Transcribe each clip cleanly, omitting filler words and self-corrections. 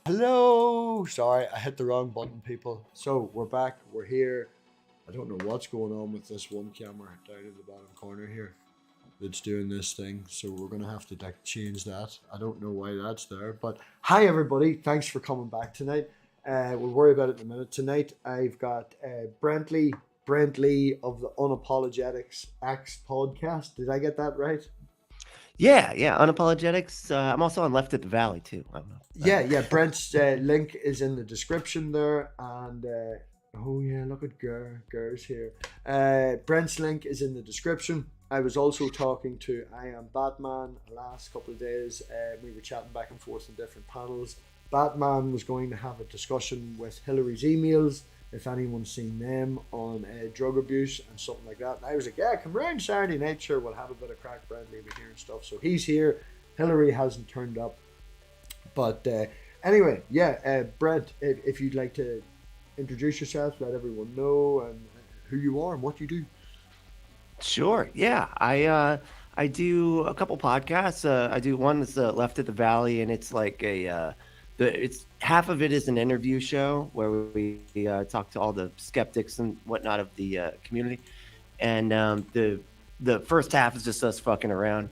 Hello. Sorry, I hit the wrong button, people. So we're back. We're here. I don't know what's going on with this one camera down in the bottom corner here. It's doing this thing, so we're gonna have to change that. I don't know why that's there, but hi everybody. Thanks for coming back tonight. We'll worry about it in a minute. Tonight I've got Brent Lee of the Unapologetics X podcast. Did I get that right? Yeah, unapologetics. I'm also on Left at the Valley too. I don't know. Yeah. Brent's link is in the description there, and oh yeah, look at Gur's here. Brent's link is in the description. I was also talking to I Am Batman the last couple of days. We were chatting back and forth in different panels. Batman was going to have a discussion with Hillary's emails, if anyone's seen them, on drug abuse and something like that. And I was like, yeah, come round Saturday night, sure, we'll have a bit of crack, Bradley over here and stuff. So he's here. Hillary hasn't turned up. But anyway, yeah, Brent, if you'd like to introduce yourself, let everyone know and who you are and what you do. Sure. Yeah, I do a couple podcasts. I do one that's Left at the Valley, and it's like it's half of it is an interview show where we talk to all the skeptics and whatnot of the community, and the first half is just us fucking around.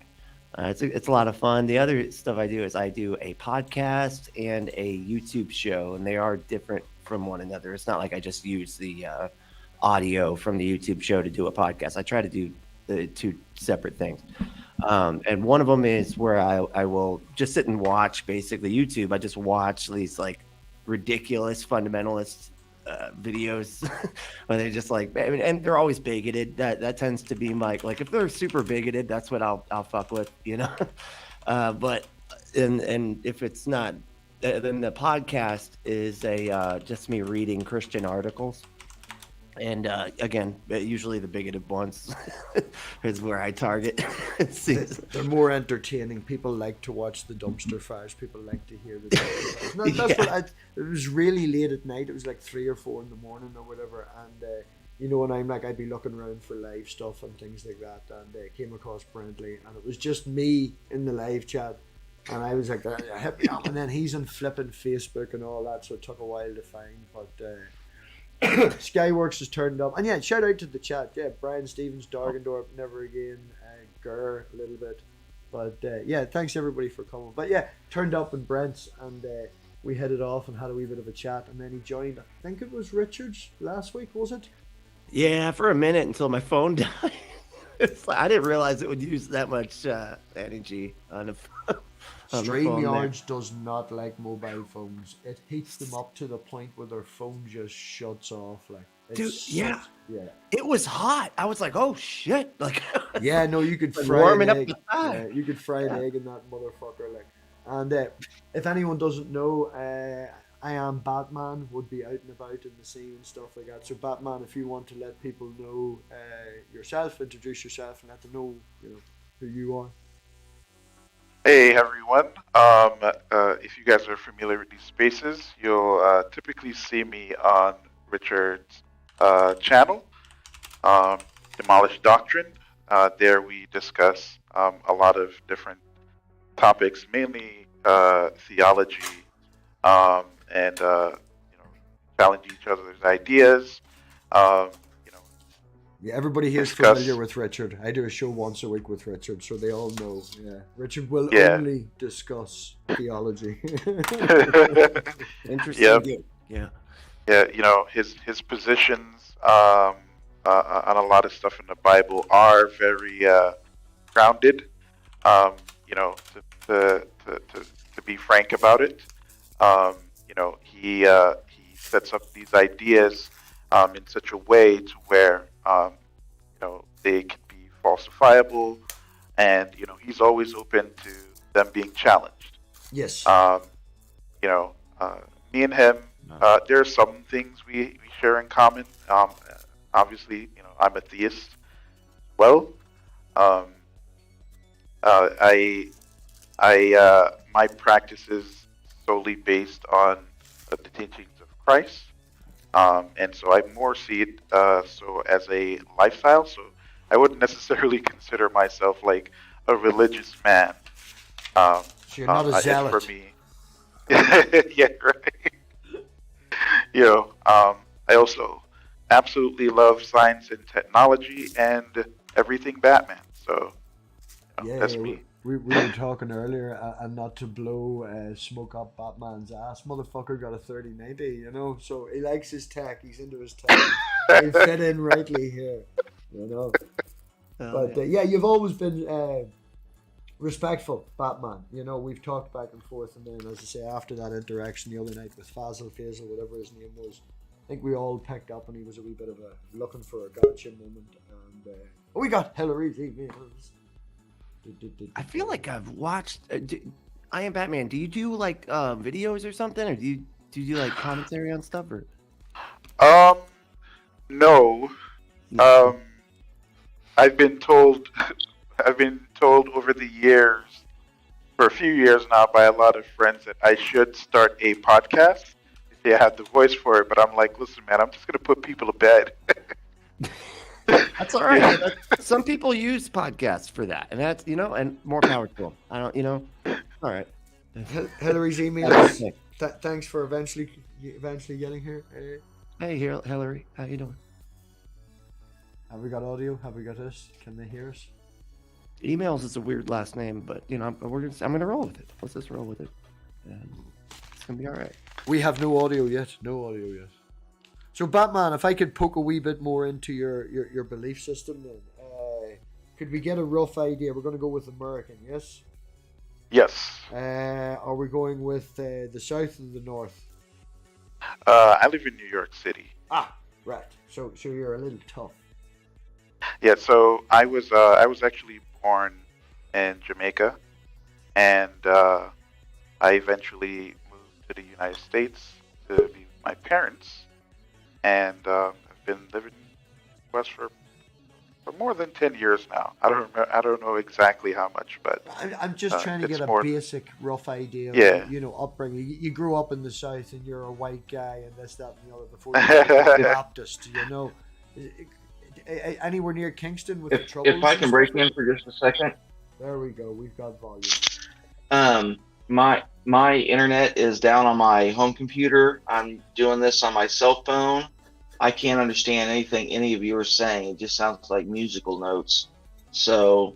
It's a lot of fun. The other stuff I do is I do a podcast and a YouTube show, and they are different from one another. It's not like I just use the audio from the YouTube show to do a podcast. I try to do the two separate things. And one of them is where I will just sit and watch basically YouTube. I just watch these like ridiculous fundamentalist videos where they just like, I mean, and they're always bigoted. That tends to be my, like, if they're super bigoted, that's what I'll fuck with, you know. But and if it's not, then the podcast is a just me reading Christian articles. And again, usually the bigoted ones is where I target. They're more entertaining. People like to watch the dumpster fires. People like to hear the dumpster fires. That's Yeah. what it was really late at night. It was like 3 or 4 in the morning or whatever. And, and I'm like, I'd be looking around for live stuff and things like that. And came across Brentley. And it was just me in the live chat. And I was like, hit me up. And then he's on flipping Facebook and all that. So it took a while to find. But Skyworks has turned up, and yeah, shout out to the chat. Yeah, Brian Stevens, Dargendorp, Never Again, Gur a little bit, but yeah, thanks everybody for coming. But yeah, turned up in Brent's, and we headed off and had a wee bit of a chat, and then he joined. I think it was Richard's last week, was it? Yeah, for a minute until my phone died. I didn't realize it would use that much energy on on the phone there. StreamYards does not like mobile phones. It heats them up to the point where their phone just shuts off. Like, Dude, yeah. yeah. It was hot. I was like, oh shit. Like, Yeah, no, you could like fry an warming up egg. the fire. Yeah, you could fry an Yeah. egg in that motherfucker. Like, and if anyone doesn't know, I Am Batman would be out and about in the scene and stuff like that. So Batman, if you want to let people know yourself, introduce yourself, and let them know, who you are. Hey everyone. If you guys are familiar with these spaces, you'll typically see me on Richard's channel, Demolished Doctrine. There we discuss a lot of different topics, mainly theology, and challenge each other's ideas. You know, Yeah, everybody here is discuss. familiar with Richard. I do a show once a week with Richard, so they all know. Yeah, Richard will Yeah. only discuss theology. Interesting. Yep. Dude. Yeah. Yeah, his positions on a lot of stuff in the Bible are very grounded. To be frank about it, he sets up these ideas in such a way to where they can be falsifiable, and he's always open to them being challenged. Yes. Me and him, there are some things we share in common. Obviously, I'm a theist. Well, my practice is solely based on the teachings of Christ, and so I more see it so as a lifestyle. So I wouldn't necessarily consider myself like a religious man. So you're not a zealot. For me, Yeah, right. I also absolutely love science and technology and everything Batman. So Yeah, that's yeah, me. we were talking earlier, and not to blow smoke up Batman's ass. Motherfucker got a 3090, so he likes his tech. He's into his tech. He'll fit in rightly here, you know. Hell But yeah. yeah, you've always been respectful, Batman. We've talked back and forth, and then, as I say, after that interaction the other night with Faisal, whatever his name was, I think we all picked up, and he was a wee bit of a looking for a gotcha moment. And we got Hillary's emails. I feel like I've watched. I Am Batman. Do you do like videos or something, or do you do like commentary on stuff, or Um, no. no? Um, I've been told, I've been told over the years, for a few years now, by a lot of friends that I should start a podcast. They say I have the voice for it, but I'm like, listen, man, I'm just gonna put people to bed. That's all right. Some people use podcasts for that, and that's and more power to them. I don't. All right. Hillary's That's emails. okay. Thanks for eventually getting here. Hey, Hillary, how you doing? Have we got audio? Have we got this? Can they hear us? Emails is a weird last name, but I'm gonna roll with it. Let's just roll with it. It's gonna be all right. We have no audio yet. No audio yet. So, Batman, if I could poke a wee bit more into your belief system, then could we get a rough idea? We're going to go with American, yes? Yes. Are we going with the South or the North? I live in New York City. Ah, right. So you're a little tough. Yeah, so I was actually born in Jamaica, and I eventually moved to the United States to be with my parents, and I've been living in the West for more than 10 years now. I don't know exactly how much, but I'm just trying to it's get a more. basic rough idea of Yeah. upbringing. You grew up in the South and you're a white guy and this, that, and the other before you became a Baptist, Anywhere near Kingston with the troubles? If I and can stuff? break in for just a second, There we go. We've got volume. my internet is down on my home computer. I'm doing this on my cell phone. I can't understand anything any of you are saying. It just sounds like musical notes. So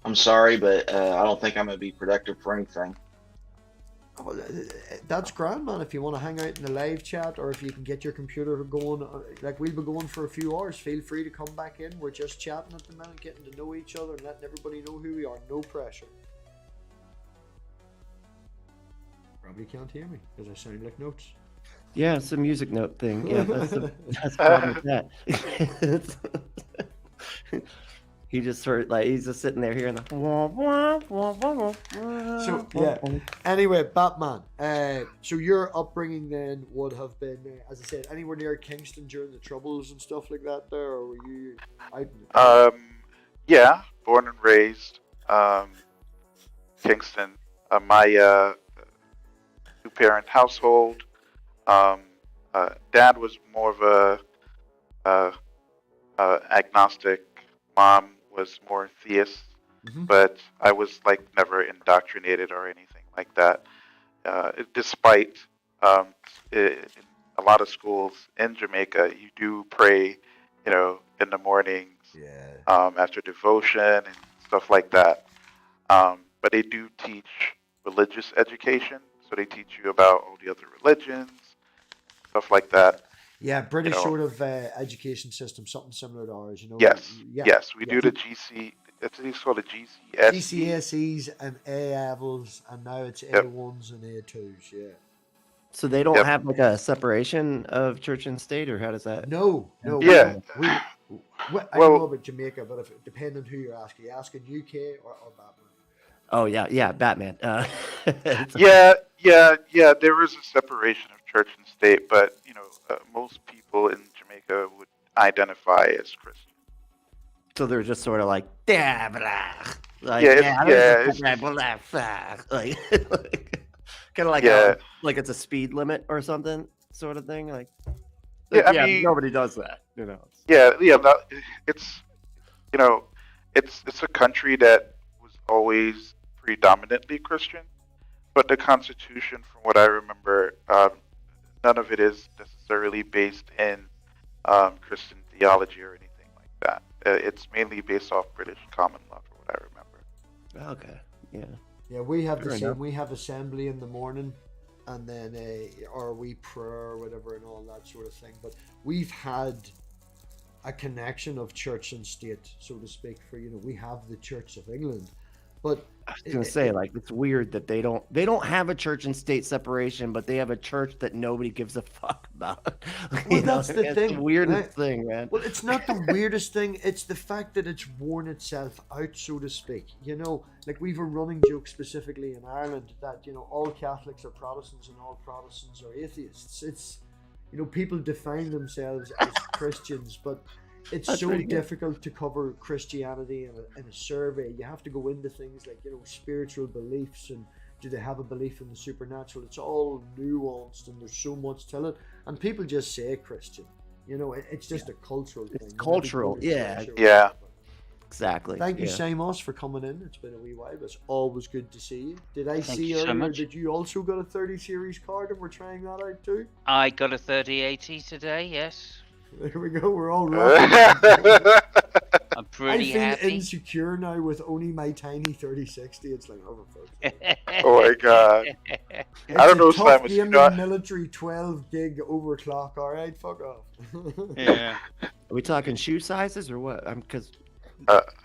I'm sorry, but I don't think I'm going to be productive for anything. Oh, that's grand, man. If you want to hang out in the live chat, or if you can get your computer going, like we'll be going for a few hours, feel free to come back in. We're just chatting at the minute, getting to know each other and letting everybody know who we are. No pressure. Probably can't hear me because I sound like notes. Yeah, it's a music note thing. Yeah, that's the problem with that. He just sort of he's just sitting there hearing the. So yeah. Anyway, Batman. So your upbringing then would have been, as I said, anywhere near Kingston during the Troubles and stuff like that. There, or were you out? Yeah, born and raised, Kingston. My two-parent household. Dad was more of a agnostic. Mom was more theist, but I was never indoctrinated or anything like that. Despite in a lot of schools in Jamaica, you do pray, in the mornings, after devotion and stuff like that. But they do teach religious education, so they teach you about all the other religions, stuff like that. Yeah, British sort of education system, something similar to ours. Yes, Yeah, yes, we do the GC. It's called the GCSE. GCSEs and A levels, and now it's A1s and A2s. Yeah. So they don't have a separation of church and state, or how does that? No. Yeah. I don't know about Jamaica, but if depending on who you're asking UK or Batman. Oh yeah, Batman. Yeah. There is a separation of church and state, but most people in Jamaica would identify as Christian. So they're just sort of blah, blah. Kind of like it's a speed limit or something, sort of thing. I mean, nobody does that, Yeah. It's it's a country that was always predominantly Christian, But the Constitution, from what I remember, none of it is necessarily based in Christian theology or anything like that. It's mainly based off British common law, from what I remember. Okay. Yeah. Yeah, we have the Fair same. enough. We have assembly in the morning, and then or we prayer or whatever and all that sort of thing. But we've had a connection of church and state, so to speak. For we have the Church of England, but I was gonna say, like, it's weird that they don't have a church and state separation, but they have a church that nobody gives a fuck about. Well, that's the it's thing, the weirdest right? thing, man. Well, it's not the weirdest thing. It's the fact that it's worn itself out, so to speak. Like we've a running joke specifically in Ireland that all Catholics are Protestants and all Protestants are atheists. It's people define themselves as Christians, but it's That's so pretty good. difficult to cover Christianity in a survey. You have to go into things like spiritual beliefs and do they have a belief in the supernatural. It's all nuanced and there's so much to it, and people just say Christian. It's just a cultural thing. It's You have to cultural, go to yeah. church or Yeah. whatever. Exactly. Thank you, yeah. Samos, for coming in. It's been a wee while. It's always good to see you. Did I Thank see you so earlier much. that you also got a 30 series card and we're trying that out too? I got a 3080 today, yes. There we go. We're all rocking. I'm I pretty feel happy. insecure now with only my tiny 3060. It's like, oh, folks. Oh my god. It's I don't know, a tough Simon, game in military 12 gig overclock. All right, fuck off. Yeah. Are we talking shoe sizes or what? Because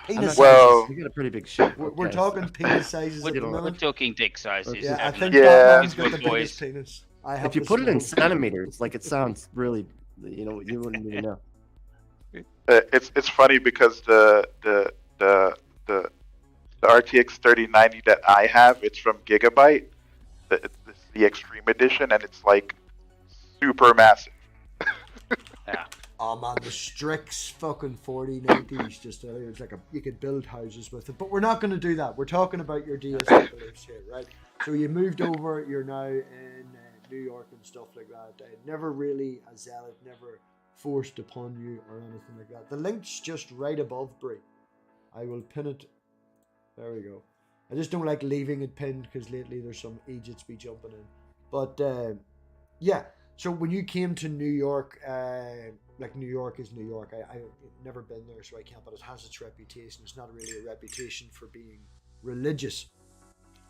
Penis well- you got a pretty big shoe. We're Okay, talking so- penis sizes at the We're minute. talking dick sizes. Yeah, I think definitely. Yeah. Batman's Because got the we're biggest boys. penis. I have If you the put it in small. centimeters, like it sounds really, you wouldn't even know. It's funny because the RTX 3090 that I have, it's from Gigabyte. It's the Extreme Edition, and it's like super massive. Yeah. Oh man, the Strix fucking 4090s just it's like you could build houses with it. But we're not going to do that. We're talking about your DSL beliefs here, right? So you moved over, you're now in New York and stuff like that. Never really a zealot, never forced upon you or anything like that. The link's just right above Brie. I will pin it. There we go. I just don't like leaving it pinned because lately there's some idiots be jumping in. But yeah, so when you came to New York, like New York is New York. I've never been there, so I can't. But it has its reputation. It's not really a reputation for being religious.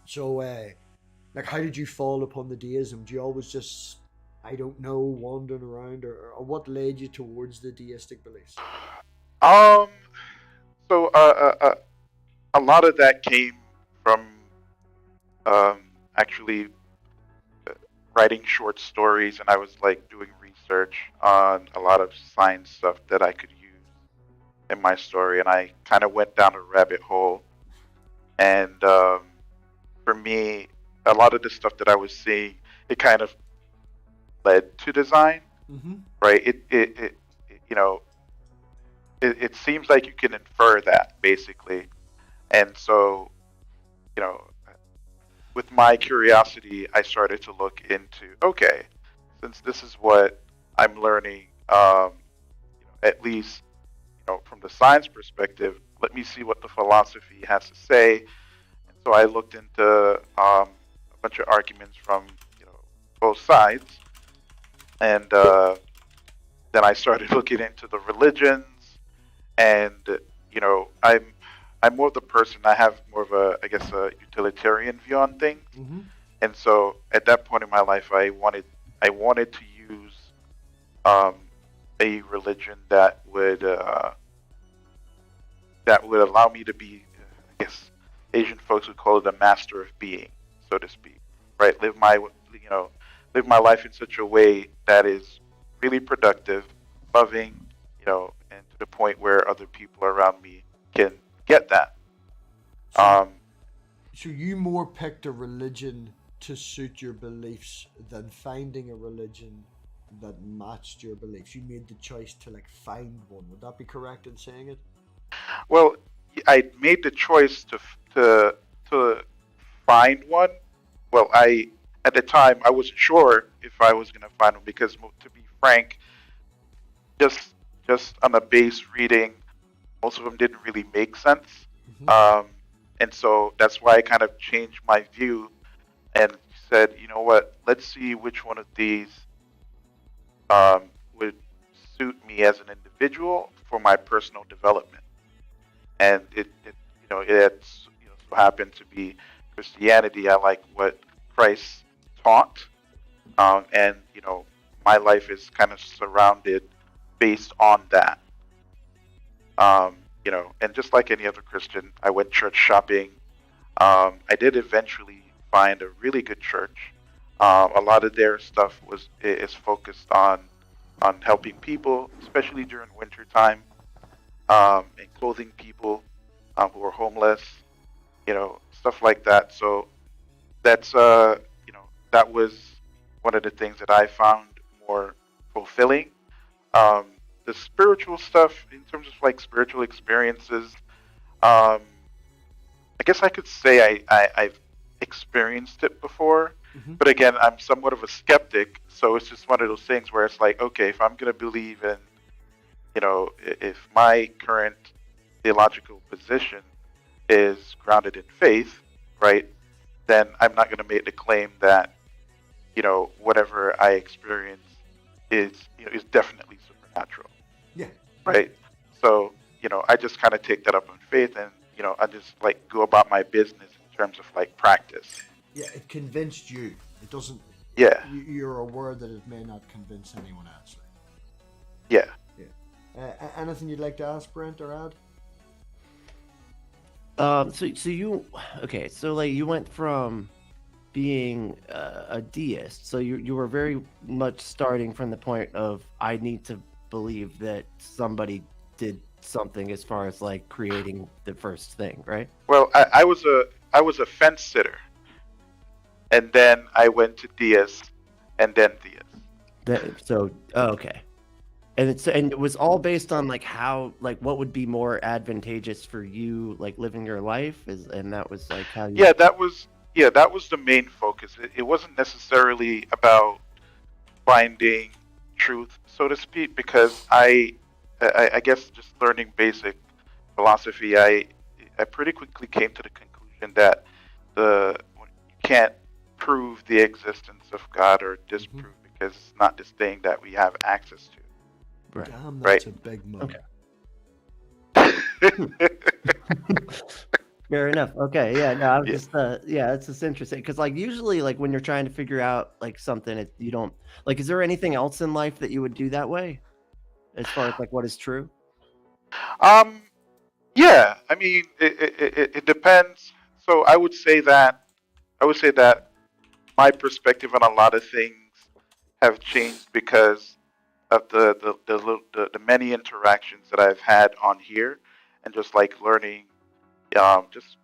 So, like, how did you fall upon the deism? Do you always just, I don't know, wandering around, or what led you towards the deistic beliefs? So a lot of that came from actually writing short stories, and I was like doing research on a lot of science stuff that I could use in my story, and I kind of went down a rabbit hole. And for me, a lot of the stuff that I was seeing, it kind of led to design, Mm-hmm. right? It seems like you can infer that basically, and so with my curiosity, I started to look into, okay, since this is what I'm learning, at least from the science perspective, let me see what the philosophy has to say. And so I looked into a bunch of arguments from both sides, and then I started looking into the religions, and I'm more of the person. I have more of a, I guess, a utilitarian view on things. Mm-hmm. And so at that point in my life, I wanted to use a religion that would allow me to be, I guess, Asian folks would call it a master of being, so to speak. Right? Live my life in such a way that is really productive, loving, and to the point where other people around me can get that. So you more picked a religion to suit your beliefs than finding a religion that matched your beliefs. You made the choice to find one. Would that be correct in saying it? Well, I made the choice to find one. Well, at the time I wasn't sure if I was going to find one because, to be frank, just on a base reading, most of them didn't really make sense. Mm-hmm. And so that's why I kind of changed my view and said, you know what? Let's see which one of these would suit me as an individual for my personal development. And it's so happened to be Christianity. I like what Christ taught, and my life is kind of surrounded based on that. And just like any other Christian, I went church shopping. I did eventually find a really good church. A lot of their stuff is focused on helping people, especially during winter time, and clothing people who are homeless, stuff like that. So that's that was one of the things that I found more fulfilling. The spiritual stuff, in terms of like spiritual experiences, I guess I could say I've experienced it before, but again, I'm somewhat of a skeptic, so it's just one of those things where it's like, okay, if I'm gonna believe in, if my current theological position is grounded in faith, right, then I'm not gonna make the claim that, whatever I experience is definitely supernatural. Yeah. Right. So, I just kind of take that up on faith, and, I just like go about my business in terms of like practice. Yeah, it convinced you. It doesn't. Yeah. You're aware that it may not convince anyone else. Yeah. Anything you'd like to ask, Brent, or add? So you, okay, so like you went from being a deist, so you were very much starting from the point of, I need to believe that somebody did something as far as like creating the first thing, right? Well, I was a fence sitter, and then I went to deist, and then theist. Okay. And it was all based on like how, like what would be more advantageous for you, like living your life, and that was like how you. Yeah, that was the main focus. It wasn't necessarily about finding truth, so to speak, because I guess just learning basic philosophy, I pretty quickly came to the conclusion that you can't prove the existence of God or disprove, because it's not this thing that we have access to. Right. Damn, that's a big move. Okay. Fair enough. Okay. Yeah. No, I'm just. Yeah, it's just interesting because, like, usually, like when you're trying to figure out like something, you don't like. Is there anything else in life that you would do that way, as far as like what is true? Yeah. I mean, it depends. So I would say that my perspective on a lot of things have changed because of the many interactions that I've had on here, and just like learning, just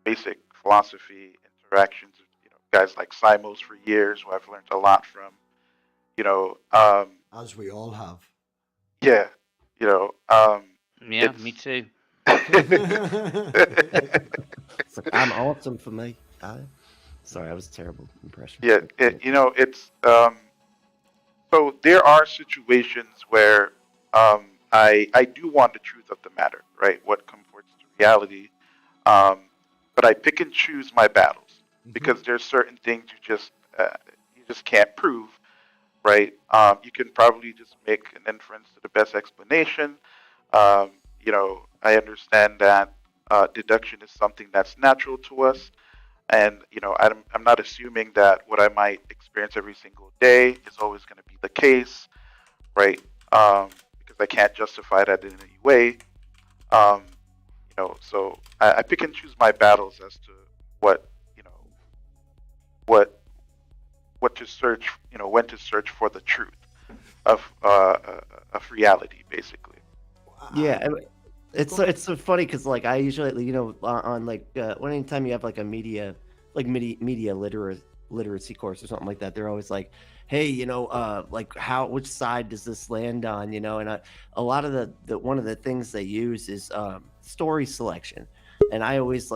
basic philosophy interactions with guys like Simos for years, who I've learned a lot from. As we all have. Yeah. Yeah, me too. It's like, I'm awesome for me. Sorry, I was a terrible impression. Yeah, it's so there are situations where I do want the truth of the matter, right? What comforts to reality, but I pick and choose my battles because there's certain things you just can't prove, right? You can probably just make an inference to the best explanation. I understand that deduction is something that's natural to us. And I'm not assuming that what I might experience every single day is always going to be the case, right? Because I can't justify that in any way. So I pick and choose my battles as to what to search, when to search for the truth of reality, basically. Yeah, it's so funny because like I usually on like anytime you have like a media literacy course or something like that, they're always like, hey, like which side does this land on, and a lot of the one of the things they use is story selection, and I always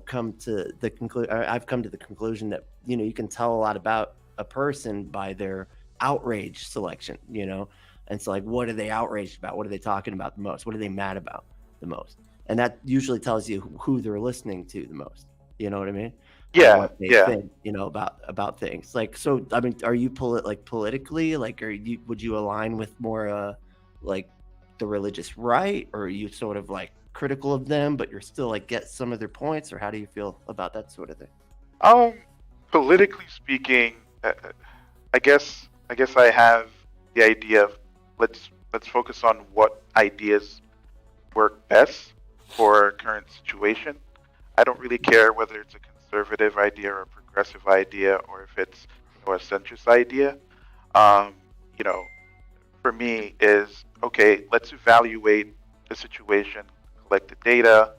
come to the conclusion. I've come to the conclusion that you can tell a lot about a person by their outrage selection, and so like, what are they outraged about? What are they talking about the most? What are they mad about the most? And that usually tells you who they're listening to the most. You know what I mean? And Yeah, what they yeah. think, about things. Like, so I mean, are you politically, like, would you align with more like the religious right, or are you sort of like critical of them, but you're still like get some of their points, or how do you feel about that sort of thing? Um, Politically speaking, I guess I have the idea of let's focus on what ideas work best for our current situation. I don't really care whether it's a conservative idea or a progressive idea, or if it's a centrist idea. Um, you know, for me is okay. Let's evaluate the situation, collect the data,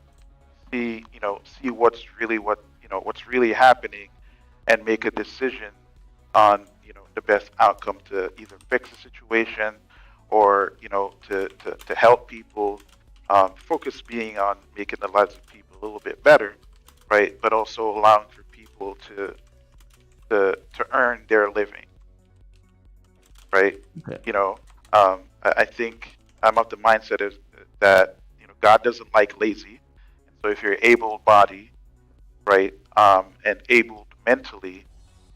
see what's really happening, and make a decision on the best outcome to either fix the situation or to help people. Focus being on making the lives of people a little bit better, right? But also allowing for people to earn their living, right? Okay. I think I'm of the mindset is that God doesn't like lazy. So if you're able-bodied, right, and able mentally,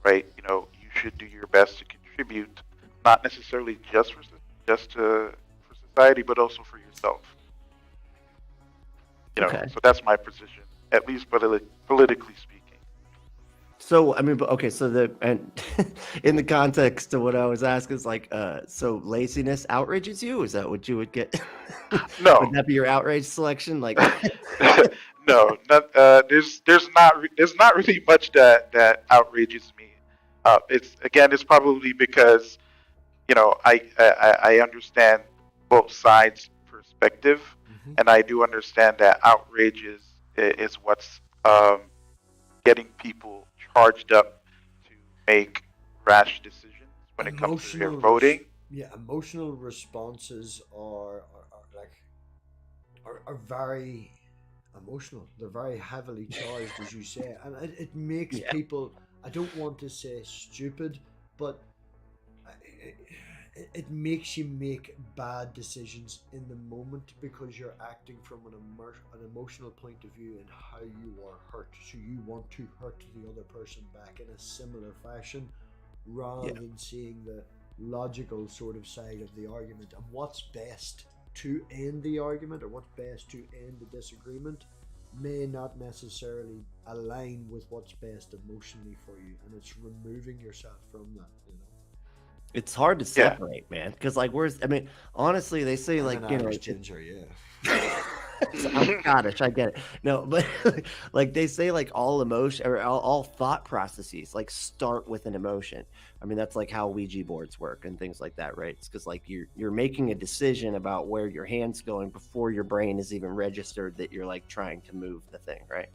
right, you should do your best to contribute, not necessarily for society, but also for yourself. Okay. So that's my position, at least politically speaking. So I mean, okay. So and in the context of what I was asking is like, so laziness outrages you? Is that what you would get? Would No, that be your outrage selection? Like, no, there's not really much that outrages me. It's probably because I understand both sides' perspective, and I do understand that outrage is what's getting people charged up to make rash decisions when it comes to their voting. Emotional responses are very emotional. They're very heavily charged, as you say, and it makes people. I don't want to say stupid, but it makes you make bad decisions in the moment because you're acting from an emotional point of view and how you are hurt. So you want to hurt the other person back in a similar fashion rather than seeing the logical sort of side of the argument and what's best to end the argument or what's best to end the disagreement may not necessarily align with what's best emotionally for you, and it's removing yourself from that. it's hard to separate, man. Because like, I mean, honestly, they say like, Irish ginger, I'm Scottish, I get it. No, but like they say, like all emotion or all thought processes like start with an emotion. I mean, that's like how Ouija boards work and things like that, right? It's because like you're making a decision about where your hand's going before your brain is even registered that you're like trying to move the thing, right?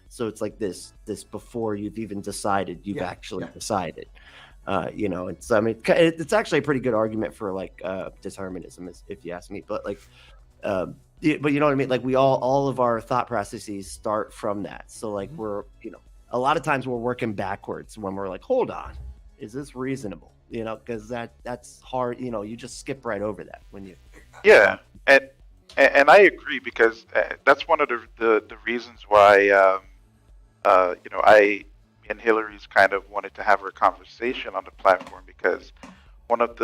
So it's like this before you've even decided, you've actually decided. It's I mean it's actually a pretty good argument for like determinism, if you ask me. But like, but you know what I mean. Like we all of our thought processes start from that. So like we're a lot of times we're working backwards when we're like, hold on, is this reasonable? Because that's hard. You just skip right over that when you. Yeah, and I agree because that's one of the reasons why I and Hillary's kind of wanted to have a conversation on the platform because one of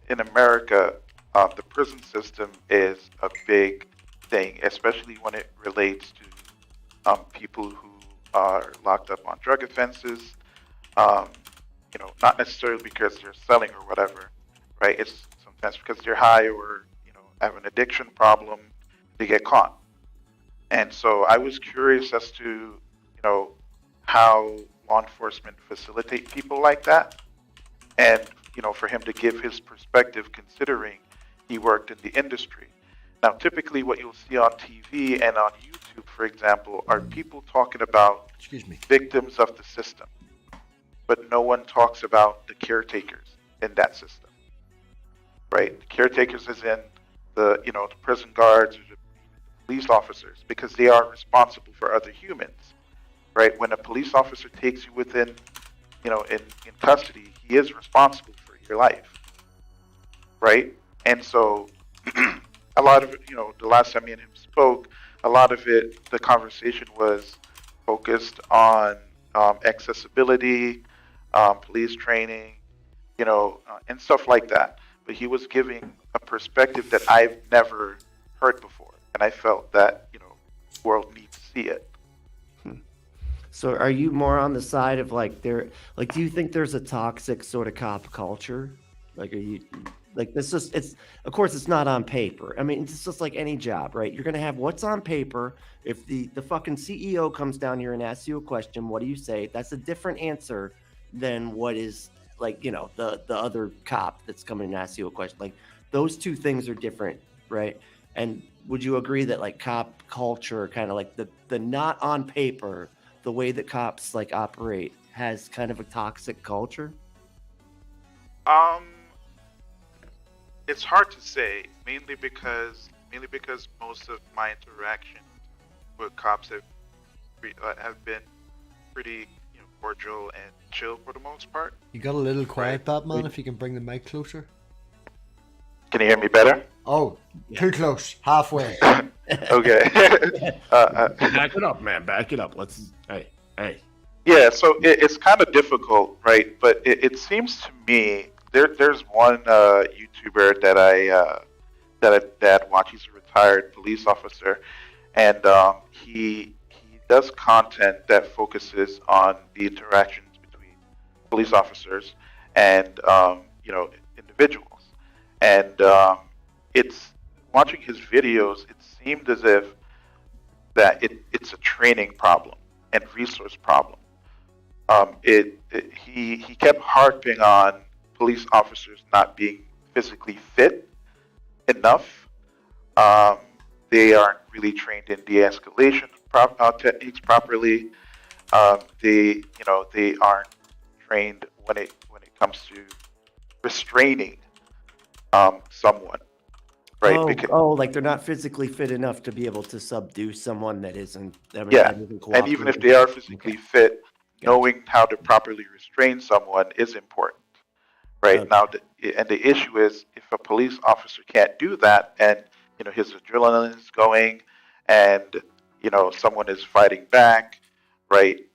in America, the prison system is a big thing, especially when it relates to people who are locked up on drug offenses. Not necessarily because they're selling or whatever, right? It's sometimes because they're high or have an addiction problem, they get caught. And so I was curious as to how law enforcement facilitate people like that, and for him to give his perspective, considering he worked in the industry. Now, typically, what you'll see on TV and on YouTube, for example, are people talking about victims of the system, but no one talks about the caretakers in that system, right? The caretakers is in the prison guards or the police officers, because they are responsible for other humans. Right, when a police officer takes you within, in custody, he is responsible for your life. Right, and so a lot of it, the last time me and him spoke, a lot of it, the conversation was focused on accessibility, police training, and stuff like that. But he was giving a perspective that I've never heard before, and I felt that the world needs to see it. So are you more on the side of do you think there's a toxic sort of cop culture? Like, are you this is, it's, of course it's not on paper. I mean, it's just like any job, right? You're going to have what's on paper. If the fucking CEO comes down here and asks you a question, what do you say? That's a different answer than what is the other cop that's coming and asks you a question. Like, those two things are different, right? And would you agree that cop culture, kind of like the not on paper, the way that cops operate, has kind of a toxic culture? It's hard to say, mainly because most of my interactions with cops have been pretty cordial and chill for the most part. You got a little quiet, Batman. If you can bring the mic closer. Can you hear me better? Oh, yeah. Too close. Halfway. Okay. Back it up, man. Back it up. Hey. Yeah, so it's kind of difficult, right? But it seems to me there's one YouTuber that I watch. He's a retired police officer, and he does content that focuses on the interactions between police officers and individuals. And it's watching his videos. It seemed as if that it's a training problem and resource problem. He kept harping on police officers not being physically fit enough. They aren't really trained in de-escalation techniques properly. They aren't trained when it comes to restraining someone. Right? Like they're not physically fit enough to be able to subdue someone that isn't. And even if they are physically fit, knowing how to properly restrain someone is important. Right now, the issue is if a police officer can't do that, and his adrenaline is going, and someone is fighting back, right?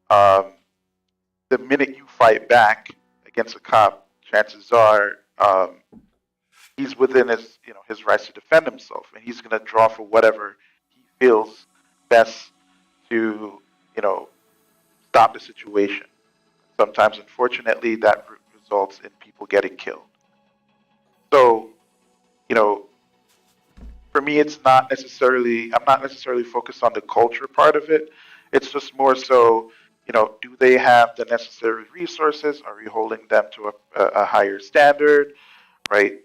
The minute you fight back against a cop, chances are he's within his rights to defend himself, and he's going to draw for whatever he feels best to stop the situation. Sometimes, unfortunately, that results in people getting killed. So, for me, I'm not necessarily focused on the culture part of it. It's just more so, do they have the necessary resources? Are we holding them to a higher standard, right?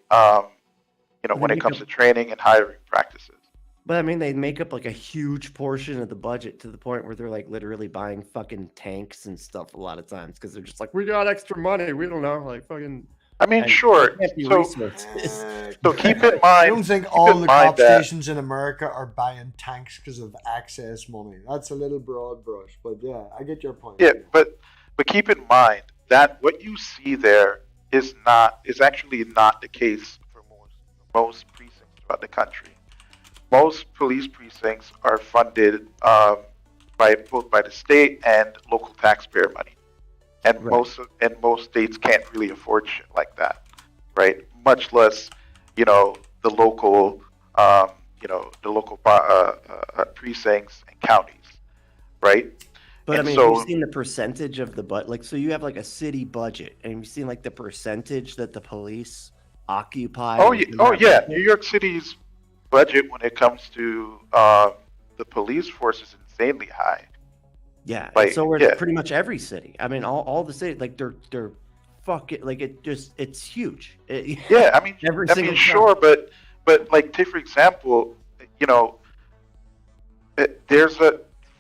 When it comes to training and hiring practices. But I mean, they make up a huge portion of the budget to the point where they're literally buying fucking tanks and stuff a lot of times because they're just we got extra money. We don't know, fucking. I mean, sure. So keep in mind. I don't think all the cop stations in America are buying tanks because of access money. That's a little broad brush, but yeah, I get your point. Yeah, but keep in mind that what you see there is actually not the case for most precincts throughout the country. Most police precincts are funded both by the state and local taxpayer money. And right. most states can't really afford shit like that, right? Much less, the local, precincts and counties, right? But and you've seen the percentage of the budget. So you have a city budget, and you've seen the percentage that the police occupy. Yeah. New York City's budget when it comes to the police force is insanely high. Yeah, so we're pretty much every city. I mean, all the cities, they're fucking it's huge. Yeah, I mean, sure, but take for example, there's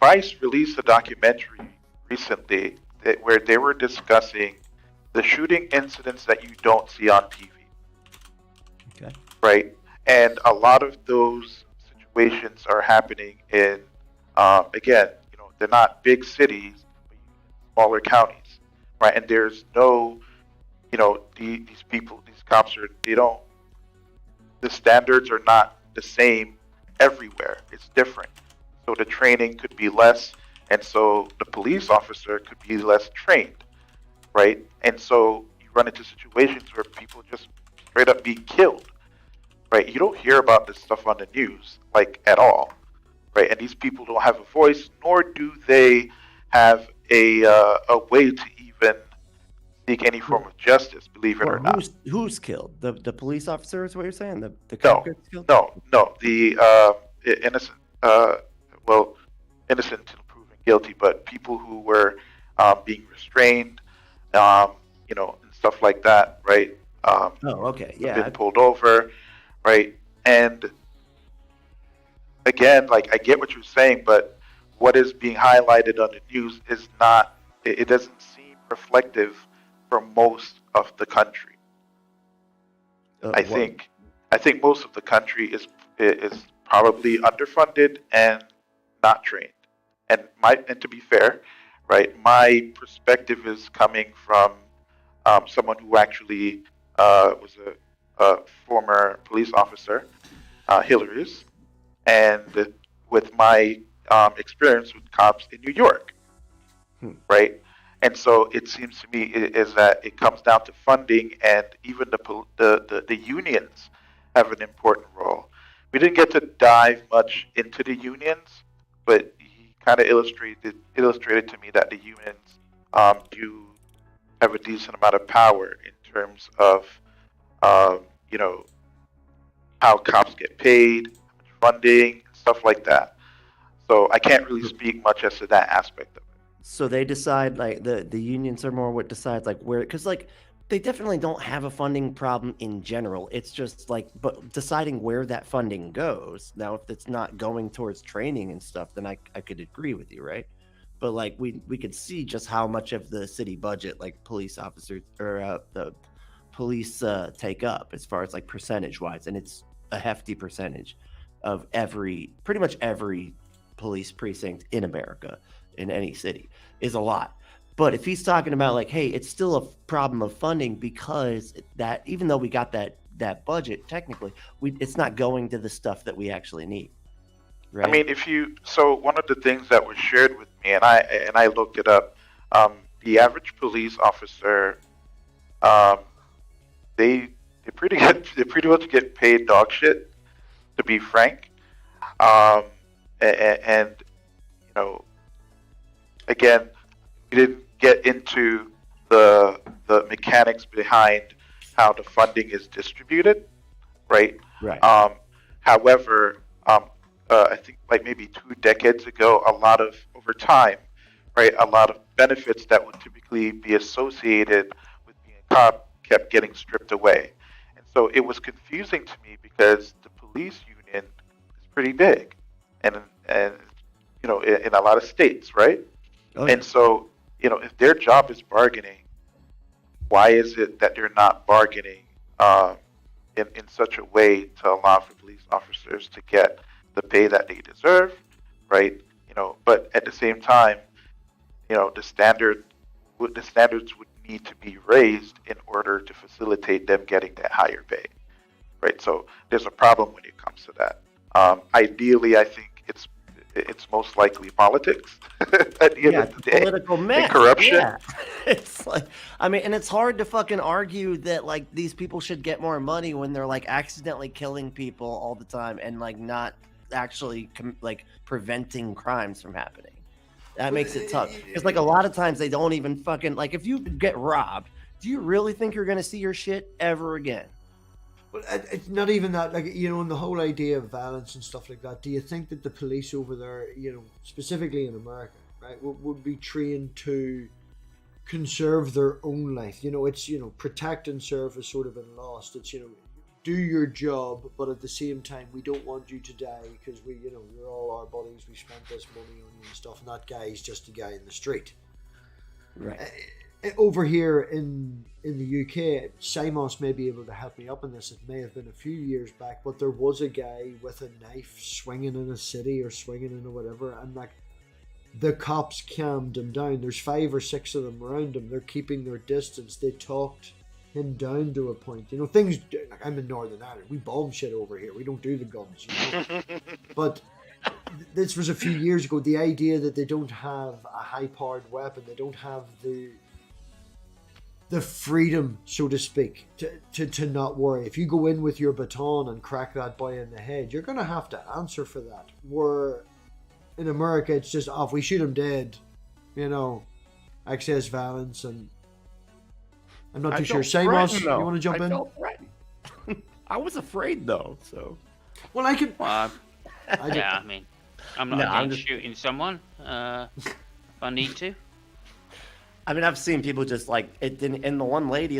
Vice released a documentary recently where they were discussing the shooting incidents that you don't see on TV. Okay. Right, and a lot of those situations are happening in, again. They're not big cities, but smaller counties, right? And there's no, these cops the standards are not the same everywhere. It's different. So the training could be less, And so the police officer could be less trained, right? And so you run into situations where people just straight up being killed, right? You don't hear about this stuff on the news, like, at all, right? And these people don't have a voice, nor do they have a way to even seek any form of justice, believe it or not. Who's killed? The police officer is what you're saying? The No, cop gets killed? no. The innocent, innocent until proven guilty, but people who were being restrained, and stuff like that, right? Okay, yeah. Been pulled over, right? And again, like, I get what you're saying, but what is being highlighted on the news is not. It doesn't seem reflective for most of the country. I think most of the country is probably underfunded and not trained. And to be fair, right, my perspective is coming from someone who actually was a former police officer, Hillary's, and with my experience with cops in New York, right? And so it seems to me is that it comes down to funding, and even the unions have an important role. We didn't get to dive much into the unions, but he kind of illustrated to me that the unions do have a decent amount of power in terms of how cops get paid, funding, stuff like that. So I can't really speak much as to that aspect of it. So they decide, like, the unions are more what decides, like, where, because, like, they definitely don't have a funding problem in general. It's just like, but deciding where that funding goes. Now, if it's not going towards training and stuff, then I could agree with you, right? But like we could see just how much of the city budget, like, police officers or the police take up as far as, like, percentage wise, and it's a hefty percentage of pretty much every police precinct in America, in any city, is a lot. But if he's talking about, like, hey, it's still a problem of funding, because that, even though we got that budget, technically it's not going to the stuff that we actually need, right? I mean, so one of the things that was shared with me, and I looked it up, the average police officer, they pretty much get paid dog shit, to be frank, and again, we didn't get into the mechanics behind how the funding is distributed, right? Right. However, I think, like, maybe 2 decades ago, over time, right, a lot of benefits that would typically be associated with being a cop kept getting stripped away. And so it was confusing to me, because the police union is pretty big, and in a lot of states, right? Oh, yeah. And so, if their job is bargaining, why is it that they're not bargaining in such a way to allow for police officers to get the pay that they deserve, right? But at the same time, the standards would need to be raised in order to facilitate them getting that higher pay, right? So there's a problem when it comes to that. Ideally, I think it's most likely politics at the end of the day. Political mess. And corruption. Yeah. It's like, I mean, and it's hard to fucking argue that, like, these people should get more money when they're, like, accidentally killing people all the time and, like, not actually preventing crimes from happening. That makes it tough, because, like, a lot of times they don't even fucking, like, if you get robbed, do you really think you're gonna see your shit ever again? Well, it's not even that, like, and the whole idea of violence and stuff like that. Do you think that the police over there, specifically in America, right, would be trained to conserve their own life? It's, protect and serve has sort of been lost. It's, do your job, but at the same time, we don't want you to die, because we're all our buddies, we spent this money on you and stuff, and that guy is just a guy in the street. Right. Over here in the UK, Simos may be able to help me up on this. It may have been a few years back, but there was a guy with a knife swinging in a city or swinging in a whatever, and, like, the cops calmed him down. There's 5 or 6 of them around him. They're keeping their distance. They talked him down to a point. Things, like, I'm in Northern Ireland. We bomb shit over here. We don't do the guns, But this was a few years ago. The idea that they don't have a high-powered weapon, they don't have the freedom, so to speak, to not worry. If you go in with your baton and crack that boy in the head, you're going to have to answer for that. Where in America, it's just, if we shoot him dead, excess violence, and I'm not too sure. Simos, you want to jump in? I was afraid though, so. Well, I could. I mean, I'm not against shooting someone if I need to. I mean, I've seen people just like it didn't. And the one lady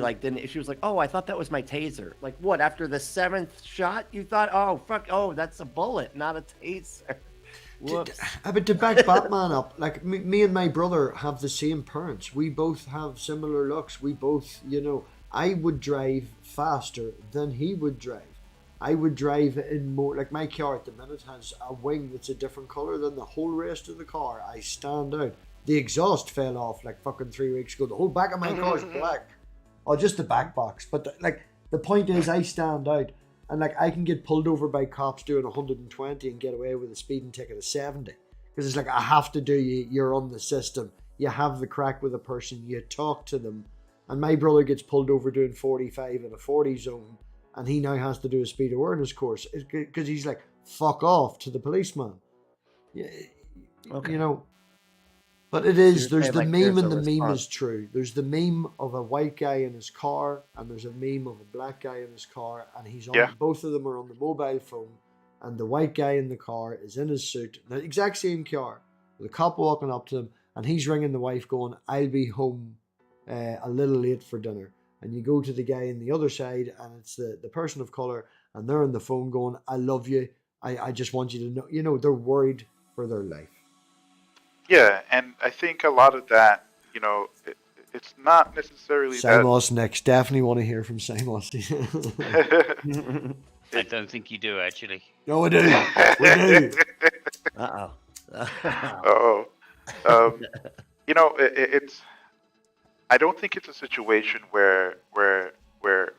she was like, "Oh, I thought that was my taser." Like, what? After the 7th shot, you thought, "Oh, fuck! Oh, that's a bullet, not a taser." Whoops. But to back Batman up, like me and my brother have the same parents. We both have similar looks. We both, I would drive faster than he would drive. I would drive in more, like my car at the minute has a wing that's a different color than the whole rest of the car. I stand out. The exhaust fell off like fucking 3 weeks ago. The whole back of my car is black. Or just the back box. But the point is, I stand out. And I can get pulled over by cops doing 120 and get away with a speeding ticket of 70. Because it's like, I have to do you're on the system. You have the crack with a person. You talk to them. And my brother gets pulled over doing 45 in a 40 zone. And he now has to do a speed awareness course. Because he's like, fuck off to the policeman. Okay. But it is, there's the meme, and the meme is true. There's the meme of a white guy in his car, and there's a meme of a black guy in his car, and both of them are on the mobile phone, and the white guy in the car is in his suit, the exact same car, with a cop walking up to him, and he's ringing the wife going, "I'll be home a little late for dinner." And you go to the guy on the other side, and it's the person of color, and they're on the phone going, "I love you. I just want you to know." They're worried for their life. Yeah, and I think a lot of that, it's not necessarily Simos next. Definitely want to hear from Simos. I don't think you do, actually. No, we do. We do. Uh-oh. Uh-oh. It's. I don't think it's a situation where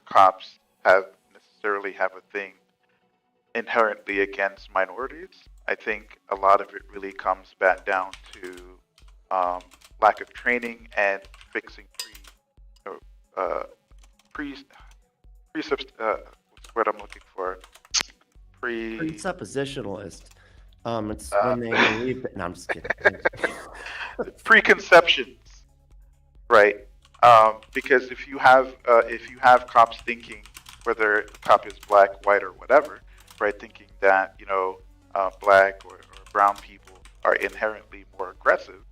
cops necessarily have a thing inherently against minorities. I think a lot of it really comes back down to lack of training and fixing what's what I'm looking for? Presuppositionalist. It's when they believe that. No, I'm just kidding. Preconceptions, right? Because if you have cops thinking, whether the cop is black, white, or whatever, right, thinking that black or brown people are inherently more aggressive,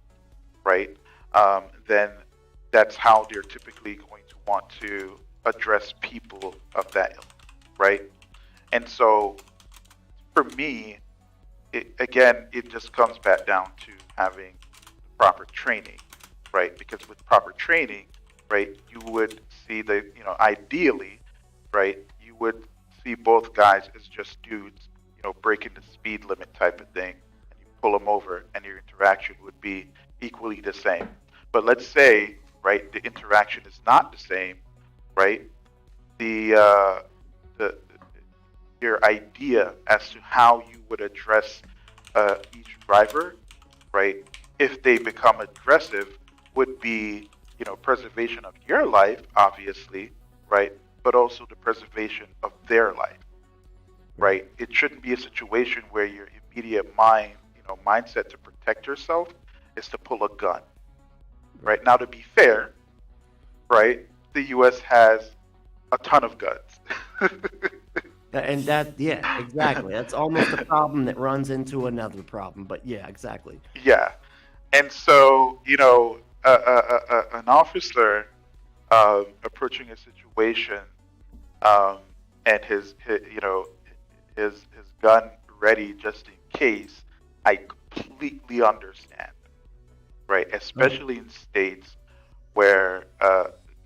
right? Then that's how they're typically going to want to address people of that ilk, right? And so, for me, it just comes back down to having proper training, right? Because with proper training, right, you would see ideally, right, you would see both guys as just dudes, breaking the speed limit type of thing, and you pull them over, and your interaction would be equally the same. But let's say, right, the interaction is not the same, right? Your idea as to how you would address each driver, right, if they become aggressive, would be, preservation of your life, obviously, right, but also the preservation of their life. Right, it shouldn't be a situation where your immediate mindset to protect yourself is to pull a gun. Right, now, to be fair, right, the U.S. has a ton of guns. And exactly. That's almost a problem that runs into another problem. But yeah, exactly. Yeah, and so an officer approaching a situation and his gun ready just in case, I completely understand, right? Especially in states where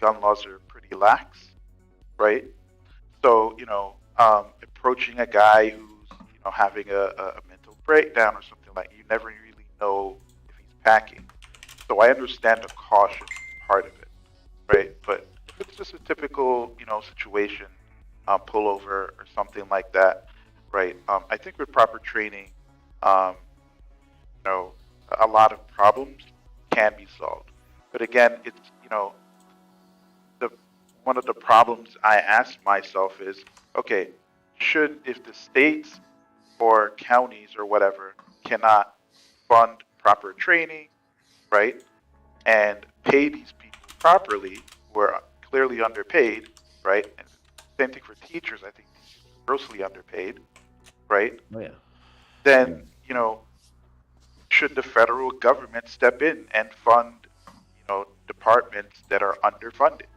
gun laws are pretty lax, right? So, approaching a guy who's, having a mental breakdown or something like, you never really know if he's packing. So I understand the caution part of it, right? But if it's just a typical, situation, pullover or something like that, right? I think with proper training, um, a lot of problems can be solved. But again, it's the one of the problems I ask myself is, okay, if the states or counties or whatever cannot fund proper training, right, and pay these people properly who are clearly underpaid, right? And same thing for teachers. I think teachers are grossly underpaid, right? Oh yeah. Then should the federal government step in and fund departments that are underfunded,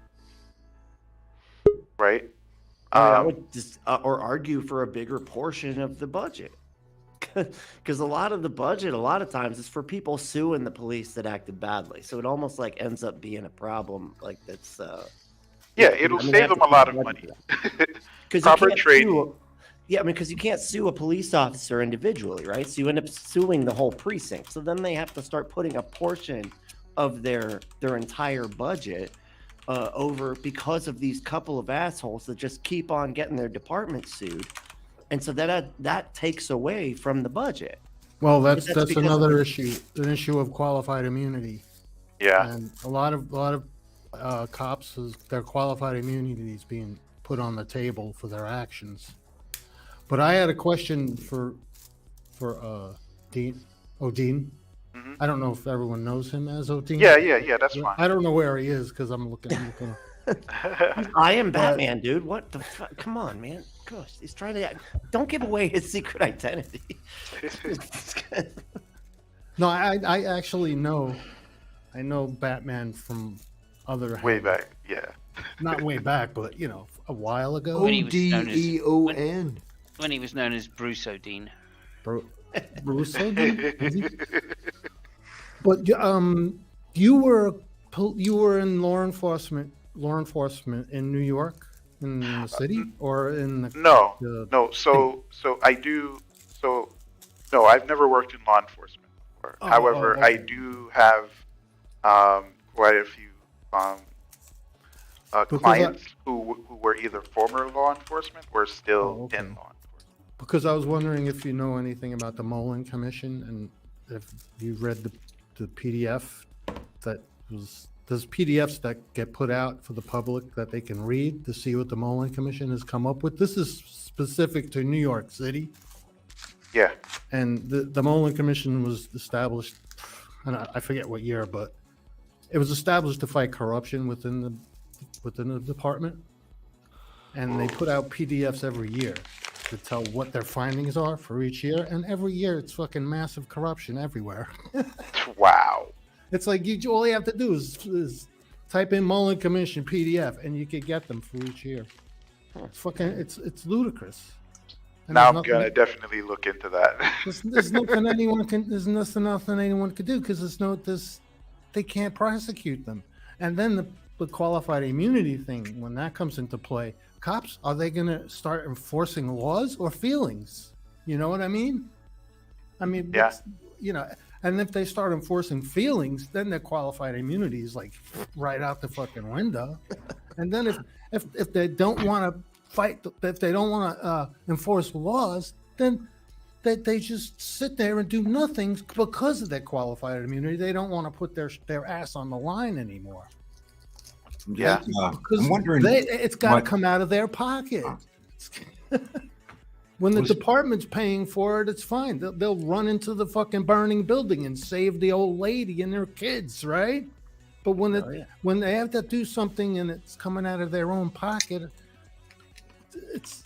right? I would just or argue for a bigger portion of the budget, because a lot of the budget, a lot of times, is for people suing the police that acted badly. So it almost like ends up being a problem, like that's. It'll save them a lot of money. Proper training. Because you can't sue a police officer individually, right? So you end up suing the whole precinct. So then they have to start putting a portion of their entire budget over because of these couple of assholes that just keep on getting their department sued, and so that takes away from the budget. Well, that's another issue, an issue of qualified immunity. Yeah, and a lot of cops, their qualified immunity is being put on the table for their actions. But I had a question for Dean Odin. Mm-hmm. I don't know if everyone knows him as Odin. Yeah, that's fine. I don't know where he is because I'm looking. I am Batman, dude. What the fuck? Come on, man. Gosh, he's trying to. Don't give away his secret identity. No, I actually know. I know Batman from other way back. Yeah. Not way back, but a while ago. Odeon. When he was known as Bruce O'Dean. Bruce O'Dean? But you were in law enforcement in New York, in the city, or in the no. So I do. So no, I've never worked in law enforcement before. However, okay. I do have quite a few clients who were either former law enforcement or still in law enforcement. Because I was wondering if you know anything about the Mullen Commission, and if you read the PDF there's PDFs that get put out for the public that they can read to see what the Mullen Commission has come up with. This is specific to New York City. Yeah. And the Mullen Commission was established, and I forget what year, but it was established to fight corruption within the department. And they put out PDFs every year to tell what their findings are for each year. And every year it's fucking massive corruption everywhere. Wow. It's like all you have to do is type in Mullen Commission PDF and you could get them for each year. It's fucking, it's ludicrous. And now I'm gonna definitely look into that. There's nothing anyone can. There's nothing anyone could do because they can't prosecute them. And then the qualified immunity thing, when that comes into play, cops, are they gonna start enforcing laws or feelings? You know what I mean? Yeah. And if they start enforcing feelings, then their qualified immunity is like right out the fucking window. And then if they don't want to fight, if they don't want to enforce laws, then they just sit there and do nothing because of their qualified immunity. They don't want to put their ass on the line anymore. Yeah, I'm wondering. It's got to come out of their pocket. When the department's paying for it, it's fine. They'll run into the fucking burning building and save the old lady and their kids, right? But when they have to do something and it's coming out of their own pocket, it's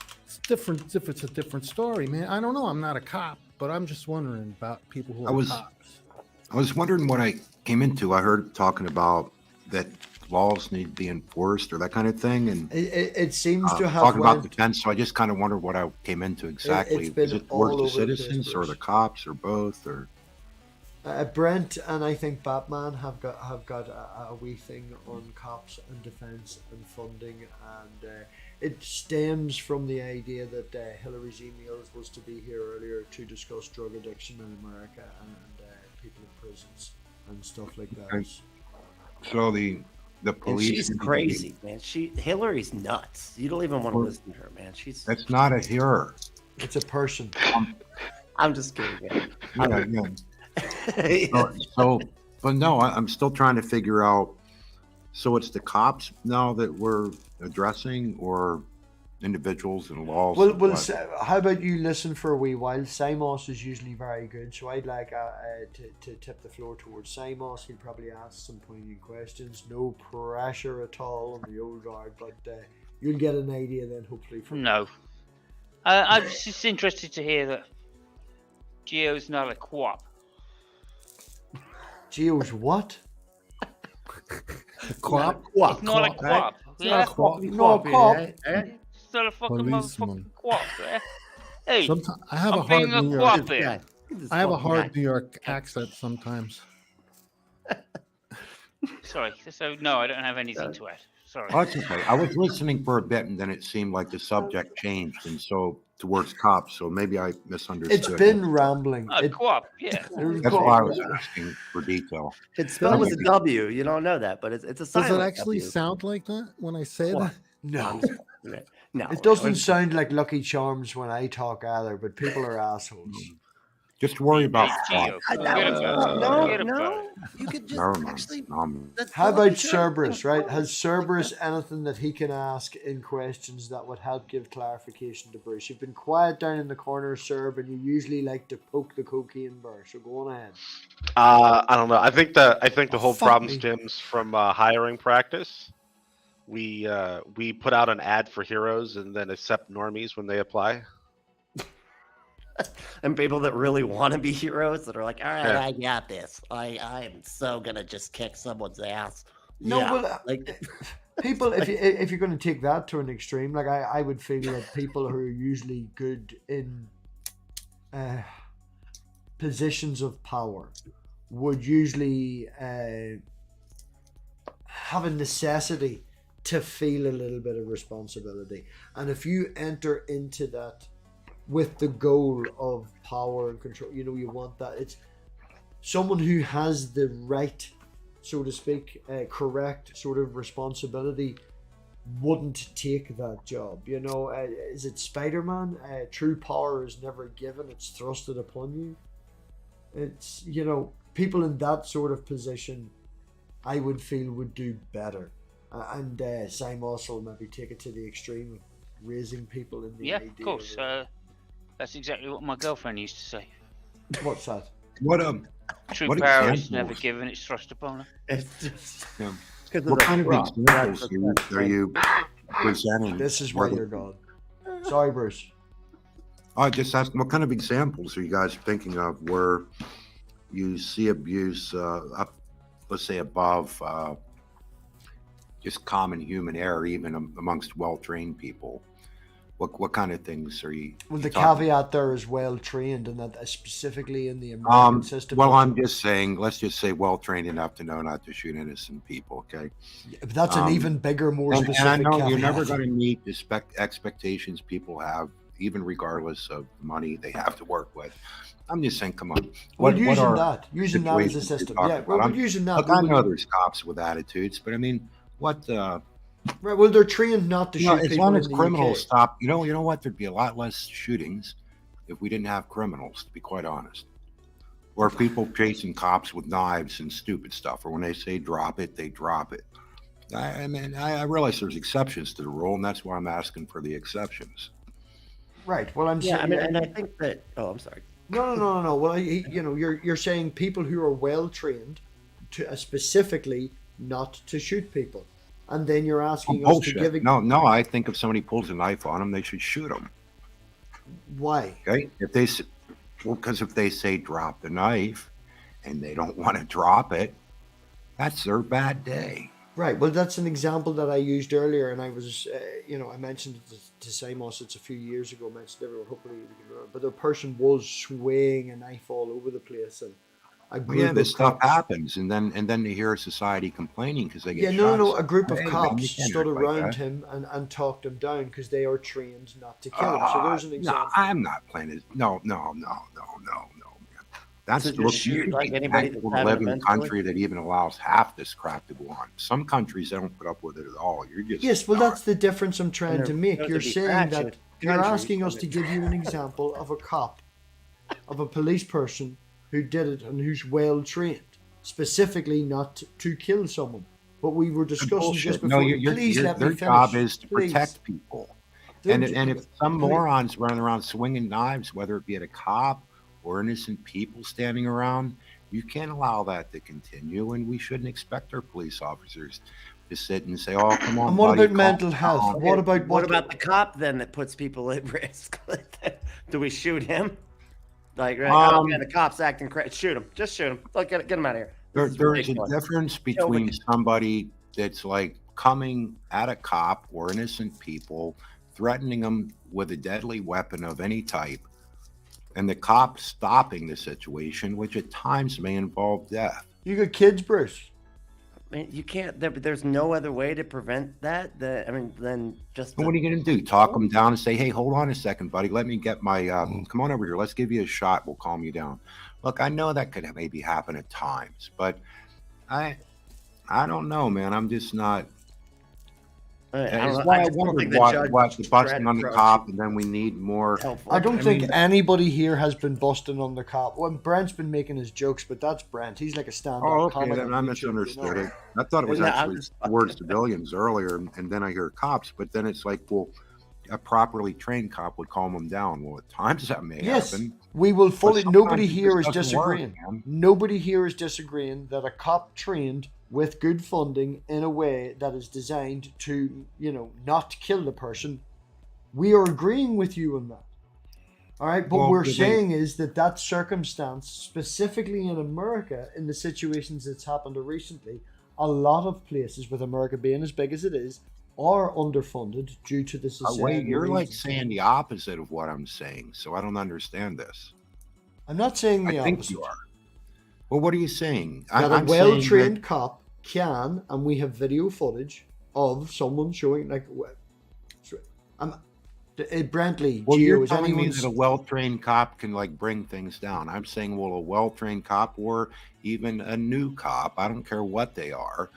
different. If it's a different story, man. I don't know. I'm not a cop, but I'm just wondering about people who are cops. I was wondering what I came into. I heard talking about that laws need to be enforced or that kind of thing, and it seems to have talking about defense. So I just kind of wondered what I came into exactly. Is it towards the citizens or the cops or both? Or Brent and I think Batman have got a wee thing on cops and defense and funding, and it stems from the idea that Hillary's emails was to be here earlier to discuss drug addiction in America and people in prisons and stuff like that. Okay. So the police. And she's crazy, man. Hillary's nuts. You don't even want to listen to her, man. That's not a her. It's a person. I'm just kidding. Man. Yeah. But no, I'm still trying to figure out. So it's the cops now that we're addressing, or individuals and laws? Well, how about you listen for a wee while? Simos is usually very good, so I'd like to tip the floor towards Simos. He'll probably ask some poignant questions. No pressure at all on the old guard, but you'll get an idea then, hopefully. No. I'm just interested to hear that Geo's not a co-op. Geo's what? Co-op? It's not a co-op. It's not a co-op. No, cop. It's not a fucking Policeman. motherfucking co-op. Hey, Sometimes I have a I'm hard being a New co-op York. here. I have a hard New York accent sometimes. Sorry. So no, I don't have anything to add. Sorry. Oh, that's okay. I was listening for a bit, and then it seemed like the subject changed, and so towards cops. So maybe I misunderstood. It's been rambling. Co-op, yeah. That's why I was asking for detail. It's spelled with a W. You don't know that, but it's a Does silent it actually W. sound like that when I say that? No. No, It doesn't sound like Lucky Charms when I talk either, but people are assholes. Just worry about Geo. fraud. No. You could just Never mind. actually. that's How all about you Cerberus, right? Has Cerberus anything that he can ask in questions that would help give clarification to Bruce? You've been quiet down in the corner, Cerb, and you usually like to poke the cocaine bar, so go on ahead. I don't know. I think the whole Fuck problem me. stems from hiring practice. We put out an ad for heroes and then accept normies when they apply. And people that really want to be heroes that are like, all right, Yeah. I got this. I'm so gonna just kick someone's ass. No, Yeah, well, like people, if you're going to take that to an extreme, like I would feel that people who are usually good in positions of power would usually have a necessity to feel a little bit of responsibility. And if you enter into that with the goal of power and control, you want that. It's someone who has the right, so to speak, correct sort of responsibility wouldn't take that job. Is it Spider-Man? True power is never given, it's thrusted upon you. It's, people in that sort of position, I would feel would do better. And Simos will maybe take it to the extreme of raising people in the idea. Of course. That's exactly what my girlfriend used to say. What's that? What True What power is examples? never given, it's thrust upon her. it's just Yeah. it's 'cause of What the kind of rock. examples are you presenting? This is where you're going. Sorry, Bruce. I just asked, what kind of examples are you guys thinking of where you see abuse up, let's say, above just common human error, even amongst well-trained people? What kind of things are you? Well, the talking- caveat there is well trained, and that specifically in the American system. Well, I'm just saying, let's just say well-trained enough to know not to shoot innocent people, okay? But that's an even bigger, more And specific I know caveat. you're never going to meet the expectations people have, even regardless of the money they have to work with. I'm just saying, come on. Well, using are that as a situations you're system. talking Yeah, well, about? we're using that. Look, I know there's cops with attitudes, but I mean, what? Right, well, they're trained not to shoot As people long in as the criminals UK. stop, you know what? There'd be a lot less shootings if we didn't have criminals, to be quite honest. Or people chasing cops with knives and stupid stuff, or when they say drop it, they drop it. I mean, I realize there's exceptions to the rule, and that's why I'm asking for the exceptions. Right. Well, I'm Yeah, saying. I mean, and I think that. Oh, I'm sorry. No. Well, you're saying people who are well trained to specifically not to shoot people, and then you're asking us to give. No, I think if somebody pulls a knife on them, they should shoot them. Why? Okay, because if they say drop the knife, and they don't want to drop it, that's their bad day. Right. Well, that's an example that I used earlier, and I was, I mentioned it to Simos. It's a few years ago. Mentioned everyone. Hopefully, we can remember. But the person was swaying a knife all over the place, and a group Yeah, of this stuff cops- happens, and then they hear society complaining because they get Yeah, shot. no. A group of Hey, man, cops you can't stood act like around that. him and talked him down because they are trained not to kill him. So there's an No, example. I'm not playing it. No, man. That's So just look, shoot you like think anybody thankful that's to live having in a a mental- country that even allows half this crap to go on. Some countries they don't put up with it at all. You're just Yes, well, that's the difference I'm trying And to there make. goes You're to be saying fractured that you're countries asking us of to it. give you an example of a cop of a police person who did it and who's well trained, specifically not to kill someone. But we were discussing just before. No, Please let their me finish. job is to Please. protect people. Don't And you- if some please. morons running around swinging knives, whether it be at a cop or innocent people standing around, you can't allow that to continue. And we shouldn't expect our police officers to sit and say, "Oh, come on." And what buddy, about mental calm health? down." What about the cop then that puts people at risk? Do we shoot him? Like, oh man, the cop's acting crazy. Shoot him. Just shoot him. Like, get him out of here. There's a difference between somebody that's like coming at a cop or innocent people, threatening them with a deadly weapon of any type, and the cop stopping the situation, which at times may involve death. You got kids, Bruce. I mean, you can't. There's no other way to prevent that. Then just. And what are you going to do? Talk them down and say, "Hey, hold on a second, buddy. Let me get my. Come on over here. Let's give you a shot. We'll calm you down." Look, I know that could maybe happen at times, but I don't know, man. I'm just not. That's why I wondered why the busting on the cop, and then we need more. I don't think anybody here has been busting on the cop. Well, Brent's been making his jokes, but that's Brent. He's like a stand-up comic. Then I misunderstood it. I thought it was actually towards civilians earlier, and then I hear cops, but then it's like, well, a properly trained cop would calm them down. Well, at times that may happen. We will fully. Nobody here is doesn't disagreeing. work, Nobody here is disagreeing that a cop trained with good funding in a way that is designed to, not kill the person. We are agreeing with you on that. All right, but what we're saying is that circumstance, specifically in America, in the situations that's happened recently, a lot of places, with America being as big as it is, are underfunded due to the society. Wait, you're like saying the opposite of what I'm saying, so I don't understand this. I'm not saying the opposite. I think you are. Well, what are you saying? That a well-trained cop can, and we have video footage of someone showing, like, Brentley, well, Gio, you're telling me that a well-trained cop can like bring things down. I'm saying, well, a well-trained cop or even a new cop, I don't care what they are,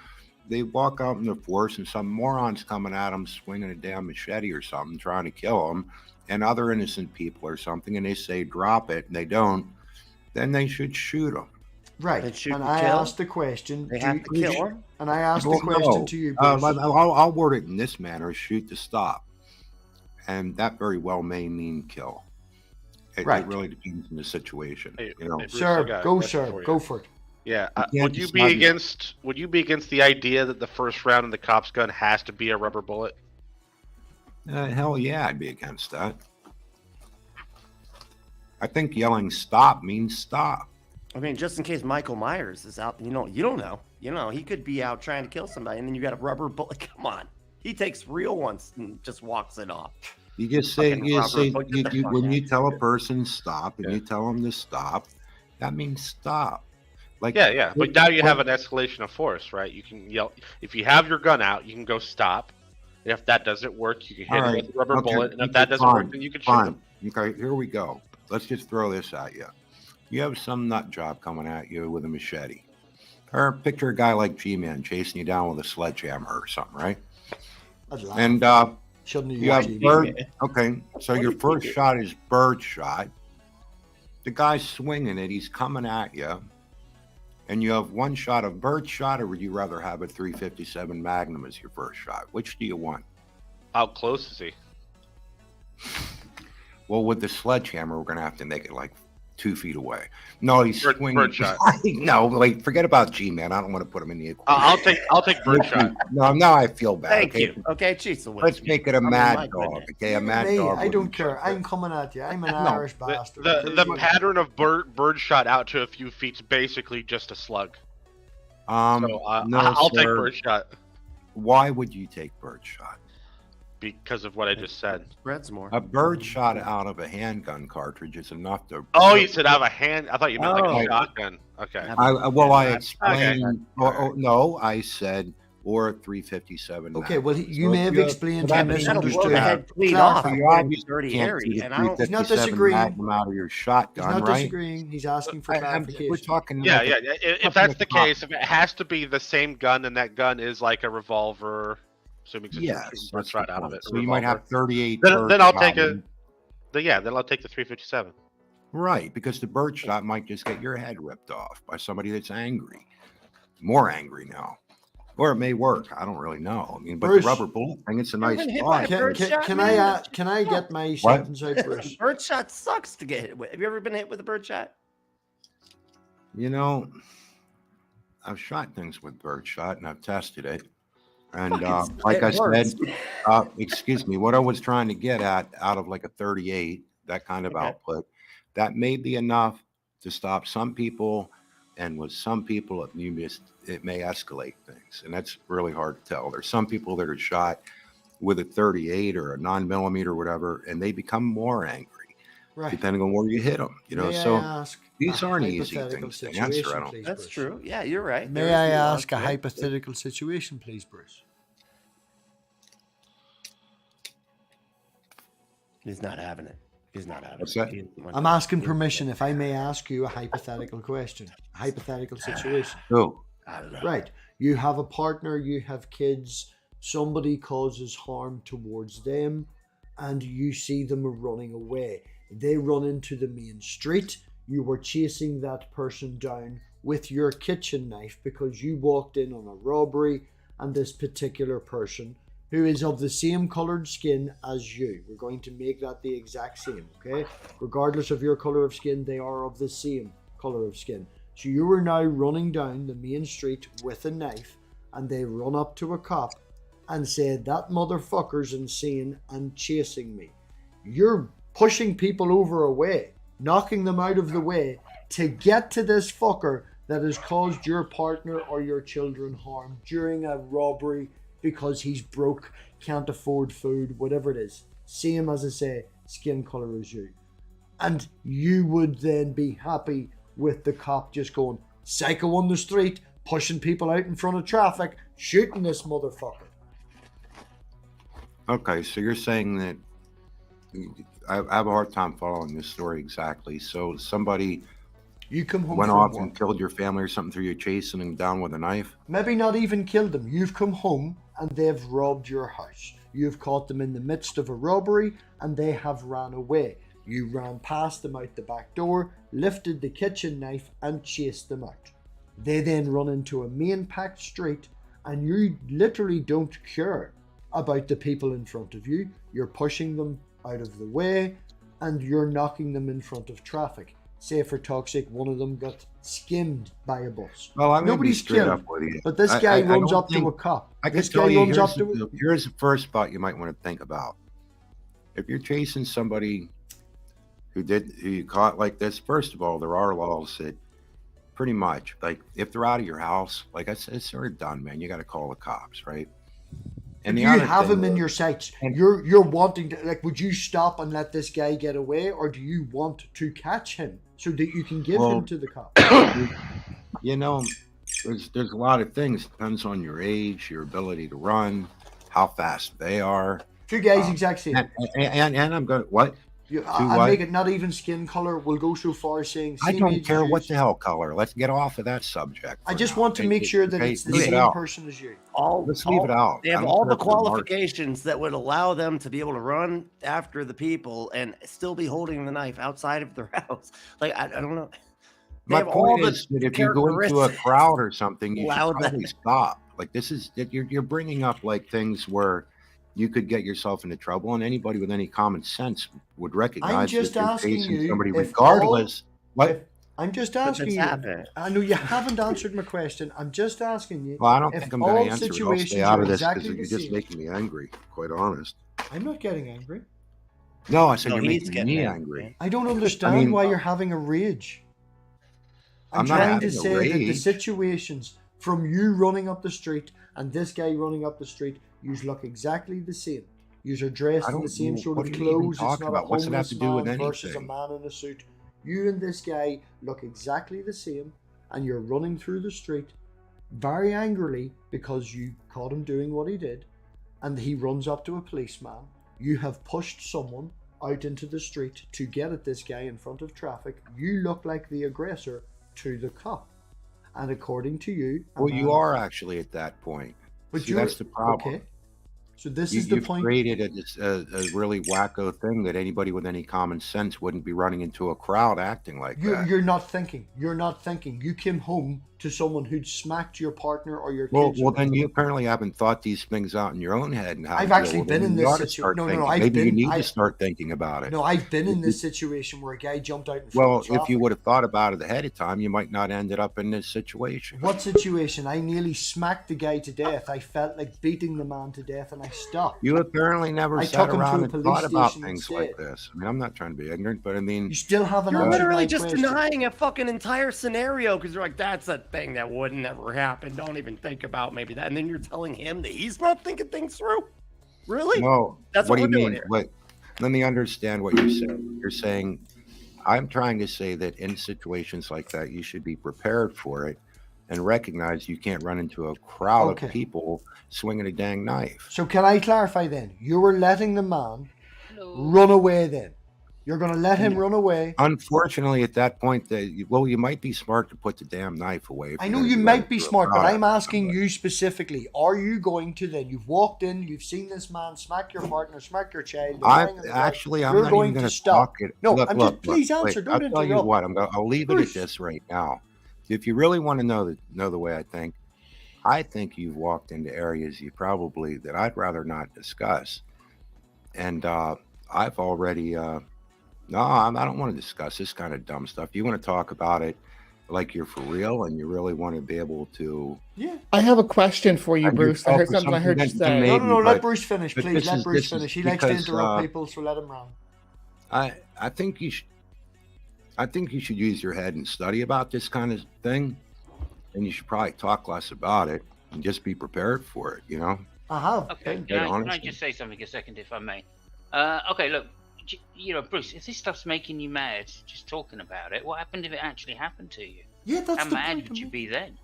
they walk out in the force and some moron's coming at them swinging a damn machete or something, trying to kill them, and other innocent people or something, and they say drop it, and they don't, then they should shoot them. Right, and I asked the question. They have to kill him. And I asked the question to you, Bruce. I'll word it in this manner: shoot to stop, and that very well may mean kill. It really depends on the situation. Hey, Bruce, sir, go for it. Yeah, would you be against the idea that the first round in the cop's gun has to be a rubber bullet? Hell yeah, I'd be against that. I think yelling "stop" means stop. I mean, just in case Michael Myers is out, you don't know. He could be out trying to kill somebody, and then you got a rubber bullet. Come on, he takes real ones and just walks it off. You just say, when you tell a person stop, and you tell them to stop, that means stop. Like yeah. But now you have an escalation of force, right? You can yell if you have your gun out, you can go stop. If that doesn't work, you can hit it with a rubber bullet, and if that doesn't work, then you can shoot him. Okay, here we go. Let's just throw this at you. You have some nut job coming at you with a machete. Or picture a guy like G-Man chasing you down with a sledgehammer or something, right? And you have bird. Okay, so your first shot is bird shot. The guy's swinging it. He's coming at you. And you have one shot of bird shot, or would you rather have a 357 Magnum as your first shot? Which do you want? How close is he? Well, with the sledgehammer, we're going to have to make it like 2 feet away. No, he's swinging. Bird shot. No, wait, forget about G-Man. I don't want to put him in the equation. I'll take bird shot. No, now I feel bad. Thank you. Okay, jeez. Let's make it a mad dog. Okay, a mad dog. I don't care. I'm coming at you. I'm an Irish bastard. The pattern of bird shot out to a few feet is basically just a slug. No, I'll take bird shot. Why would you take bird shot? Because of what I just said. Spreads more. A bird shot out of a handgun cartridge is enough to. Oh, you said out of a hand? I thought you meant like a shotgun. Okay. I explained. Okay. No, I said or 357. Okay, well, you may have explained to misunderstood. You obviously can't see the 357 Magnum out of your shotgun, He's not right? disagreeing. He's asking for clarification. We're talking. Yeah. If that's the case, if it has to be the same gun, and that gun is like a revolver. Assuming that's right out of it. So you might have 38. Then I'll take it. Then I'll take the 357. Right, because the birdshot might just get your head ripped off by somebody that's angry, more angry now. Or it may work. I don't really know. I mean, but Bruce, the rubber bullet thing, it's a nice been hit by a thought. birdshot, can man? I get my What? sentence out, Bruce? Birdshot sucks to get hit with. Have you ever been hit with a birdshot? You know, I've shot things with birdshot and I've tested it. And like I said, excuse me, what I was trying to get at out of like a 38, that kind of output, that may be enough to stop some people. And with some people, it may escalate things. And that's really hard to tell. There's some people that are shot with a 38 or a 9mm or whatever, and they become more angry, depending on where you hit them. You know, so these aren't easy things to answer. I don't think. That's true. Yeah, you're right. May I ask a hypothetical situation, please, Bruce? He's not having it. He's not having What's it. that? I'm asking permission if I may ask you a hypothetical question, a hypothetical situation. Oh, I don't know. Right. You have a partner, you have kids, somebody causes harm towards them, and you see them running away. They run into the main street. You were chasing that person down with your kitchen knife because you walked in on a robbery, and this particular person, who is of the same coloured skin as you, we're going to make that the exact same, okay? Regardless of your colour of skin, they are of the same colour of skin. So you are now running down the main street with a knife, and they run up to a cop and say, that motherfucker's insane and chasing me. You're pushing people over away, knocking them out of the way to get to this fucker that has caused your partner or your children harm during a robbery because he's broke, can't afford food, whatever it is. Same, as I say, skin colour as you. And you would then be happy with the cop just going psycho on the street, pushing people out in front of traffic, shooting this motherfucker. okay. So you're saying that I have a hard time following this story exactly. So somebody You come home went from off work. and killed your family or something through you chasing them down with a knife? Maybe not even killed them. You've come home and they've robbed your house. You've caught them in the midst of a robbery and they have ran away. You ran past them out the back door, lifted the kitchen knife and chased them out. They then run into a main packed street and you literally don't care about the people in front of you. You're pushing them out of the way and you're knocking them in front of traffic. Say for toxic, one of them got skimmed by a bus. Well, I'm Nobody's straight killed, up with you. but this guy I runs don't up to think- a cop. I can This tell guy you, runs up to here's the first thought you might want to think about. If you're chasing somebody who you caught like this, first of all, there are laws that pretty much, like, if they're out of your house, like I said, it's sort of done, man. You got to call the cops, right? And the you other have thing him in is- your sights. and- You're wanting to, like, would you stop and let this guy get away, or do you want to catch him so that you can give him to the cop? You know, there's a lot of things. Depends on your age, your ability to run, how fast they are. Two guys exact same. And I'm going, what? I what? make it not even skin color. We'll go so far as saying I same don't age care as what you. the hell color. Let's get off of that subject. I for just now. want to make sure that it's the leave it same out. person as you. Let's leave it out. They I have don't all care the if they're Mark. qualifications that would allow them to be able to run after the people and still be holding the knife outside of their house. Like, I don't know. They My have all point the is that if you go into a characteristics crowd or something, you allow should probably stop. Like, this is you're bringing up like things where you could get yourself into trouble, and anybody with any common sense would recognize just that you're asking chasing you somebody if regardless. I'm just But asking that's you. happened. I know you haven't answered my question. I'm just asking you. Well, I don't if think I'm going all to answer it. I'll situations stay out are of this because exactly you're the just same- making me angry, quite honest. I'm not getting angry. No, I said No, you're he's making getting me angry. angry. I don't understand mean- why you're having a rage. I'm I'm not trying to having a say that the rage. situations from you running up the street and this guy running up the street, you look exactly the same. You are dressed I in the don't same know. sort What of are you even clothes. It's talking not about? a What's it have homeless to do with man versus a anything? man in a suit. You and this guy look exactly the same, and you're running through the street very angrily because you caught him doing what he did, and he runs up to a policeman. You have pushed someone out into the street to get at this guy in front of traffic. You look like the aggressor to the cop. And according to you... a Well, you man- are actually at that point. But See, you're- that's the problem. Okay. So this is the You've point. created a really wacko thing that anybody with any common sense wouldn't be running into a crowd acting like that. You're not thinking. You're not thinking. You came home to someone who'd smacked your partner or your Well, kids. well, then you apparently haven't thought these things out in your own head and how I've to deal actually with been them. in You this ought to situation. start No, thinking. I've Maybe you been. need to start thinking about it. No, I've been in If this you- situation where a guy jumped out in front Well, of traffic. if you would have thought about it ahead of time, you might not ended up in this situation. What situation? I nearly smacked the guy to death. I felt like beating the man to death, and I stopped. You apparently never I sat took him around to a and police thought about station things instead. like this. I mean, I'm not trying to be ignorant, but I mean, You still haven't You're answered literally my just question. denying a fucking entire scenario because you're like, that's a thing that would never happen. Don't even think about maybe that. And then you're telling him that he's not thinking things through. Really? no. That's what do what you we're doing mean? here. What? Let me understand what you're saying. You're saying, I'm trying to say that in situations like that, you should be prepared for it and recognize you can't run into a crowd Okay. of people swinging a dang knife. So can I clarify then? You were letting the man Hello. run away then. You're going to let him run away. Unfortunately, at that point, you might be smart to put the damn knife away. if I you're know gonna you be might running be through a smart, but crowd I'm after asking somebody. you specifically. Are you going to then? You've walked in, you've seen this man smack your partner, smack your child. they're lying on the ground. I'm You're not going even to going to stop. talk it. No, look, I'm look, just please look, answer. wait, Don't I'll tell you interrupt. what. I'll leave it Bruce. at this right now. If you really want to know the way I think you've walked into areas that I'd rather not discuss, and I've already. No, I don't want to discuss this kind of dumb stuff. You want to talk about it like you're for real, and you really want to be able to. Yeah. I have a question for you, And you're Bruce. I heard focused something I heard you on something that say. may- No, Maybe, let but- Bruce finish, but please. this Let is- Bruce this is finish. He likes to because, interrupt people, so let him run. I think you should. I think you should use your head and study about this kind of thing, and you should probably talk less about it and just be prepared for it. You know. I have. Okay, been. can I honestly. just say something a second, if I may? Okay, look, Bruce, if this stuff's making you mad, just talking about it, what happened if it actually happened to you? Yeah, that's How the mad point. would you be then?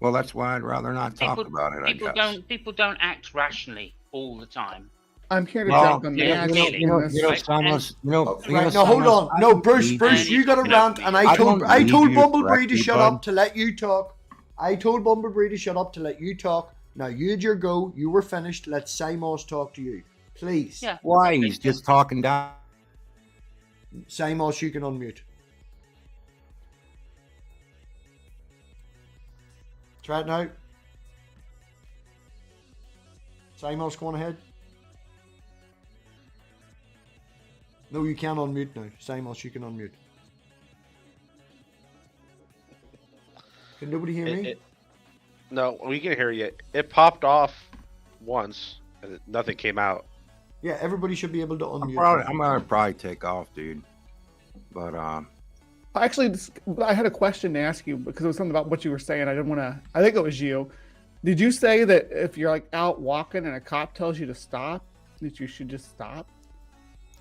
Well, that's why I'd rather not talk about it. I guess. People don't act rationally all the time. I'm here to Well, drop a yeah, match. you know, in this. right? Simos, Right, now hold on. No, Bruce, you got a rant, and I told Bumblebee to shut up to let you talk. I told Bumblebee to shut up to let you talk. Now you had your go. You were finished. Let Simos talk to you, please. Yeah. Why? He's just talking down. Simos, you can unmute. Try it now. Simos, go on ahead. No, you can't unmute now. Simos, you can unmute. Can nobody hear me? No, we can hear you. It popped off once, and nothing came out. Yeah, everybody should be able to unmute. I'm gonna probably take off, dude. But Actually, I had a question to ask you because it was something about what you were saying. I didn't want to. I think it was you. Did you say that if you're like out walking and a cop tells you to stop, that you should just stop?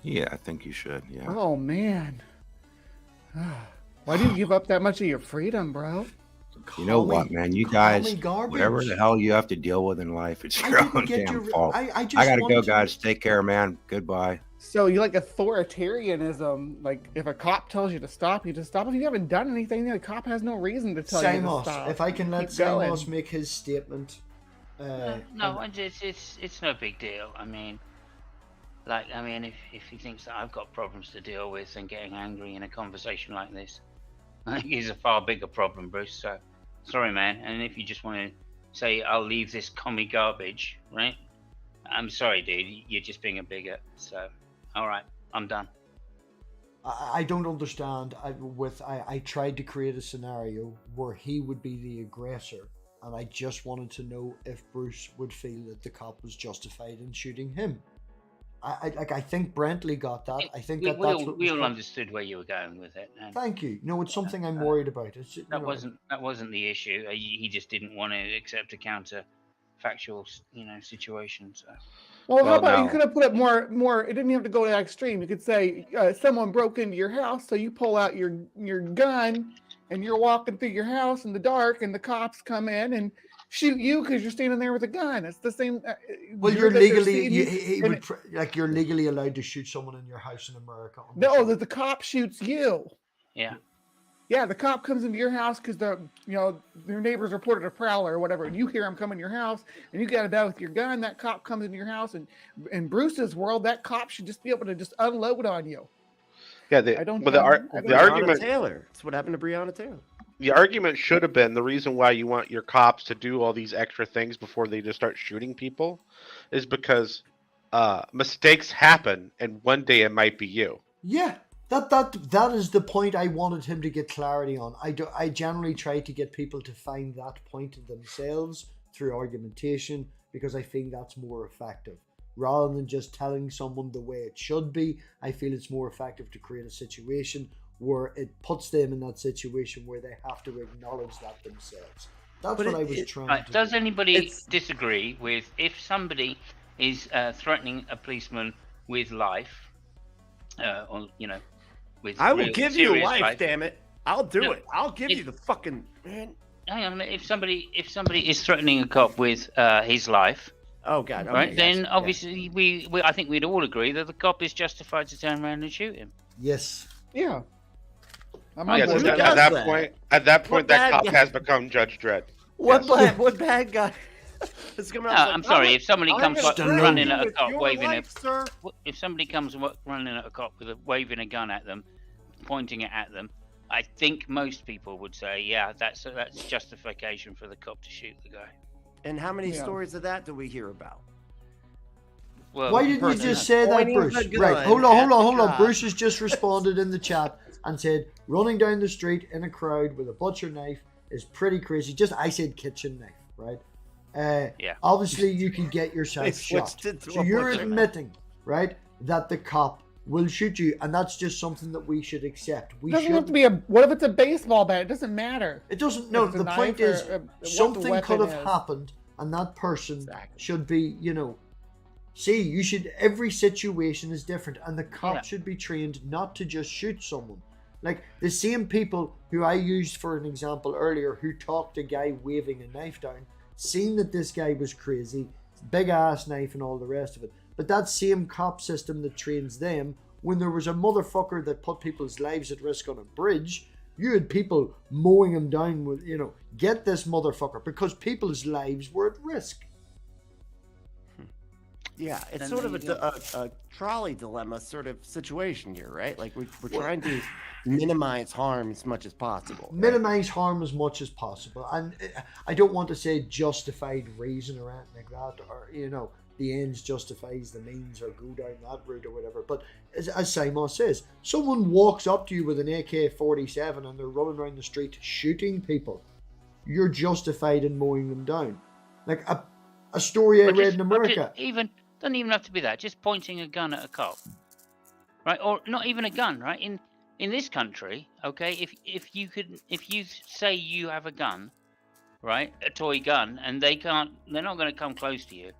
yeah, I think you should. Yeah. Oh man, why do you give up that much of your freedom, bro? You know what, man? You guys, garbage. whatever the hell you have to deal with in life, it's I your didn't own get damn your- fault. I just gotta go, wanted to- guys. Take care, man. Goodbye. So you like authoritarianism? Like if a cop tells you to stop, you just stop. If you haven't done anything, the cop has no reason to tell you to Simos, stop. if I can let Keep going. Simos make his statement. No, it's no big deal. I mean, if he thinks that I've got problems to deal with and getting angry in a conversation like this, I think he's a far bigger problem, Bruce. So, sorry, man. And if you just want to say I'll leave this commie garbage, right? I'm sorry, dude. You're just being a bigot. So, all right, I'm done. I don't understand. I tried to create a scenario where he would be the aggressor, and I just wanted to know if Bruce would feel that the cop was justified in shooting him. I think Brentley got that. I think we that's all, what we was all got. understood where you were going with it. And Thank you. No, it's something I'm worried about. It's, that wasn't the issue. He just didn't want to accept a counterfactual, situation. So. Well, how Well, about you no. could have put it more? It didn't have to go to that extreme. You could say someone broke into your house, so you pull out your gun, and you're walking through your house in the dark, and the cops come in and shoot you because you're standing there with a gun. It's the same. Well, that you're they're legally seeing you, and you're legally allowed to shoot someone in your house in America. no, that the cop shoots you. Yeah. Yeah, the cop comes into your house because your neighbors reported a prowler or whatever, and you hear him come in your house, and you got it out with your gun. That cop comes into your house, and in Bruce's world, that cop should just be able to just unload on you. Yeah, I don't. the Breonna argument. Taylor. That's what happened to Breonna Taylor. The argument should have been the reason why you want your cops to do all these extra things before they just start shooting people is because mistakes happen, and one day it might be you. Yeah, that is the point I wanted him to get clarity on. I generally try to get people to find that point themselves through argumentation because I think that's more effective. Rather than just telling someone the way it should be, I feel it's more effective to create a situation where it puts them in that situation where they have to acknowledge that themselves. That's what I was trying to do. Does anybody disagree with if somebody is threatening a policeman with life, or with I will give you life, damn it! I'll do it. I'll give you the fucking man. Hang on a minute. If somebody is threatening a cop with his life, oh god, okay, right? yes, Then obviously we I think we'd all agree that the cop is justified to turn around and shoot him. Yes. Yeah. At that point, that cop has become Judge Dredd. What bad guy? I'm sorry. If somebody comes running at a cop waving if somebody comes running at a cop with waving a gun at them, pointing it at them, I think most people would say, yeah, that's justification for the cop to shoot the guy. And how many stories of that do we hear about? Well, why didn't you just say that, Bruce? Right, hold on. Bruce has just responded in the chat and said, running down the street in a crowd with a butcher knife is pretty crazy. I said kitchen knife, right? Obviously, you can get yourself shot. So you're admitting, right, that the cop will shoot you, and that's just something that we should accept. It doesn't have to be what if it's a baseball bat? It doesn't matter. It doesn't. No, the point is something could have happened, and that person should be, See, every situation is different, and the cop should be trained not to just shoot someone. Like the same people who I used for an example earlier, who talked a guy waving a knife down, seen that this guy was crazy, big ass knife and all the rest of it. But that same cop system that trains them, when there was a motherfucker that put people's lives at risk on a bridge, you had people mowing him down with, get this motherfucker, because people's lives were at risk. Yeah, it's sort of a trolley dilemma sort of situation here, right? Like we're trying to minimize harm as much as possible. Minimize harm as much as possible. And I don't want to say justified reason or anything like that, or, the ends justifies the means, or go down that route or whatever. But as Simon says, someone walks up to you with an AK-47 and they're running around the street shooting people. You're justified in mowing them down. Like a story I read in America. Doesn't even have to be that. Just pointing a gun at a cop, right? Or not even a gun, right? In this country, okay, if you say you have a gun, right, a toy gun, and they're not going to come close to you.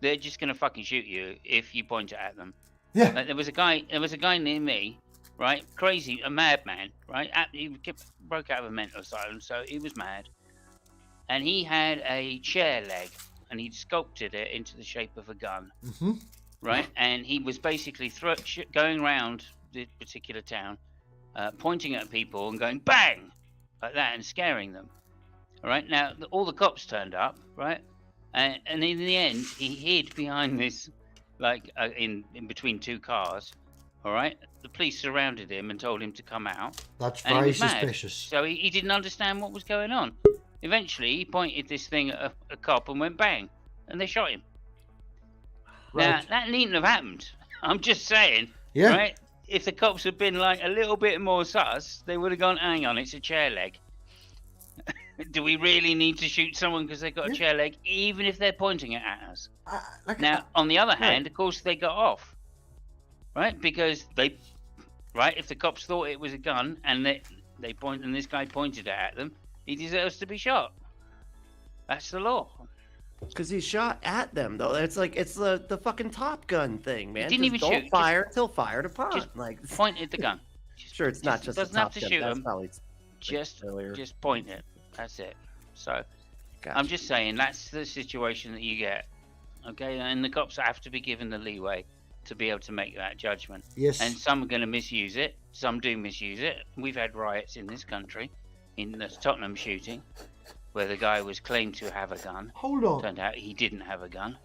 They're just going to fucking shoot you if you point it at them. Yeah. There was a guy near me, right? Crazy, a madman, right? He broke out of a mental asylum, so he was mad, and he had a chair leg. And he'd sculpted it into the shape of a gun, right? And he was basically going around the particular town, pointing at people and going bang, like that, and scaring them. All right. Now all the cops turned up, right? And in the end, he hid behind this, like in between two cars. All right. The police surrounded him and told him to come out. That's very suspicious. So he didn't understand what was going on. Eventually, he pointed this thing at a cop and went bang, and they shot him. Right. Now, that needn't have happened. I'm just saying, right? If the cops had been like a little bit more sus, they would have gone, hang on, it's a chair leg. Do we really need to shoot someone because they've got a chair leg, even if they're pointing it at us? Now, on the other hand, of course, they got off, right? Because if the cops thought it was a gun and they point and this guy pointed it at them, he deserves to be shot. That's the law. Because he shot at them, though. It's the fucking Top Gun thing, man. He didn't even don't shoot. Fire until fired upon. Just point at the gun. Sure, it's not just doesn't a have Top to Gun. shoot That's him. probably Just point it. That's it. So, gotcha. I'm just saying that's the situation that you get. Okay, and the cops have to be given the leeway to be able to make that judgment. Yes. And some are going to misuse it. Some do misuse it. We've had riots in this country, in the Tottenham shooting, where the guy was claimed to have a gun. Hold on. Turned out he didn't have a gun.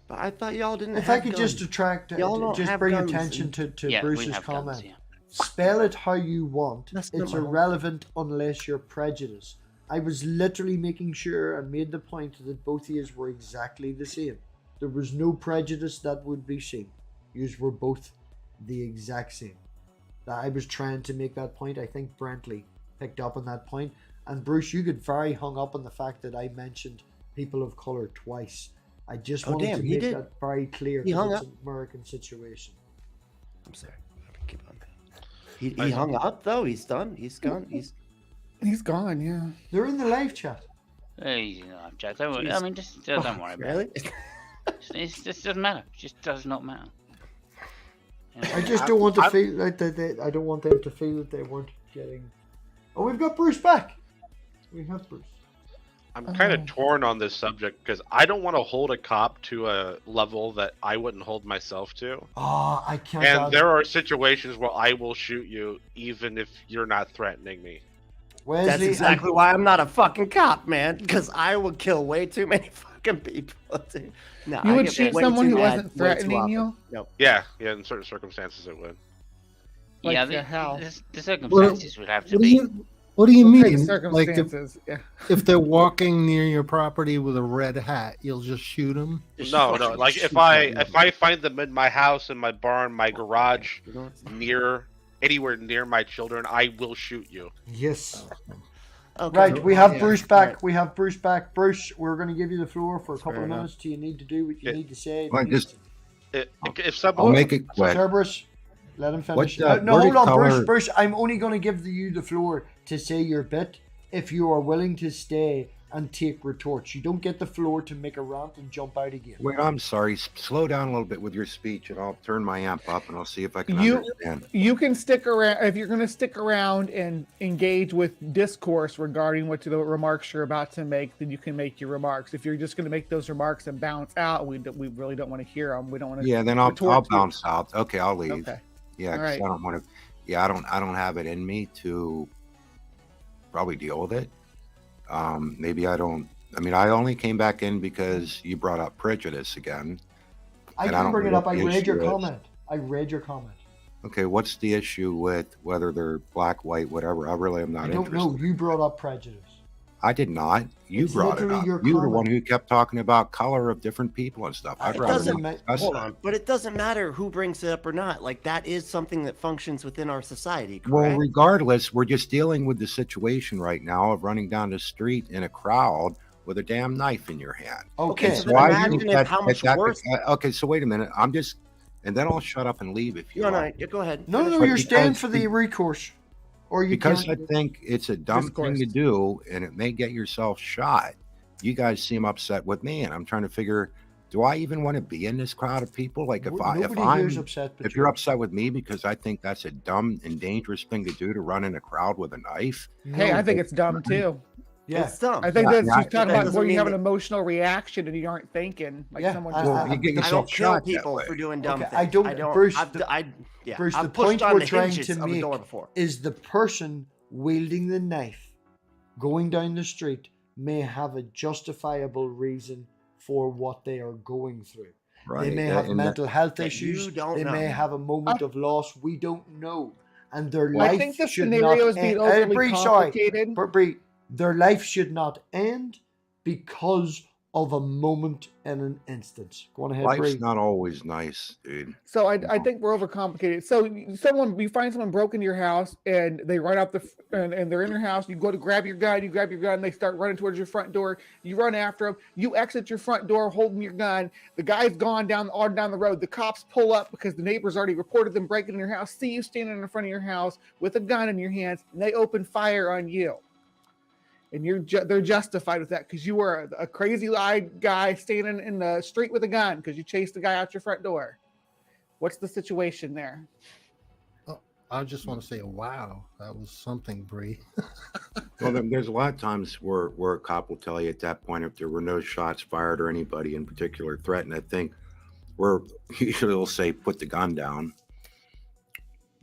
But I thought y'all didn't If have I could guns. just attract, Y'all don't just have bring guns attention and- to Yeah, we Bruce's have comment. guns, yeah. Spell it how you want. That's not It's my whole- irrelevant unless you're prejudiced. I was literally making sure and made the point that both of you were exactly the same. There was no prejudice that would be seen. You were both the exact same. I was trying to make that point. I think Brentley picked up on that point. And Bruce, you get very hung up on the fact that I mentioned people of color twice. I just Oh, wanted damn, to he make did. that very clear He hung because up. it's an American situation. I'm sorry. Keep on. He hung up though. He's done. He's gone. He's gone. Yeah. They're in the live chat. Hey, Jack, don't worry. I mean, just don't worry about Really? it. It just doesn't matter. It just does not matter. You know? I just don't want to feel like that. I don't want them to feel that they weren't getting. Oh, we've got Bruce back. We have Bruce. I'm kind of torn on this subject because I don't want to hold a cop to a level that I wouldn't hold myself to. Ah, I can't. And there are situations where I will shoot you even if you're not threatening me. Wesley, That's exactly why I'm not a fucking cop, man. Because I would kill way too many fucking people. Dude. No, You I would get shoot way someone too who mad wasn't way too threatening often. you? Nope. Yeah, in certain circumstances it would. Like, yeah, how? the circumstances would have to What do be. you What kind of mean? Like circumstances? Yeah. if they're walking near your property with a red hat, you'll just shoot them? No. Like if I find them in my house, in my barn, my garage, anywhere near my children, I will shoot you. Yes. Okay. Right, we have Yeah. Bruce back. Right. We have Bruce back. Bruce, we're going to give you the floor for a couple Fair of enough. minutes. Do you need to do what you need to say? Well, just If someone, I'll make it quick. Cerberus, let him finish. What, No, hold on, color- Bruce. Bruce, I'm only going to give you the floor to say your bit if you are willing to stay and take retorts. You don't get the floor to make a rant and jump out again. Wait, I'm sorry. Slow down a little bit with your speech, and I'll turn my amp up, and I'll see if I can You- understand. You can stick around if you're going to stick around and engage with discourse regarding what the remarks you're about to make. Then you can make your remarks. If you're just going to make those remarks and bounce out, we really don't want to hear them. We don't want to. Yeah, then I'll retort to you. bounce out. Okay, I'll leave. Okay. Yeah, All 'cause right. I don't want to. Yeah, I don't have it in me to probably deal with it. Maybe I don't. I mean, I only came back in because you brought up prejudice again. I And I didn't don't bring it know up. what I the read your issue is. comment. I read your comment. Okay, what's the issue with whether they're black, white, whatever? I really am I not don't interested. know. You brought up prejudice. I did not. You It's brought it literally up. your You were the one comment. who kept talking about color of different people and stuff. I'd It rather doesn't not ma- discuss Hold that. on, but it doesn't matter who brings it up or not. Like that is something that functions within our society. Correct? Well, regardless, we're just dealing with the situation right now of running down the street in a crowd with a damn knife in your hand. Okay. so So I imagine think if that, how much that- worse- okay, so wait a minute. I'm just, and then I'll shut up and leave if you No, like. yeah, go ahead. No, Finish. you're staying because for the recourse. Or you Because can't. I think it's a dumb thing to Discourse. do, and it may get yourself shot. You guys seem upset with me, and I'm trying to figure: do I even want to be in this crowd of people? Like, if Nobody here's upset. But if you're upset with me because I think that's a dumb and dangerous thing to do to run in a crowd with a knife, Hey, I think it's dumb too. Yeah. It's dumb. I think Yeah, that's yeah, you talk that about doesn't where you mean have an that- emotional reaction and you aren't thinking. Like Yeah, someone I- just. well, you get I yourself don't kill shot that people way. for doing dumb Okay, things. I don't- Bruce, Yeah, Bruce, I've the pushed point on we're the trying hinges to of a make door before. is the person wielding the knife going down the street may have a justifiable reason for what they are going through. Right? They may that- have and that- mental health that issues. you don't They may know. have a moment of loss. We don't know. And their Well, I life think the should scenario not is being end. overly Bree, sorry. complicated. Bree, their life should not end because of a moment and an instance. Go on ahead, life's Bree. not always nice, dude. So I think we're overcomplicated. So you find someone broke into your house and they run out and they're in your house. You go to grab your gun. They start running towards your front door. You run after them. You exit your front door holding your gun. The guy's gone down the road. The cops pull up because the neighbors already reported them breaking in your house. See you standing in front of your house with a gun in your hands, and they open fire on you. And they're justified with that because you were a crazy-eyed guy standing in the street with a gun because you chased the guy out your front door. What's the situation there? I just want to say, wow, that was something, Bree. Well, there's a lot of times where a cop will tell you at that point if there were no shots fired or anybody in particular threatened. I think where usually they'll say, put the gun down.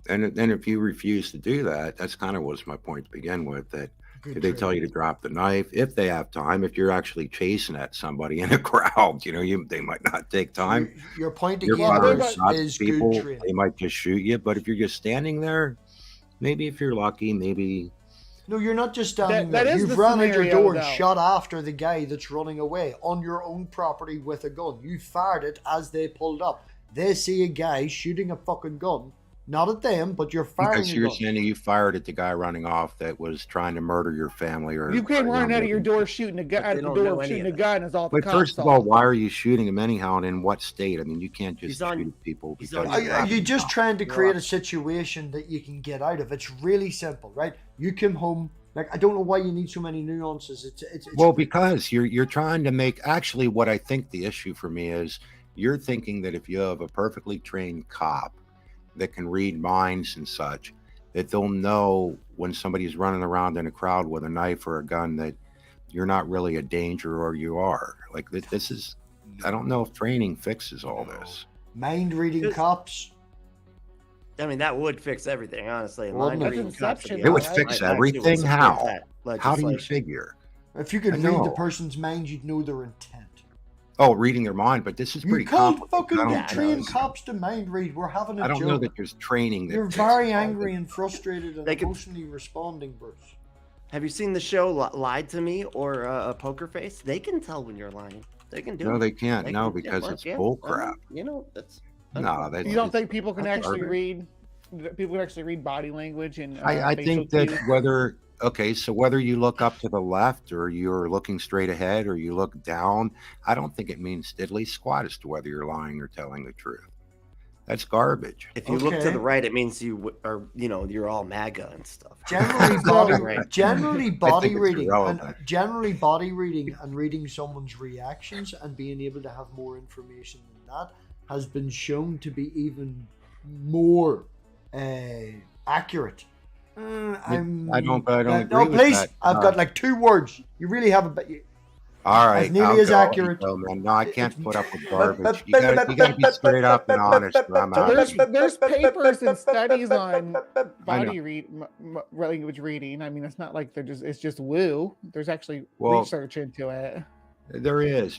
And then if you refuse to do that, that's kind of was my point to begin with, that Good if they tell you to training. drop the knife, if they have time, if you're actually chasing at somebody in a crowd, they might not take time. Your point You're again, Well, they're firing Bruce, not- shots is at good people, training. they might just shoot you. But if you're just standing there, maybe if you're lucky, maybe No, you're not just standing That there. is You've the ran out your scenario, door and though. shot after the guy that's running away on your own property with a gun. You fired it as they pulled up. They see a guy shooting a fucking gun. Not at them, but you're firing because a you're gun. saying you fired at the guy running off that was trying to murder your family, or You came running out of your door shooting a gun. But Out they of the don't know door any shooting of a it. gun is all the But cops first of saw. all, why are you shooting him anyhow, and in what state? I mean, you can't just He's on- shoot people he's because on Are, your are you property. just trying to You're create up. a situation that you can get out of? It's really simple, right? You come home. Like, I don't know why you need so many nuances. It's well, because you're trying to make, actually what I think the issue for me is, you're thinking that if you have a perfectly trained cop that can read minds and such, that they'll know when somebody's running around in a crowd with a knife or a gun that you're not really a danger, or you are. Like, this is, I don't know if training fixes all this. mind reading Just- cops. I mean, that would fix everything, honestly. Wouldn't Mind it? reading cops would be It would awesome. fix I actually would everything? support How? that How do you legislation. figure? If you could I read the know. person's mind, you'd know their intent. Oh, reading their mind, but this is You pretty can't complicated. fucking I don't- Yeah, train no, cops to mind read. We're having a I don't joke. know that there's training that You're fixes very all angry this. and frustrated and They could- emotionally responding, Bruce. Have you seen the show Lied to Me or Poker Face? They can tell when you're lying. They can do it. No, they can't. They No, can- because well, it's yeah, bull I mean, crap. that's. No, that's You don't think people can That's actually garbage. read? People can actually read body language and I facial think that cues? whether you look up to the left, or you're looking straight ahead, or you look down, I don't think it means diddly squat as to whether you're lying or telling the truth. That's garbage. If you look to Okay. the right, it means are you're all MAGA and stuff. Generally, Right. generally body it's reading, and irrelevant. generally body reading and reading someone's reactions and being able to have more information than that has been shown to be even more accurate. I don't agree No, with please. that. I've got like 2 words. You really have a bit. All right, nearly I'll as go. accurate. No, man, no, I can't It's- put up with garbage. You gotta be straight up and honest. Or I'm out. There's papers and studies on body language reading. I mean, it's not like it's just woo. There's actually Well, research into it. There is,